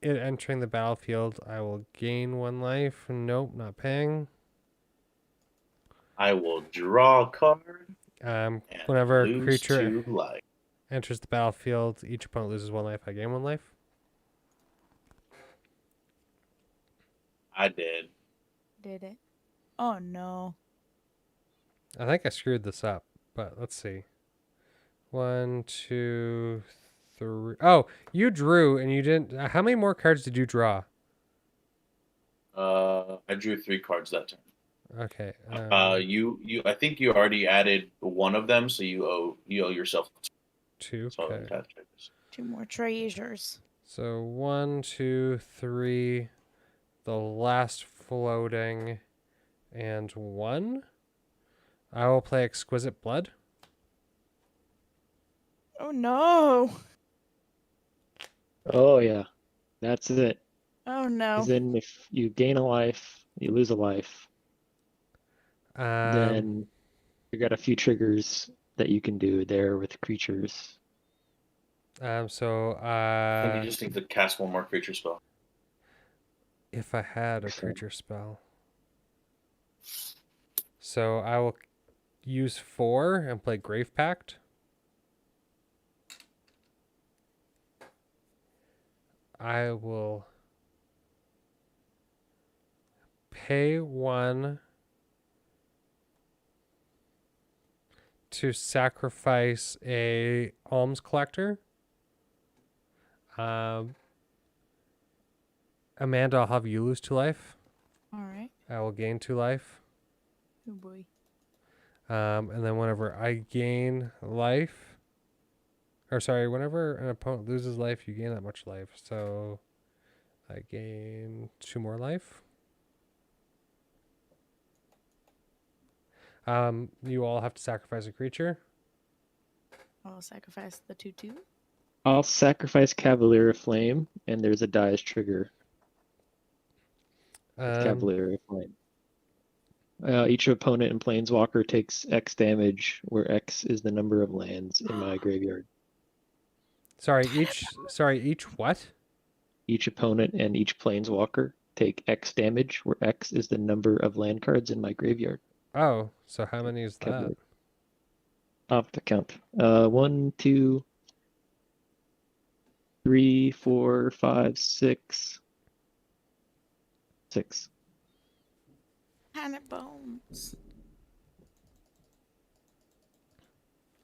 It entering the battlefield, I will gain 1 life. Nope, not paying. I will draw a card. And Whenever a lose creature 2 life. enters the battlefield, each opponent loses 1 life. I gain 1 life. I did. Did it? Oh no. I think I screwed this up, but let's see. 1, 2, 3. Oh, you drew and you didn't. How many more cards did you draw? I drew 3 cards that turn. Okay. You. I think you already added 1 of them, so you owe yourself 2. So Okay. 2 more treasures. So 1, 2, 3. The last floating, and 1. I will play Exquisite Blood. Oh no. Oh yeah, that's it. Oh no. 'Cause then if you gain a life, you lose a life. Then you got a few triggers that you can do there with creatures. So And you just need to cast 1 more creature spell. if I had a Excellent. creature spell, so I will use 4 and play Grave Pact. I will pay one to sacrifice a alms collector. Amanda, I'll have you lose 2 life. All right. I will gain 2 life. Oh boy. And then whenever I gain life, or sorry, whenever an opponent loses life, you gain that much life. So I gain 2 more life. You all have to sacrifice a creature. I'll sacrifice the 2/2. I'll sacrifice Cavalier of Flame, and there's a die as trigger. With Cavalier of Flame. Each opponent in Planeswalker takes X damage, where X is the number of lands in my graveyard. Sorry, each what? Each opponent and each Planeswalker take X damage, where X is the number of land cards in my graveyard. Oh, so how many is that? Cavalier. I'll have to count. 1, 2, 3, 4, 5, 6. 6. Hannah Bones.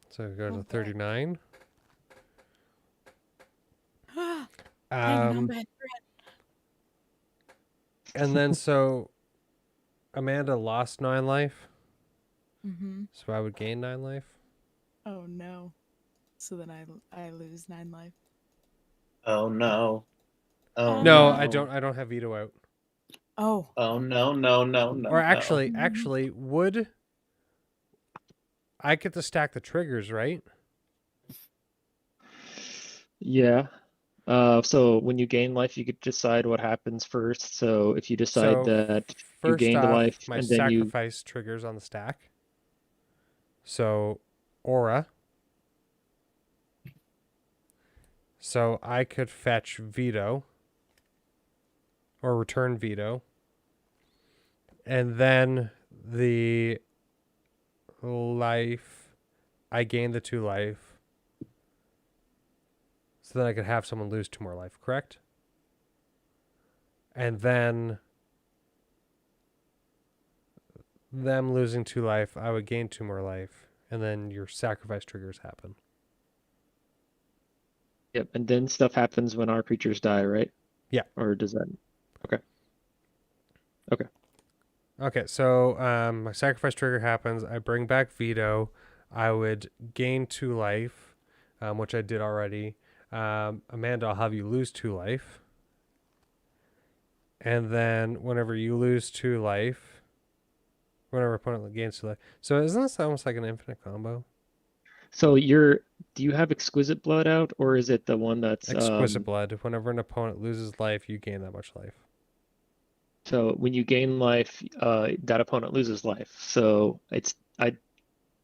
So we go to Okay. 39. I'm Um, bad. and then so Amanda lost 9 life, Mm-hmm. so I would gain 9 life. Oh no. So then I lose 9 life. Oh no. Oh Oh, No, no. I don't have veto out. Oh. Oh no, no, no, no. Or no. actually, would I get to stack the triggers, right? Yeah. So when you gain life, you could decide what happens first. So if you decide So that you first gained off, life my and then you sacrifice triggers on the stack. So aura. So I could fetch veto or return veto. And then the life, I gain the 2 life. So then I could have someone lose 2 more life, correct? And then them losing 2 life, I would gain 2 more life. And then your sacrifice triggers happen. Yep, and then stuff happens when our creatures die, right? Yeah. Or does that? Okay, so my sacrifice trigger happens. I bring back veto. I would gain 2 life, which I did already. Amanda, I'll have you lose 2 life. And then whenever you lose 2 life, whenever opponent gains 2 life. So isn't this almost like an infinite combo? So do you have Exquisite Blood out, or is it the one that's Exquisite Blood. Whenever an opponent loses life, you gain that much life. So when you gain life, that opponent loses life. So I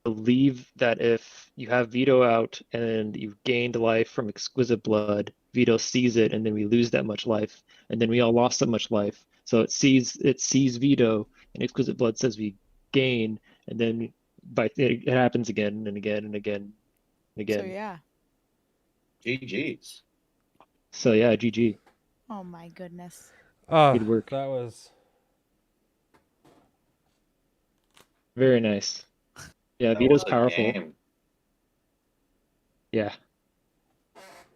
believe that if you have veto out and you've gained life from Exquisite Blood, veto sees it, and then we lose that much life, and then we all lost that much life. So it sees veto, and Exquisite Blood says we gain, and then it happens again and again and again and again. So yeah. GG's. So yeah, GG. Oh my goodness. Oh, Good work. that was Very nice. Yeah, That veto's was a powerful. game. Yeah.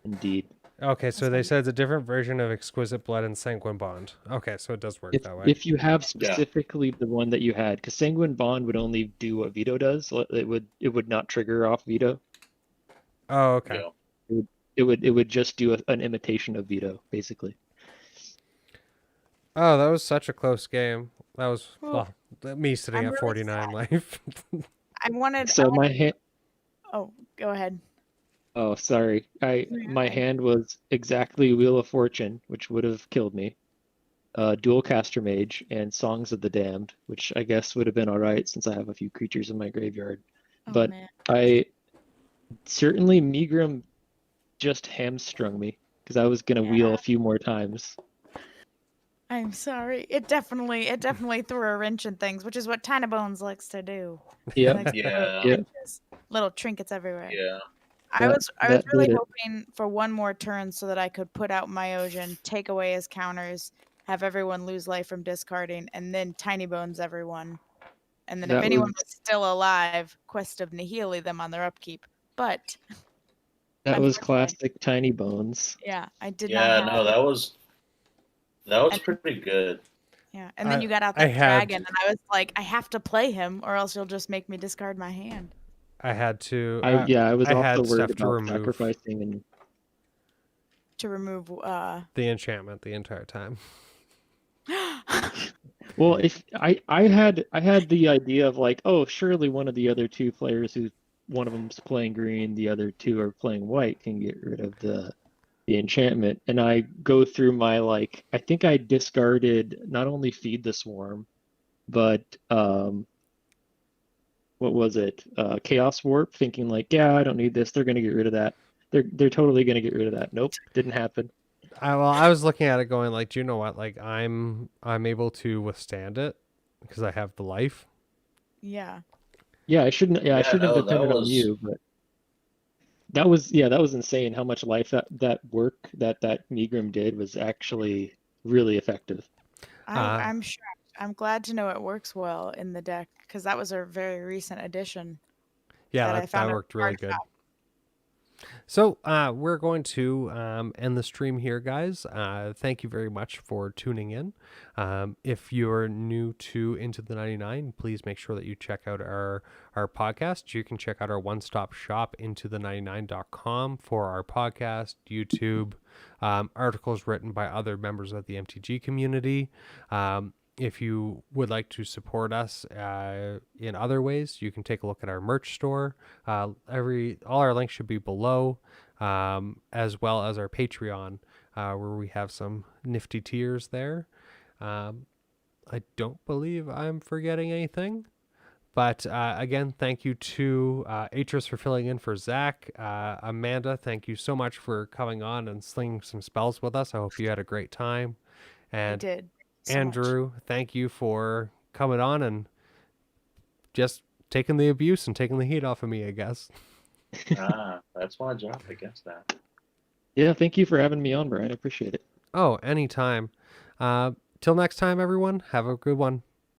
Indeed. okay. So they said it's a different version of Exquisite Blood and Sanguine Bond. Okay, so it does work that way. If you have specifically the one that you had, because Sanguine Bond would only do what veto does. It would not trigger off veto. Oh, okay. Yeah. It would just do an imitation of veto, basically. Oh, that was such a close game. That was Well, me sitting I'm at really 49 sad. life. I wanted. So my hand. Oh, go ahead. Oh, sorry. My hand was exactly Wheel of Fortune, which would have killed me. Dual Caster Mage and Songs of the Damned, which I guess would have been all right since I have a few creatures in my graveyard. Oh, But man. I certainly Megrim just hamstrung me because I was gonna wheel a few more times. I'm sorry. It definitely threw a wrench in things, which is what Tiny Bones likes to do. He Yep. likes to throw Yeah. Yeah. wrenches, little trinkets everywhere. Yeah. I was that really did it. hoping for one more turn so that I could put out Myosian, take away his counters, have everyone lose life from discarding, and then tiny bones everyone. And then That if anyone was was still alive, Quest of Nihili them on their upkeep. But that was unfortunately, classic Tiny Bones. yeah, I did not Yeah, have. no, that was And, pretty good. yeah, and then you got out I that had dragon, and I was like, I have to play him, or else you'll just make me discard my hand. I had to I was I also had worried stuff to about remove sacrificing and To remove the enchantment the entire time. well, if I had the idea of like, oh, surely one of the other two players who one of them's playing green, the other two are playing white can get rid of the enchantment. And I go through my like I think I discarded not only Feed the Swarm, but what was it? Chaos Warp, thinking like, yeah, I don't need this. They're gonna get rid of that. They're totally gonna get rid of that. Nope, didn't happen. I was looking at it going like, do you know what? Like I'm able to withstand it because I have the life. Yeah. Yeah, I shouldn't Yeah, have no, that depended on was you, but that was insane how much life that work that Negrim did was actually really effective. I'm shocked. I'm glad to know it works well in the deck because that was a very recent addition Yeah, that I that found. worked really good. So we're going to end the stream here, guys. Thank you very much for tuning in. If you're new to Into the 99, please make sure that you check out our podcast. You can check out our one-stop shop, intothe99.com, for our podcast, YouTube, articles written by other members of the MTG community. If you would like to support us in other ways, you can take a look at our merch store. All our links should be below, as well as our Patreon, where we have some nifty tiers there. I don't believe I'm forgetting anything. But again, thank you to Atris for filling in for Zach. Amanda, thank you so much for coming on and slinging some spells with us. I hope you had a great time. And I did. So Andrew, thank you for coming on and just taking the abuse and taking the heat off of me, I guess. That's my job, I guess that. Yeah, thank you for having me on, Brian. I appreciate it. Oh, anytime. Till next time, everyone. Have a good one.